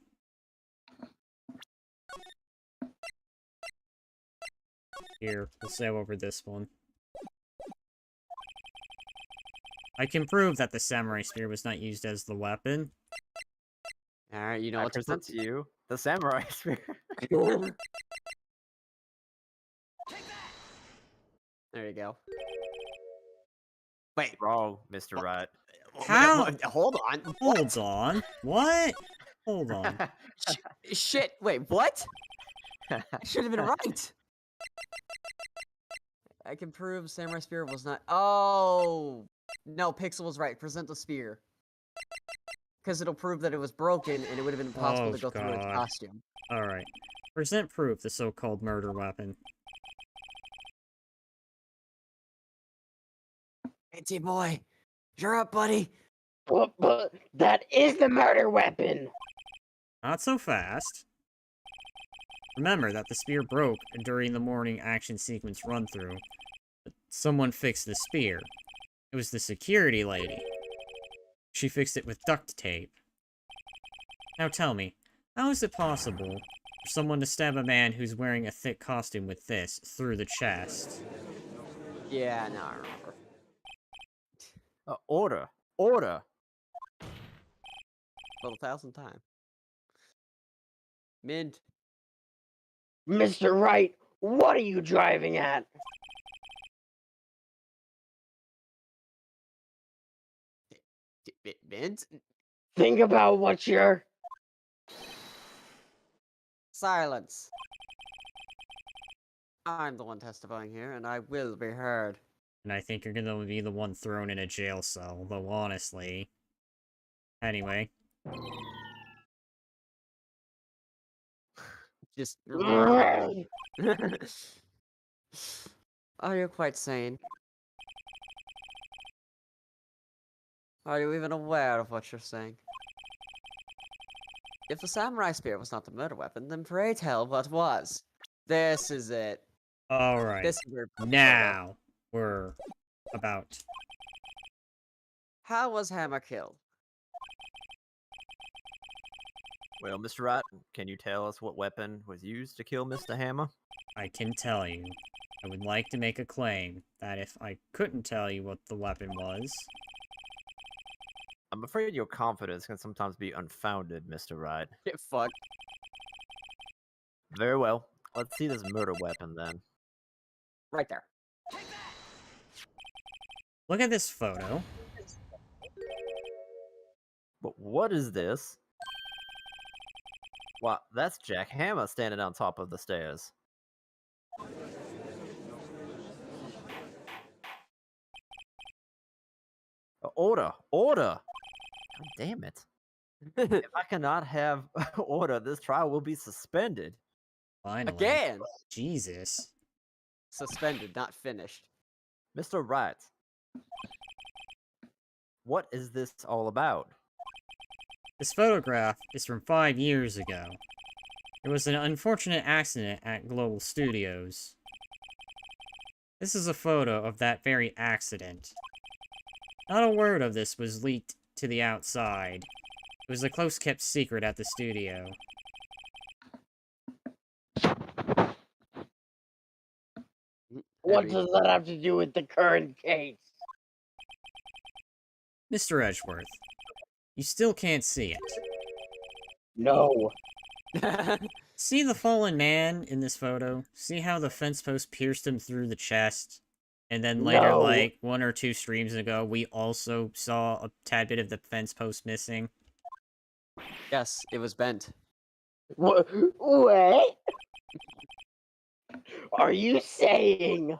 Here, we'll sail over this one. I can prove that the Samurai Spear was not used as the weapon. Alright, you know I what to present to you the samurai spear. There you go. Wait, Wrong, Mr. Wright. How? Hold on. Hold on. What? Hold on. Shit, wait, what? I should have been right. I can prove Samurai Spear was not. Oh! No, Pixel was right. Present the spear. Because it'll prove that it was broken and it would have been impossible Oh, to go through its God. costume. Alright. Present proof, the so-called murder weapon. Hey, T-Boy. You're up, buddy. But that is the murder weapon. Not so fast. Remember that the spear broke during the morning action sequence run-through. Someone fixed the spear. It was the security lady. She fixed it with duct tape. Now tell me, how is it possible for someone to stab a man who's wearing a thick costume with this through the chest? Yeah, now I remember. Order! Order! For the 1000th time. Mint. Mr. Wright, what are you driving at? Mint? Think about what you're... Silence. I'm the one testifying here, and I will be heard. And I think you're gonna be the one thrown in a jail cell, though honestly. Anyway. Just. Right. Are you quite sane? Are you even aware of what you're saying? If the samurai spear was not the murder weapon, then pray tell what was. This is it. Alright. This is your photo. Now we're about. How was Hammer killed? Well, Mr. Wright, can you tell us what weapon was used to kill Mr. Hammer? I can tell you. I would like to make a claim that if I couldn't tell you what the weapon was, I'm afraid your confidence can sometimes be unfounded, Mr. Wright. Get fucked. Very well. Let's see this murder weapon then. Right there. look at this photo. But what is this? Wow, that's Jack Hammer standing on top of the stairs. Order! Order! God damn it. If I cannot have order, this trial will be suspended. Finally. Again! Jesus. Suspended, not finished. Mr. Wright, what is this all about? This photograph is from 5 years ago. There was an unfortunate accident at Global Studios. This is a photo of that very accident. Not a word of this was leaked to the outside. It was a close-kept secret at the studio. What Heavy. does that have to do with the current case? Mr. Edgeworth, you still can't see it. No. See the fallen man in this photo? See how the fence post pierced him through the chest? And then later, No. like, 1 or 2 streams ago, we also saw a tad bit of the fence post missing. Yes, it was bent. What? Are you saying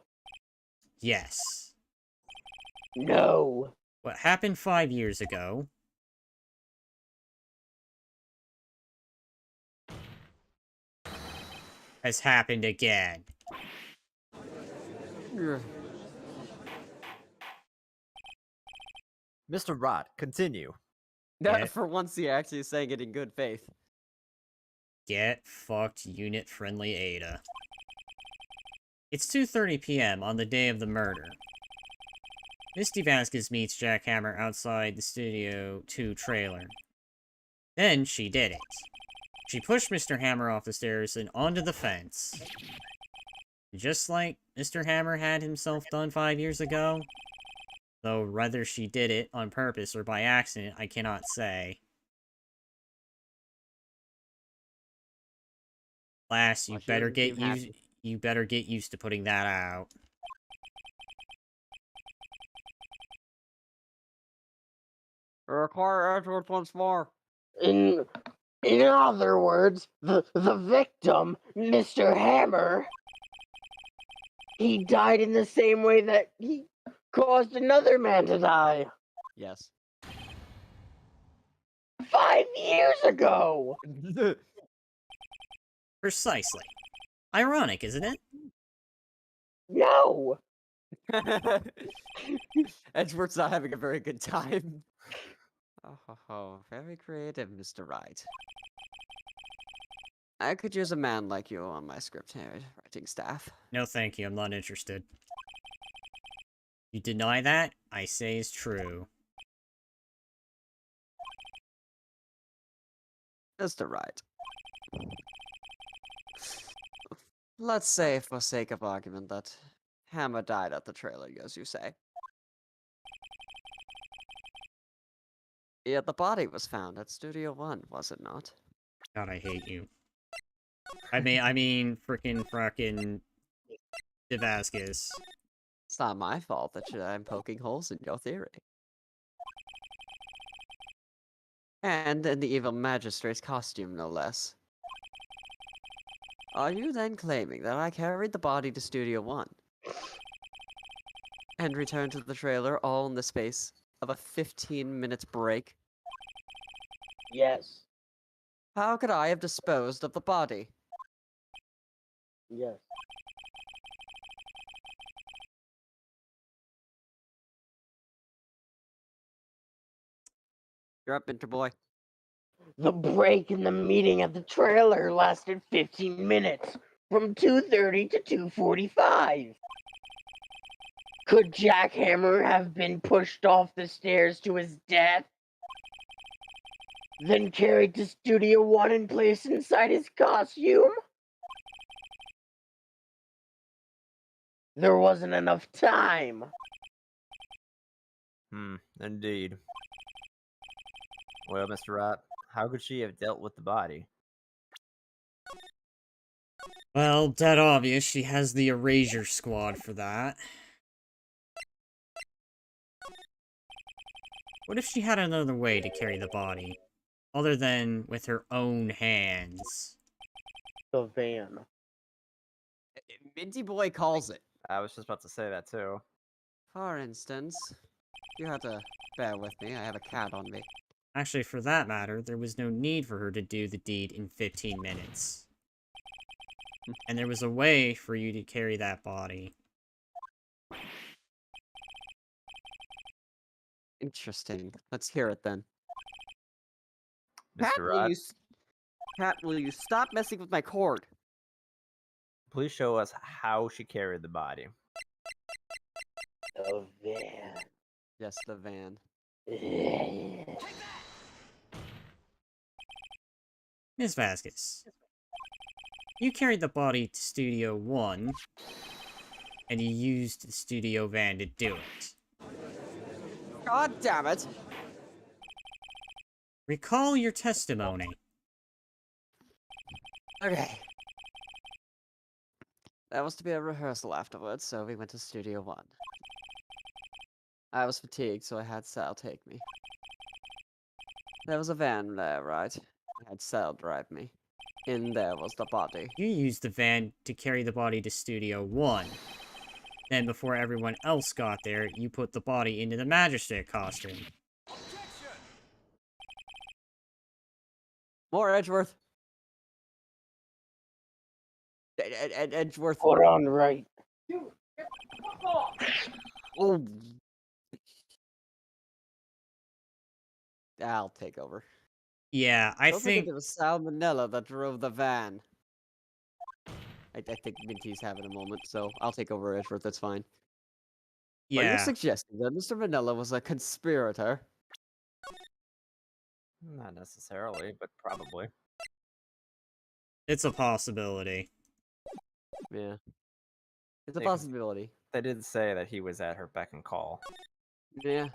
Yes. no? What happened 5 years ago has happened again. Mr. Wright, continue. Yeah. For once, he actually is saying it in good faith. Get fucked, unit-friendly Ada. It's 2:30 p.m. on the day of the murder. Misty Vasquez meets Jack Hammer outside the Studio 2 trailer. Then she did it. She pushed Mr. Hammer off the stairs and onto the fence. Just like Mr. Hammer had himself done 5 years ago. Though whether she did it on purpose or by accident, I cannot say. Lass, you Watch better it, get you have used. You better get used to putting that out. Require Edgeworth once more. In other words, the victim, Mr. Hammer, he died in the same way that he caused another man to die Yes. 5 years ago. Precisely. Ironic, isn't it? No. Edgeworth's not having a very good time. Oh, very creative, Mr. Wright. I could use a man like you on my script writing staff. No, thank you. I'm not interested. You deny that? I say is true. Mr. Right. Let's say, for sake of argument, that Hammer died at the trailer, as you say. Yet the body was found at Studio One, was it not? God, I hate you. I mean, frickin' Damascus. It's not my fault that I'm poking holes in your theory. And in the evil magistrate's costume, no less. Are you then claiming that I carried the body to Studio One and returned to the trailer all in the space of a 15-minute break? Yes. How could I have disposed of the body? Yes. You're up, Minter Boy. The break in the meeting at the trailer lasted 15 minutes, from 2:30 to 2:45. Could Jackhammer have been pushed off the stairs to his death, then carried to Studio One and placed inside his costume? There wasn't enough time. Indeed. Well, Mr. Rot, how could she have dealt with the body? Well, dead obvious, she has the Erasure Squad for that. What if she had another way to carry the body? Other than with her own hands? The van. Minty Boy calls it. I was just about to say that too. For instance, you have to bear with me. I have a cat on me. Actually, for that matter, there was no need for her to do the deed in 15 minutes. And there was a way for you to carry that body. Interesting. Let's hear it then. Mr. Rot, Cat, will you stop messing with my cord? please show us how she carried the body. The van. Yes, the van. Ms. Vasquez, you carried the body to Studio 1, and you used the studio van to do it. God damn it! Recall your testimony. Okay. That was to be a rehearsal afterwards, so we went to Studio One. I was fatigued, so I had Sal take me. There was a van there, right? I had Sal drive me. In there was the body. You used the van to carry the body to Studio 1. Then, before everyone else got there, you put the body into the magistrate costume. More Edgeworth. Edgeworth. Hold on, right. Oh. I'll take over. Yeah, I Don't forget think... it was Salmonella that drove the van. I think Minty's having a moment, so I'll take over Edgeworth, that's fine. Are you Yeah, suggesting that Mr. Vanilla was a conspirator? Not necessarily, but probably. it's a possibility. Yeah. It's a Yeah, 'cause possibility. They did say that he was at her beck and call. Yeah.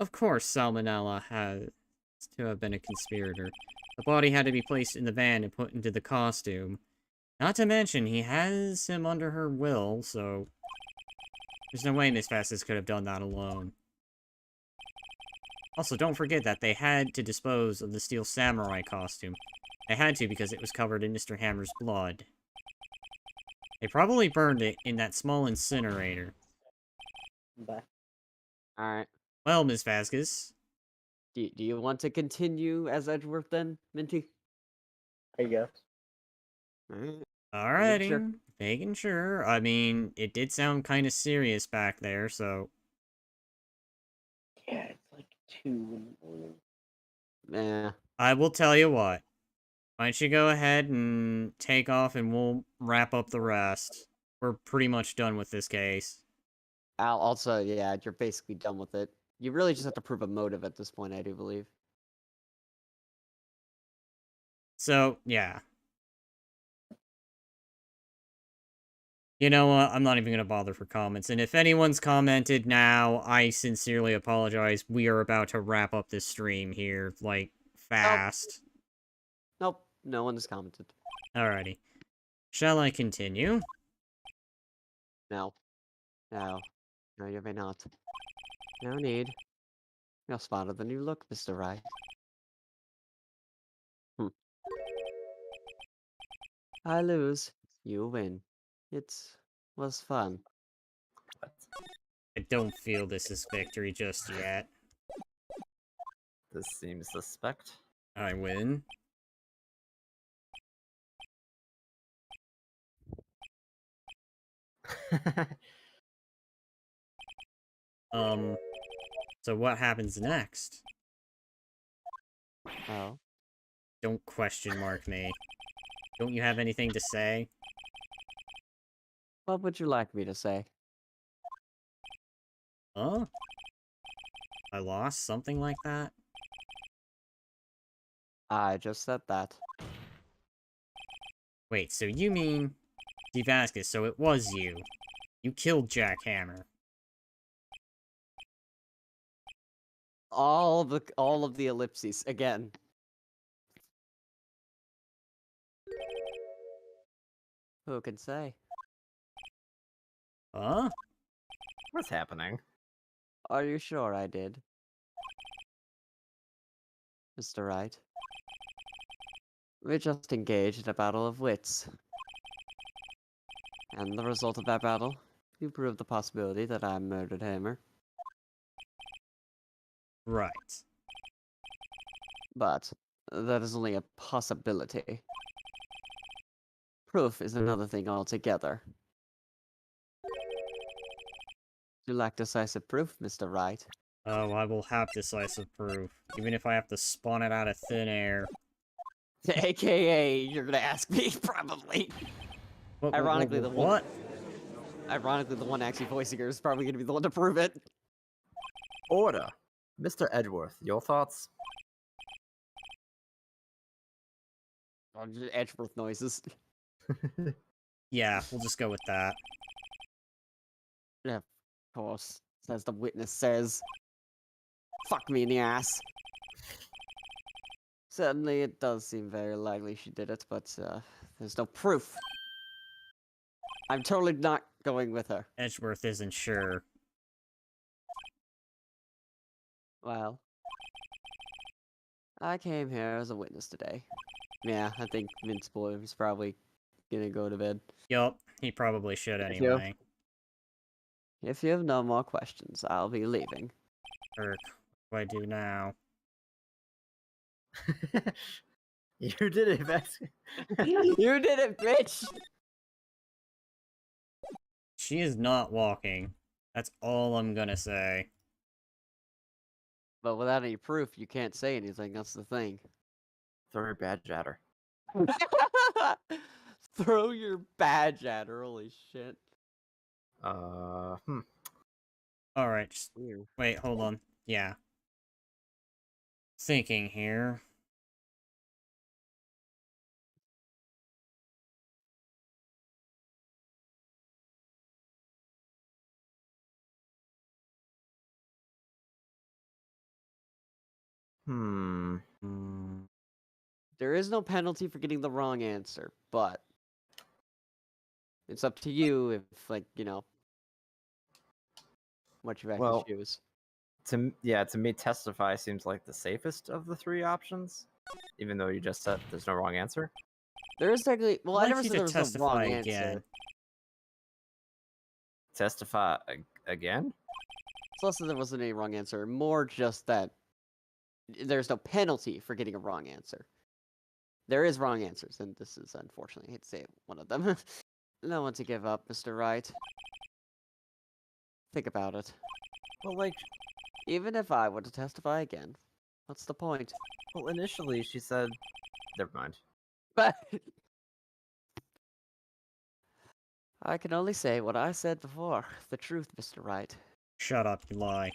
Of course, Salmonella has to have been a conspirator. The body had to be placed in the van and put into the costume. Not to mention, he has him under her will, so... there's no way Miss Vasquez could have done that alone. Also, don't forget that they had to dispose of the Steel Samurai costume. They had to because it was covered in Mr. Hammer's blood. They probably burned it in that small incinerator. Alright. Well, Miss Vasquez, Do you want to continue as Edgeworth then, Minty? I guess. Alright. alrighty, sure. making sure. I mean, it did sound kind of serious back there, so... Yeah, it's like 2 in the morning. Yeah. I will tell you what. Why don't you go ahead and take off and we'll wrap up the rest. We're pretty much done with this case. Also, yeah, you're basically done with it. You really just have to prove a motive at this point, I do believe. So, yeah. You know what? I'm not even going to bother for comments. And if anyone's commented now, I sincerely apologize. We are about to wrap up this stream here, like, fast. Nope, no one has commented. Alrighty. Shall I continue? No. No. No, you may not. No need. You spotted the new look, Mr. Right. I lose. You win. It was fun. I don't feel this is victory just yet. This seems suspect. I win. So what happens next? Oh. Don't question mark me. Don't you have anything to say? What would you like me to say? Huh? I lost? Something like that? I just said that. Wait, so you mean... Vasquez, so it was you. You killed Jack Hammer. All of the ellipses again. Who can say? Huh? What's happening? Are you sure I did? Mr. Wright. We just engaged in a battle of wits. And the result of that battle, you proved the possibility that I murdered Hammer. Right. But that is only a possibility. Proof is another thing altogether. You lack decisive proof, Mr. Wright. Oh, I will have decisive proof. Even if I have to spawn it out of thin air. AKA, you're gonna ask me, probably. Ironically, the one- What? Ironically, the one actually voicing her is probably gonna be the one to prove it. Order. Mr. Edgeworth, your thoughts? Oh, just Edgeworth noises. Yeah, we'll just go with that. Yeah, of course. As the witness says. Fuck me in the ass. Certainly, it does seem very likely she did it, but there's no proof. I'm totally not going with her. Edgeworth isn't sure. Well, I came here as a witness today. Yeah, I think Vince Boy was probably gonna go to bed. Yup, he probably should Thank you. anyway. If you have no more questions, I'll be leaving. Kirk, what do I do now? You did it, Vasquez. You did it, bitch! She is not walking. That's all I'm gonna say. But without any proof, you can't say anything, that's the thing. Throw your badge at her. Throw your badge at her, holy shit. Alright, just Weird. wait, hold on. Yeah. Thinking here. Hmm. There is no penalty for getting the wrong answer, but it's up to you if, like, you know, what you actually Well, choose. To me, testify seems like the safest of the three options, even though you just said there's no wrong answer. There is technically, well, I'd I never like you said to there was no testify wrong again. answer. Testify again? It's less that there wasn't any wrong answer, more just that there's no penalty for getting a wrong answer. There is wrong answers, and this is, unfortunately, I hate to say it, one of them. No one to give up, Mr. Wright. Think about it. Well, like, Even if I were to testify again, what's the point? well, initially she said, never mind. But I can only say what I said before. The truth, Mr. Wright. Shut up, you lie.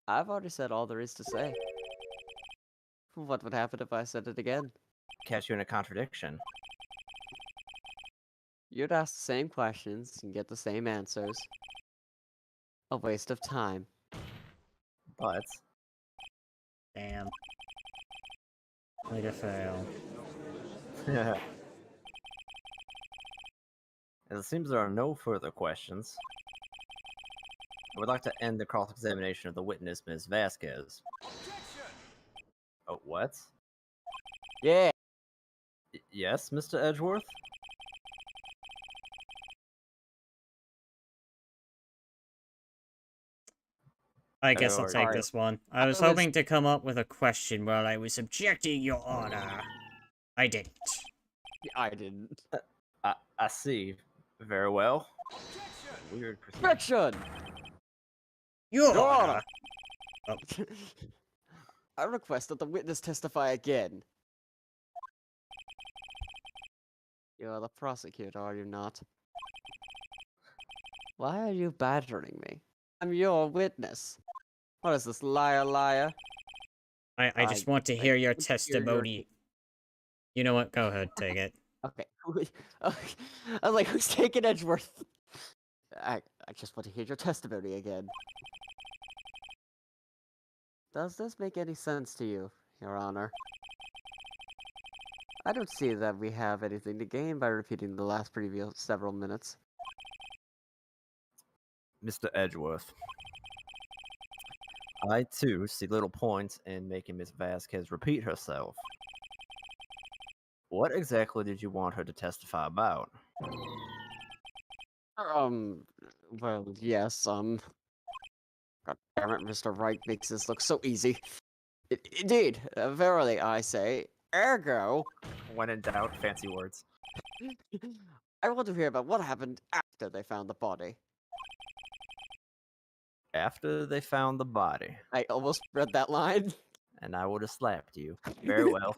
I've already said all there is to say. What would happen if I said it again? Catch you in a contradiction. You'd ask the same questions and get the same answers. A waste of time. But Damn. Way to fail. as it seems there are no further questions, I would like to end the cross-examination of the witness, Ms. Vasquez. Oh, what? Yeah. Yes, Mr. Edgeworth? I guess I'll Alright. take Sorry. this one. I was was- hoping to come up with a question while I was objecting, Your Honor. I didn't. I didn't. I see. Very well. Weird procedure. Objection! Your Your Honor. Honor! I request that the witness testify again. You're the prosecutor, are you not? Why are you badgering me? I'm your witness. What is this, liar, liar? I just want to I hear your want to hear your- testimony. You know what? Go ahead, take it. Okay. I was like, who's taking Edgeworth? I just want to hear your testimony again. Does this make any sense to you, Your Honor? I don't see that we have anything to gain by repeating the last previous several minutes. Mr. Edgeworth. I too see little point in making Miss Vasquez repeat herself. What exactly did you want her to testify about? Well, yes, God damn it, Mr. Wright makes this look so easy. Indeed, verily I say, ergo, When in doubt, fancy words. I want to hear about what happened after they found the body. After they found the body, I almost read that line. and I would have slapped you. Very well.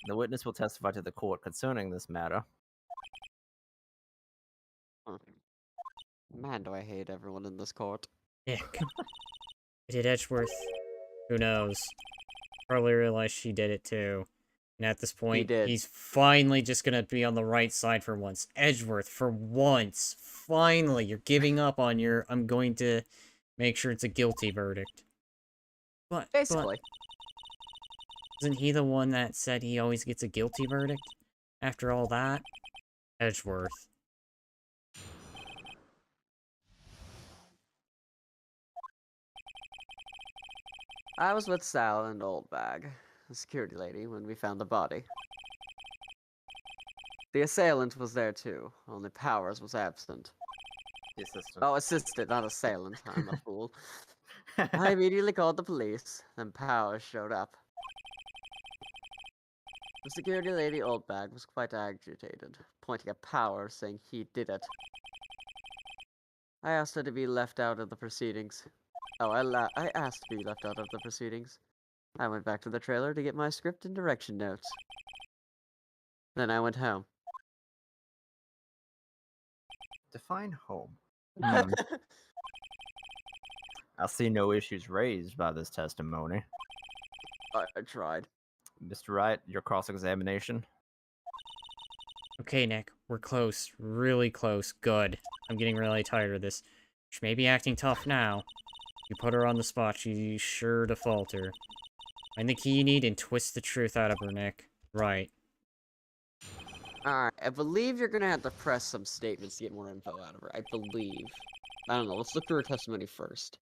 The witness will testify to the court concerning this matter. Man, do I hate everyone in this court. Nick. Did Edgeworth? Who knows? Probably realized she did it too. And at this point, did. he's finally just gonna be on the right side for once. Edgeworth, for once. Finally, you're giving up on your, I'm going to make sure it's a guilty verdict. But Basically. isn't he the one that said he always gets a guilty verdict? After all that? Edgeworth. I was with Sal and Oldbag, the security lady, when we found the body. The assailant was there too, only Powers was absent. The assistant. Oh, assistant, not assailant. I'm a fool. I immediately called the police, then Powers showed up. The security lady Oldbag was quite agitated, pointing at Powers, saying he did it. I asked her to be left out of the proceedings. Oh, I asked to be left out of the proceedings. I went back to the trailer to get my script and direction notes. Then I went home. Define home. I see no issues raised by this testimony. I tried. Mr. Wright, your cross-examination. Okay, Nick, we're close. Really close. Good. I'm getting really tired of this. She may be acting tough now. You put her on the spot, she's sure to falter. Find the key you need and twist the truth out of her, Nick. Right. Alright, I believe you're gonna have to press some statements to get more info out of her. I believe. I don't know, let's look through her testimony first.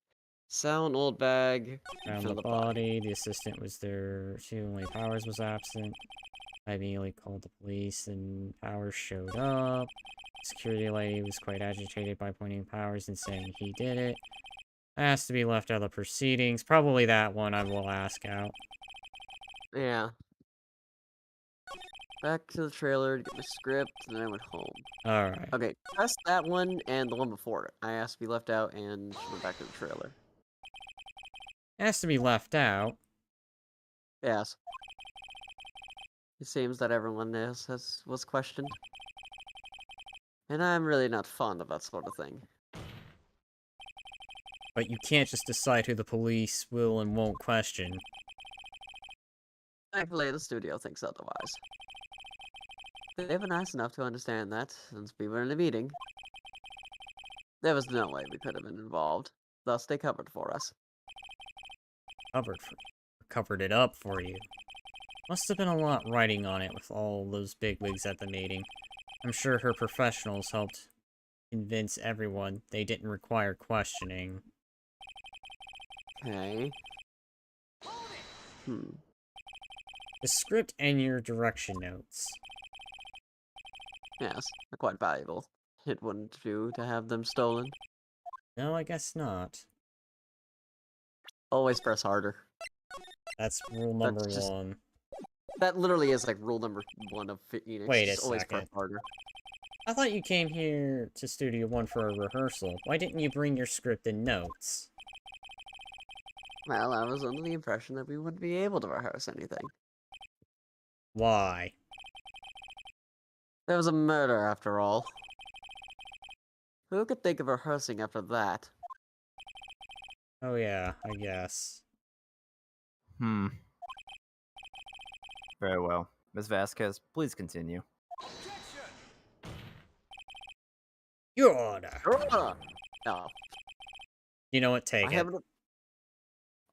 Sal and Oldbag. Found the body, the assistant was there too, only Powers was absent. I immediately called the police and Powers showed up. Security lady was quite agitated by pointing Powers and saying he did it. Asked to be left out of the proceedings. Probably that one I will ask out. Yeah. Back to the trailer to get my script, and then I went home. Alright. Okay, press that one and the one before it. I asked to be left out and she went back to the trailer. Asked to be left out. Yes. It seems that everyone else was questioned. And I'm really not fond of that sort of thing. But you can't just decide who the police will and won't question. Thankfully, the studio thinks otherwise. They were nice enough to understand that, since we were in a meeting. There was no way we could have been involved. Thus, they covered for us. Covered it up for you. Must have been a lot writing on it with all those bigwigs at the meeting. I'm sure her professionals helped convince everyone they didn't require questioning. Okay. The script and your direction notes. Yes, they're quite valuable. It wouldn't do to have them stolen. No, I guess not. Always press harder. That's rule number That's just- 1. That literally is like rule number 1 of Phoenix. Wait a Just always press second. harder. I thought you came here to Studio 1 for a rehearsal. Why didn't you bring your script and notes? Well, I was under the impression that we wouldn't be able to rehearse anything. Why? There was a murder, after all. Who could think of rehearsing after that? Oh yeah, I guess. Very well. Ms. Vasquez, please continue. Your order! No. You know what, take it.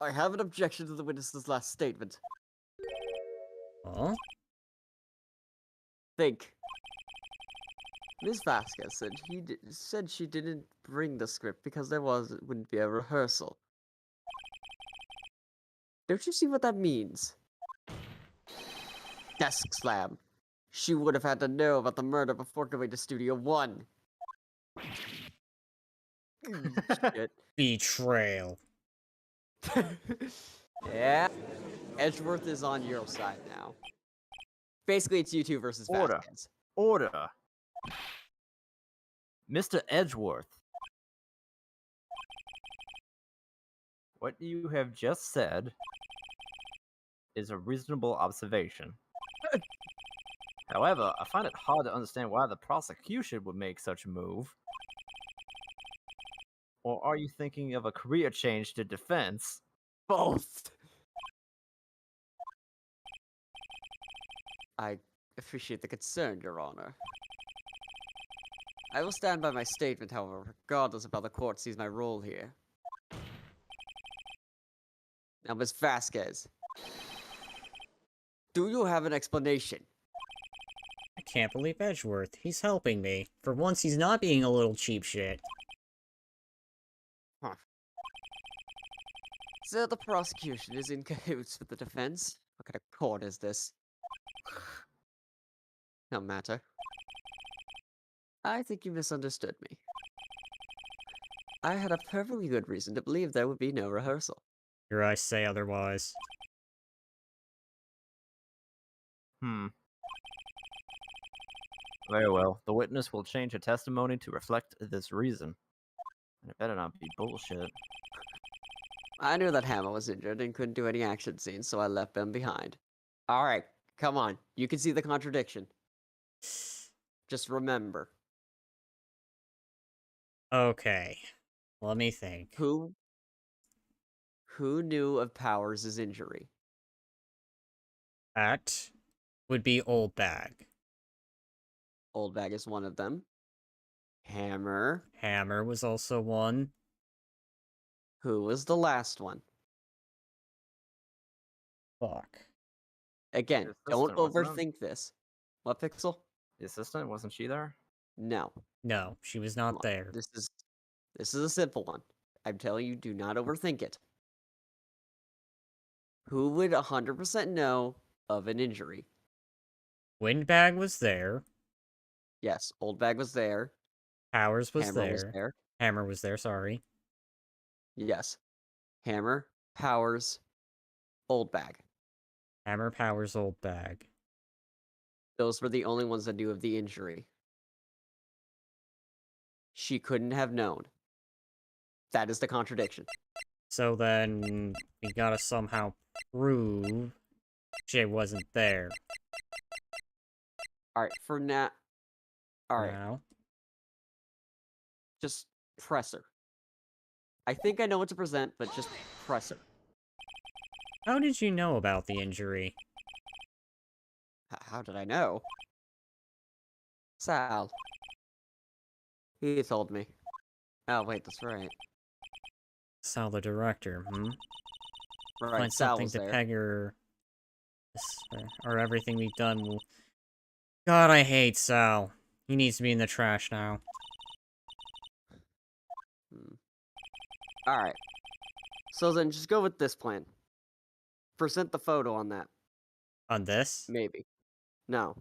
I have an objection to the witness's last statement. Huh? Think. Ms. Vasquez said she didn't bring the script because wouldn't be a rehearsal. Don't you see what that means? Desk slam. She would have had to know about the murder before going to Studio 1. Shit. Betrayal. Yeah. Edgeworth is on your side now. Basically, it's you two versus Order. Vasquez. Order. Mr. Edgeworth. What you have just said is a reasonable observation. However, I find it hard to understand why the prosecution would make such a move. Or are you thinking of a career change to defense? Both. I appreciate the concern, Your Honor. I will stand by my statement, however, regardless of how the court sees my role here. Now, Ms. Vasquez, do you have an explanation? I can't believe Edgeworth. He's helping me. For once, he's not being a little cheap shit. So the prosecution is in cahoots with the defense? What kind of court is this? No matter. I think you misunderstood me. I had a perfectly good reason to believe there would be no rehearsal. Your eyes say otherwise. Very well. The witness will change her testimony to reflect this reason. And it better not be bullshit. I knew that Hammer was injured and couldn't do any action scenes, so I left him behind. Alright, come on. You can see the contradiction. Just remember. Okay. Let me think. Who knew of Powers' injury? That would be Old Bag. Old Bag is one of them. Hammer. Hammer was also one. Who was the last one? Fuck. Again, The don't assistant, wasn't it? overthink this. What, Pixel? The assistant, wasn't she there? No. No, she was Come not on. there. This is a simple one. I'm telling you, do not overthink it. Who would 100% know of an injury? Windbag was there. Yes, Old Bag was there. Powers was Hammer there. was there. Hammer was there, sorry. Yes. Hammer, Powers, Old Bag. Hammer, Powers, Old Bag. Those were the only ones that knew of the injury. She couldn't have known. That is the contradiction. So then, we gotta somehow prove Jay wasn't there. Alright, for now. Alright, Now. just press her. I think I know what to present, but just press her. How did you know about the injury? How did I know? Sal. He told me. Oh, wait, that's right. Sal the director, Right, Find Sal something was to there. peg her... or everything we've done will... God, I hate Sal. He needs to be in the trash now. Alright. So then just go with this plan. Present the photo on that. On this? Maybe. No.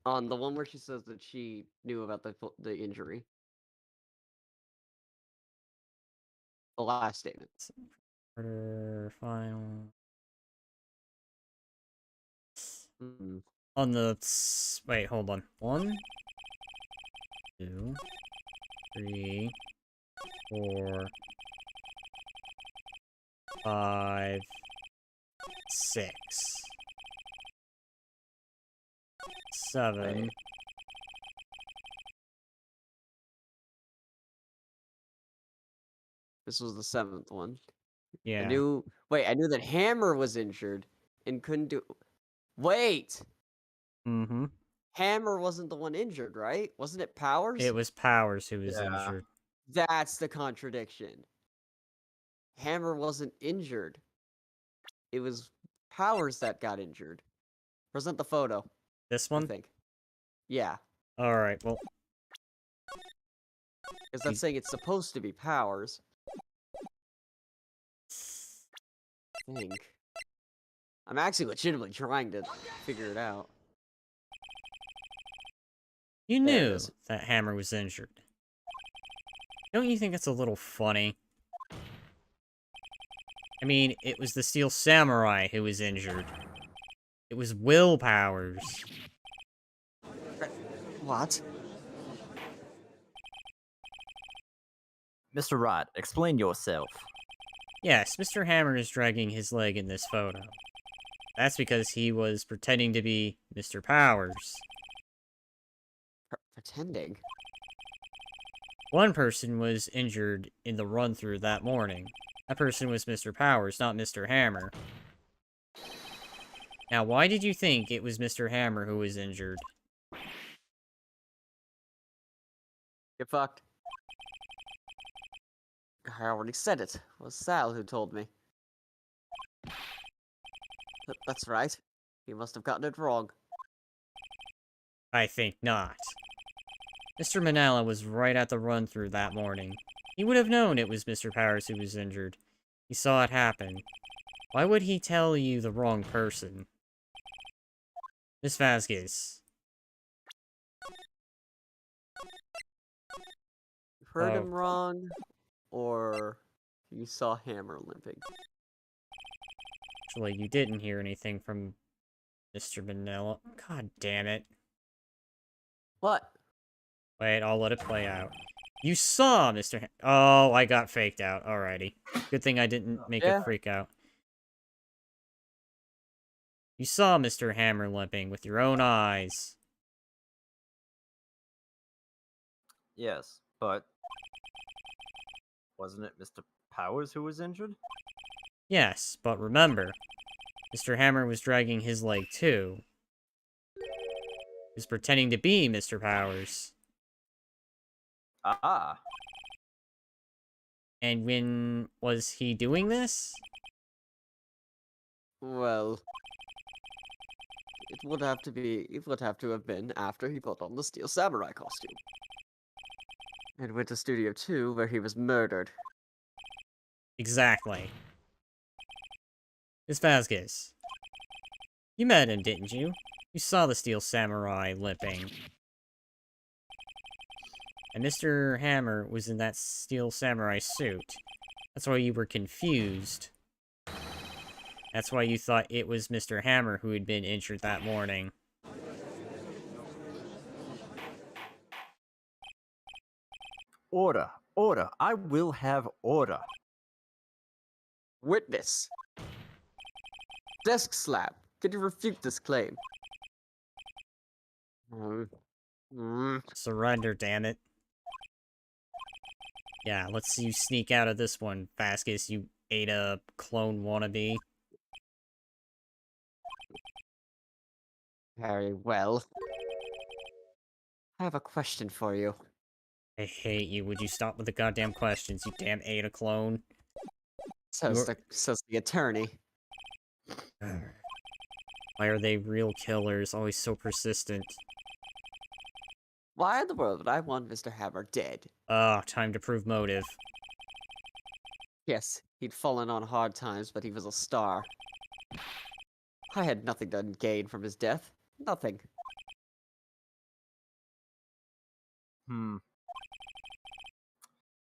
On the one where she says that she knew about the injury. The last statement. Order final... Mm. On the... Wait, hold on. 1, 2, 3, 4, 5, 6, 7. Wait. This was the 7th one. Yeah. I knew that Hammer was injured and couldn't do. Wait! Mm-hmm. Hammer wasn't the one injured, right? Wasn't it Powers? It was Powers who was Yeah. injured. That's the contradiction. Hammer wasn't injured. It was Powers that got injured. Present the photo, This I one? think. Yeah, Alright, well... because that's saying it's supposed to be Powers. I think. I'm actually legitimately trying to figure it out. You There it knew is. that Hammer was injured. Don't you think it's a little funny? I mean, it was the Steel Samurai who was injured. It was Will Powers. What? Mr. Rod, explain yourself. Yes, Mr. Hammer is dragging his leg in this photo. That's because he was pretending to be Mr. Powers. Pretending? One person was injured in the run-through that morning. That person was Mr. Powers, not Mr. Hammer. Now, why did you think it was Mr. Hammer who was injured? Get fucked. I already said it. It was Sal who told me. That's right. He must have gotten it wrong. I think not. Mr. Manala was right at the run-through that morning. He would have known it was Mr. Powers who was injured. He saw it happen. Why would he tell you the wrong person? Miss Vasquez. You heard Oh. him wrong, or you saw Hammer limping. Actually, you didn't hear anything from Mr. Manila. God damn it. What? Wait, I'll let it play out. You saw Mr. Oh, I got faked out. Alrighty. Good thing I didn't make Yeah. it freak out. You saw Mr. Hammer limping with your own eyes. Yes, but wasn't it Mr. Powers who was injured? Yes, but remember, Mr. Hammer was dragging his leg too. He was pretending to be Mr. Powers. Ah, And when was he doing this? Well, it would have to have been after he put on the Steel Samurai costume. And went to Studio 2, where he was murdered. Exactly. Miss Vasquez. You met him, didn't you? You saw the Steel Samurai limping. And Mr. Hammer was in that Steel Samurai suit. That's why you were confused. That's why you thought it was Mr. Hammer who had been injured that morning. order, order. I will have order. Witness. Desk slap. Could you refute this claim? Mm. Surrender, damn it. Yeah, let's see you sneak out of this one, Vasquez, you Ada clone wannabe. Very well. I have a question for you. I hate you. Would you stop with the goddamn questions, you damn Ada clone? Says the attorney. Why are they real killers, always so persistent? Why in the world would I want Mr. Hammer dead? Time to prove motive. Yes, he'd fallen on hard times, but he was a star. I had nothing to gain from his death. Nothing.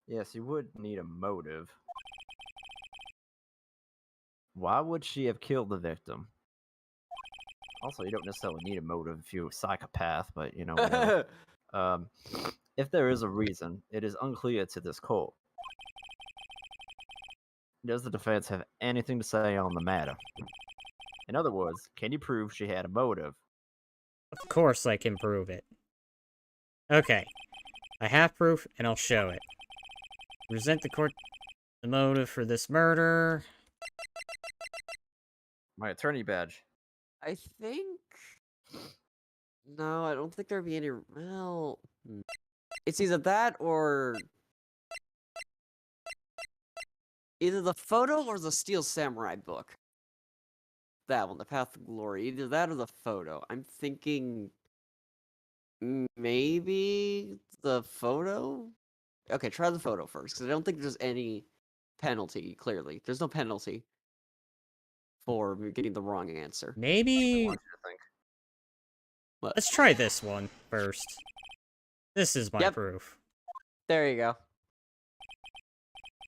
Yes, you would need a motive. Why would she have killed the victim? Also, you don't necessarily need a motive if you're a psychopath, but you know, whatever. If there is a reason, it is unclear to this court. Does the defense have anything to say on the matter? In other words, can you prove she had a motive? Of course I can prove it. Okay. I have proof, and I'll show it. Present the court the motive for this murder. My attorney badge. I think... No, I don't think there'd be any... Well... It's either that or... Either the photo or the Steel Samurai book. That one, The Path of Glory. Either that or the photo. I'm thinking... Maybe the photo? Okay, try the photo first, because I don't think there's any penalty, clearly. There's no penalty for getting the wrong answer. I Maybe... want you to think. What? Let's try this one first. This is my Yep. proof. There you go.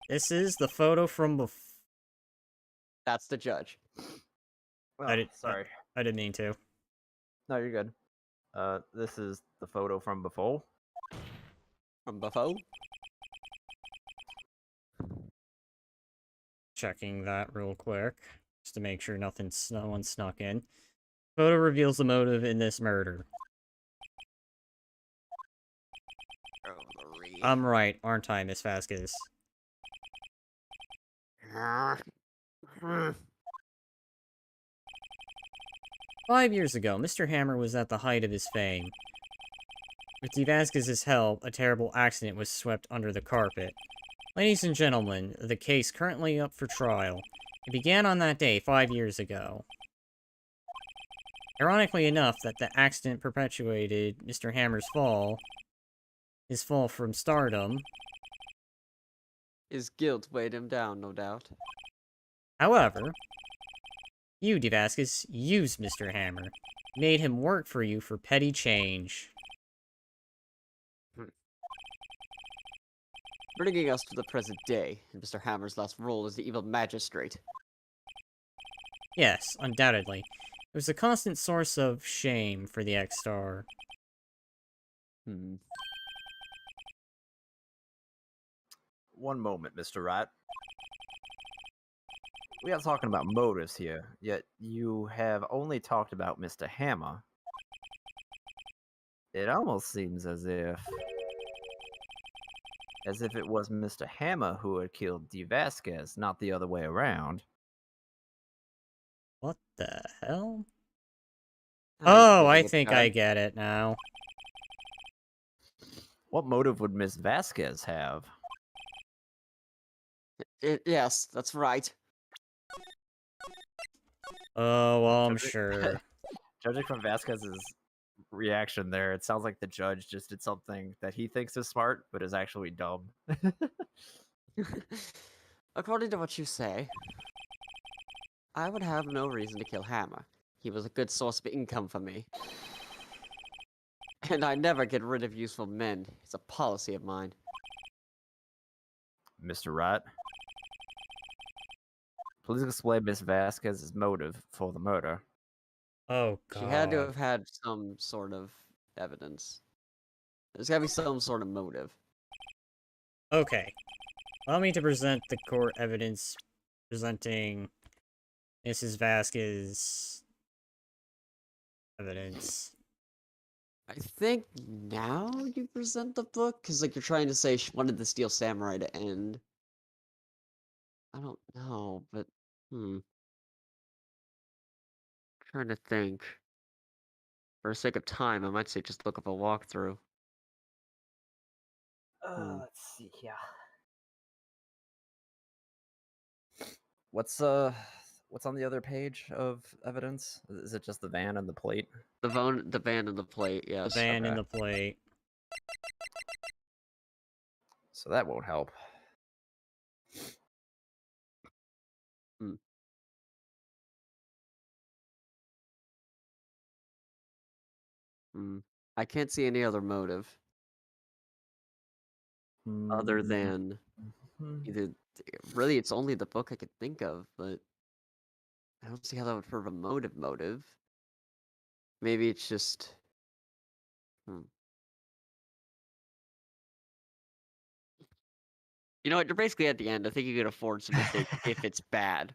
This is the photo from before. That's the judge. Oh, sorry. I didn't mean to. No, you're good. This is the photo from before. From Buffo? Checking that real quick, just to make sure no one snuck in. Photo reveals the motive in this murder. I'm right, aren't I, Miss Vasquez? 5 years ago, Mr. Hammer was at the height of his fame. With D. Vasquez's help, a terrible accident was swept under the carpet. Ladies and gentlemen, the case currently up for trial. It began on that day 5 years ago. Ironically enough, that the accident perpetuated Mr. Hammer's fall. His fall from stardom. His guilt weighed him down, no doubt. However, you, D. Vasquez, used Mr. Hammer. Made him work for you for petty change. Bringing us to the present day, in Mr. Hammer's last role as the evil magistrate. Yes, undoubtedly. It was a constant source of shame for the X-Star. One moment, Mr. Wright. We are talking about motives here, yet you have only talked about Mr. Hammer. It almost seems as if it was Mr. Hammer who had killed D. Vasquez, not the other way around. What the hell? I'm Oh, I thinking it think does. I get it now. What motive would Miss Vasquez have? Yes, that's right. Oh, well, I'm Judging- sure. Judging from Vasquez's reaction there, it sounds like the judge just did something that he thinks is smart, but is actually dumb. According to what you say, I would have no reason to kill Hammer. He was a good source of income for me. And I never get rid of useful men. It's a policy of mine. Mr. Wright, please explain Miss Vasquez's motive for the murder. Oh, God. She had to have had some sort of evidence. There's gotta be some sort of motive. Okay. Allow me to present the court evidence presenting Mrs. Vasquez evidence. I think now you present the book because, like, you're trying to say she wanted the Steel Samurai to end. I don't know, but trying to think. For the sake of time, I might say just look up a walkthrough. Let's see. Yeah. What's on the other page of evidence? Is it just the van and the plate? The van, and the plate. The Yes. van and okay. the plate. So that won't help. I can't see any other motive other than either. Really, it's only the book I could think of, but I don't see how that would prove a motive. Maybe it's just. You know what? You're basically at the end. I think you could afford some mistakes if it's bad.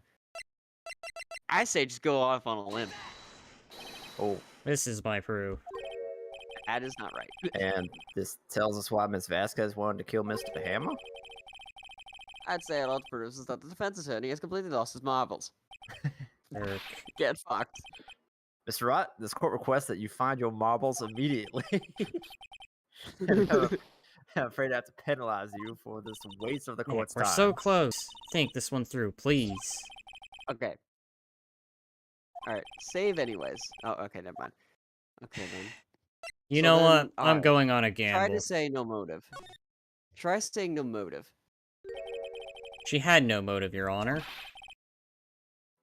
I say just go off on a limb. Oh, This is my proof. That is not right. and this tells us why Miss Vasquez wanted to kill Mr. Hammer? I'd say a lot proves is that the defense attorney has completely lost his marbles. Eric. Get fucked. Mr. Rott, this court requests that you find your marbles immediately. I'm afraid I have to penalize you for this waste of the Nick, court's we're time. so close. Think this one through, please. Okay. Alright, save anyways. Oh, okay, never mind. Okay, then. You So know then, what? I'm alright. going on a Try gamble. to say no motive. Try saying no motive. She had no motive, Your Honor.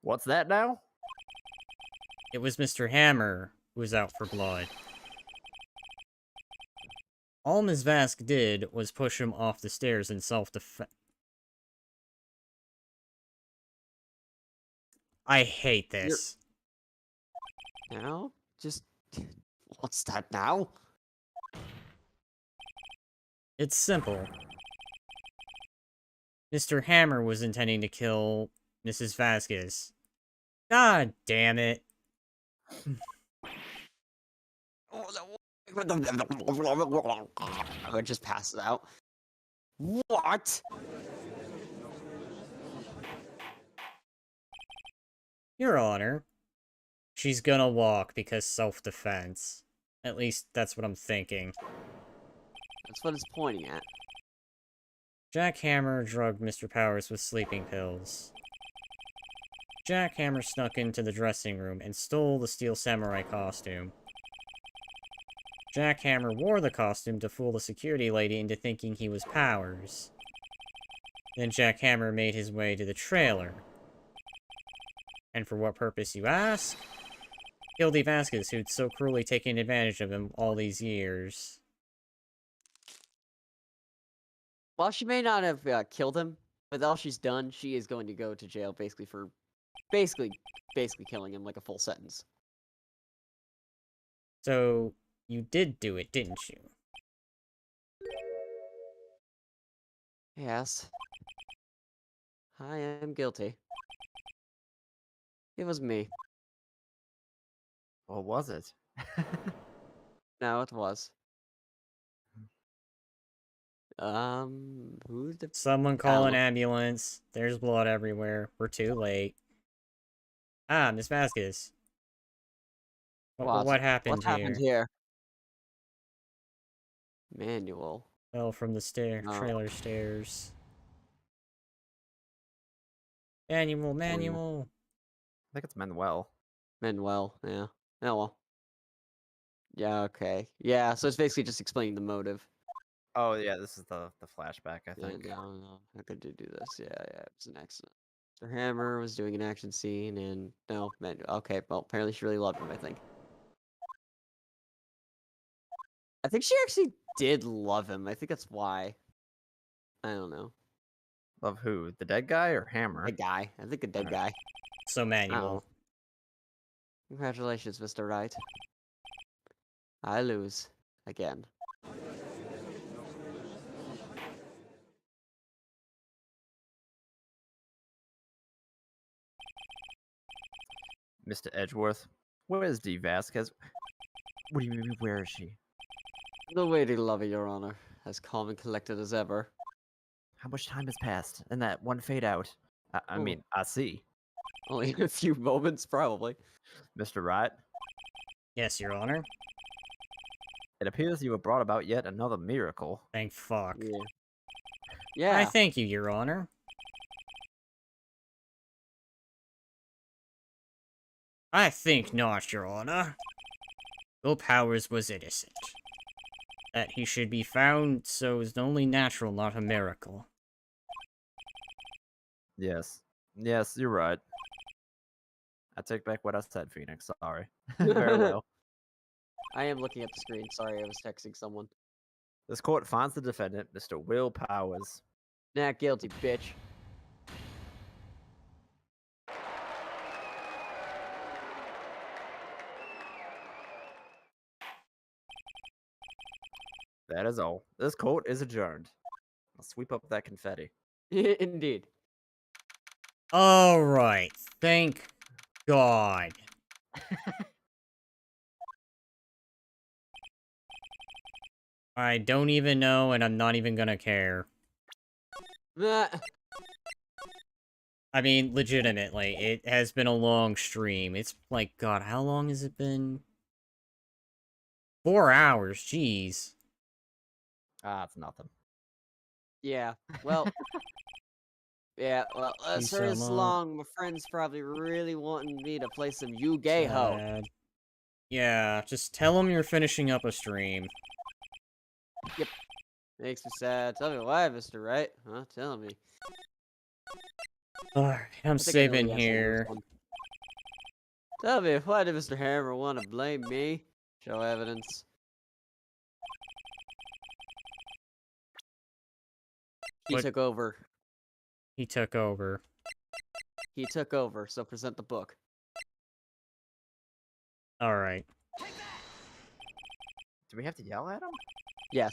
What's that now? It was Mr. Hammer who was out for blood. All Ms. Vask did was push him off the stairs in self-defense. I hate this. Now? Just... What's that now? It's simple. Mr. Hammer was intending to kill Mrs. Vasquez. God damn it. I just passed it out. What? Your Honor, she's gonna walk because self-defense. At least, that's what I'm thinking. That's what it's pointing at. Jack Hammer drugged Mr. Powers with sleeping pills. Jack Hammer snuck into the dressing room and stole the Steel Samurai costume. Jack Hammer wore the costume to fool the security lady into thinking he was Powers. Then Jack Hammer made his way to the trailer. And for what purpose, you ask? Hildy Vasquez, who'd so cruelly taken advantage of him all these years. While she may not have killed him, with all she's done, she is going to go to jail basically for basically killing him like a full sentence. So, you did do it, didn't you? Yes. I am guilty. It was me. What was it? No, it was. Who's the... Someone call an Ow. ambulance. There's blood everywhere. We're too late. Ah, Miss Vasquez. What happened What happened here? here? Manual. Fell from the No. trailer stairs. Manual. I think it's Manuel. Manuel, yeah. Oh well. Yeah, okay. Yeah, so it's basically just explaining the motive. Oh yeah, this is the flashback, I Yeah, think. no. How could you do this? Yeah, it's an accident. Mr. Hammer was doing an action scene and no, okay, well, apparently she really loved him, I think. I think she actually did love him. I think that's why. I don't know. Love who? The dead guy or Hammer? A guy. I think a dead Okay. guy. So Manual. Congratulations, Mr. Wright. I lose. Again. Mr. Edgeworth, Where is Dee Vasquez? What do you mean, where is she? The waiting lover, Your Honor, as calm and collected as ever. How much time has passed? And that one fade out. I Oh. mean, I see. Only in a few moments, probably. Mr. Wright, Yes, Your Honor. it appears you have brought about yet another miracle. Thank fuck. Yeah. I Yeah. thank you, Your Honor. I think not, Your Honor. Will Powers was innocent. That he should be found so is only natural, not a miracle. Yes. Yes, you're right. I take back what I said, Phoenix. Sorry. Very well. I am looking at the screen. Sorry, I was texting someone. This court finds the defendant, Mr. Will Powers. Not guilty, bitch. That is all. This court is adjourned. I'll sweep up that confetti. Indeed. Alright, thank God. I don't even know, and I'm not even gonna care. Nah. I mean, legitimately, it has been a long stream. It's like, God, how long has it been? 4 hours, jeez. Ah, it's nothing. Yeah. Well. Yeah. Well, You for this sum up. long, my friend's probably really wanting me to play some You Gay Ho. Sad. Yeah, just tell him you're finishing up a stream. Makes me sad. Tell me why, Mr. Wright. Huh? Tell me. Alright, I'm I think I know the saving answer to this here. one. Tell me, why did Mr. Hammer want to blame me? Show evidence. He What- took over. He took over. He took over, so present the book. Alright. Do we have to yell at him? Yes.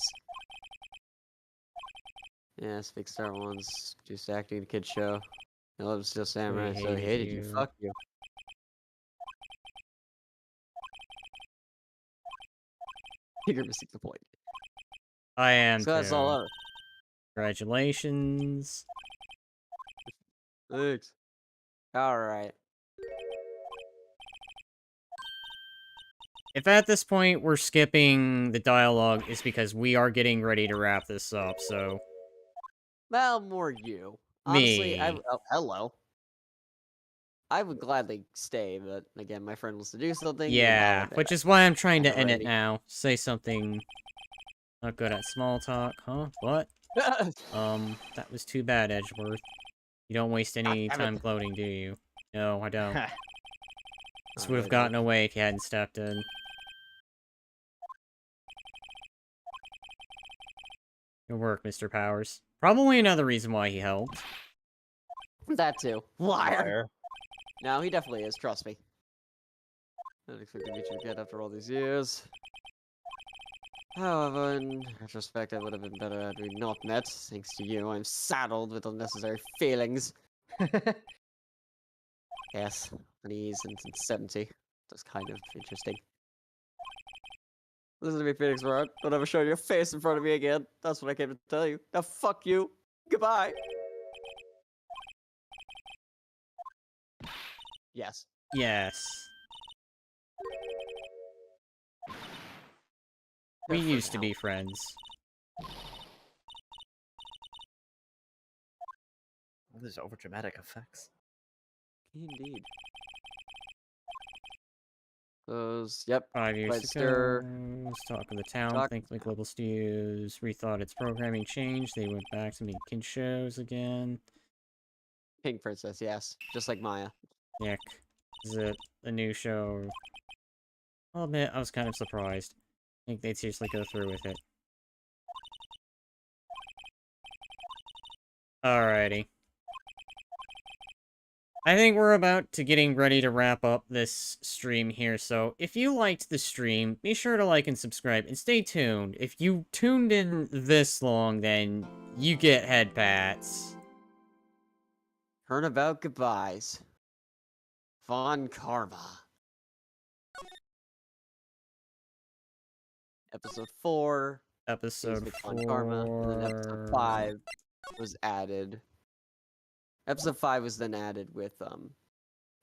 Yes, Big Star One's just acting in a kid's show. I love Steel Samurai, so he hated you. you. Fuck you. You're missing the point. I am So that's all too. over. Congratulations. Thanks. Alright. If at this point we're skipping the dialogue, it's because we are getting ready to wrap this up, so... Well, more you. Honestly, Me. oh, hello. I would gladly stay, but again, my friend wants to do something. Yeah, which is why I'm trying to end it Alrighty. now. Say something... Not good at small talk, huh? What? That was too bad, Edgeworth. You don't waste any damn it. time gloating, do you? No, I don't. Ha. This I would have really gotten don't. away if you hadn't stepped in. Good work, Mr. Powers. Probably another reason why he helped. That too. Liar. Liar. No, he definitely is, trust me. I didn't expect to meet you again after all these years. However, in retrospect, it would have been better had we not met. Thanks to you, I'm saddled with unnecessary feelings. Yes, unease and insanity. That's kind of interesting. Listen to me, Phoenix Wright. Don't ever show your face in front of me again. That's what I came to tell you. Now fuck you. Goodbye. Yes. Yes. We Good for used to now. be friends. All these overdramatic effects. Indeed. Those, yep. 5 years Right, ago, stir. Talk of the Town, Talk thankfully Global Studios rethought its programming change. They went back to making kid shows again. Pink Princess, yes. Just like Maya. Nick, is it a new show? I'll admit, I was kind of surprised. I think they'd seriously go through with it. Alrighty. I think we're about to getting ready to wrap up this stream here, so if you liked the stream, be sure to like and subscribe, and stay tuned. If you tuned in this long, then you get head pats. Turnabout goodbyes. Von Karma. Episode 4 is Episode with 4. Con Karma, and then episode 5 was added. Episode 5 was then added with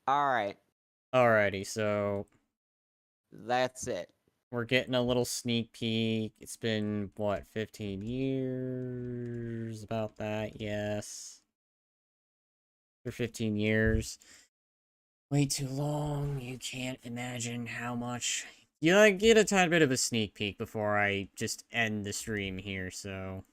Alright, Alrighty, so that's it. we're getting a little sneak peek. It's been, what, 15 years? About that, yes. For 15 years. Way too long. You can't imagine how much. You get a tiny bit of a sneak peek before I just end the stream here, so.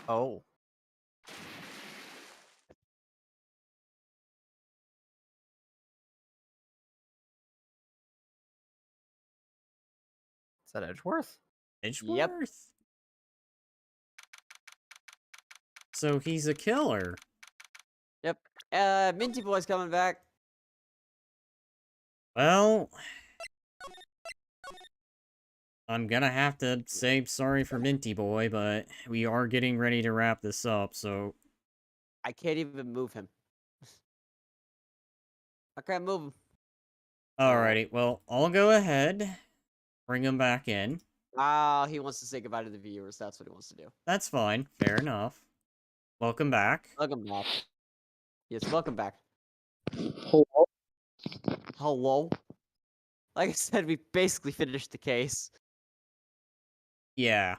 Oh. Is that Edgeworth? Edgeworth? So he's a killer. Yep. Minty Boy's coming back. Well, I'm gonna have to say sorry for Minty Boy, but we are getting ready to wrap this up, so. I can't even move him. I can't move him. Alrighty, well, I'll go ahead, bring him back in. Ah, he wants to say goodbye to the viewers. That's what he wants to do. That's fine, fair enough. Welcome back. Welcome back. Yes, welcome back. Hello? Hello? Like I said, we basically finished the case. Yeah,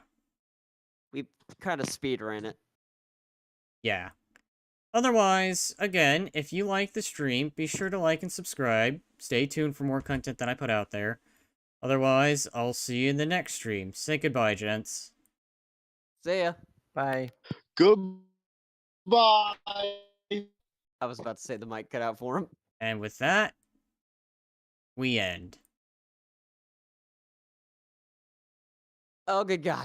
We kind of speedran it. yeah. Otherwise, again, if you like the stream, be sure to like and subscribe. Stay tuned for more content that I put out there. Otherwise, I'll see you in the next stream. Say goodbye, gents. See ya. Bye. Goodbye. I was about to say the mic cut out for him. And with that, we end. Oh, good God.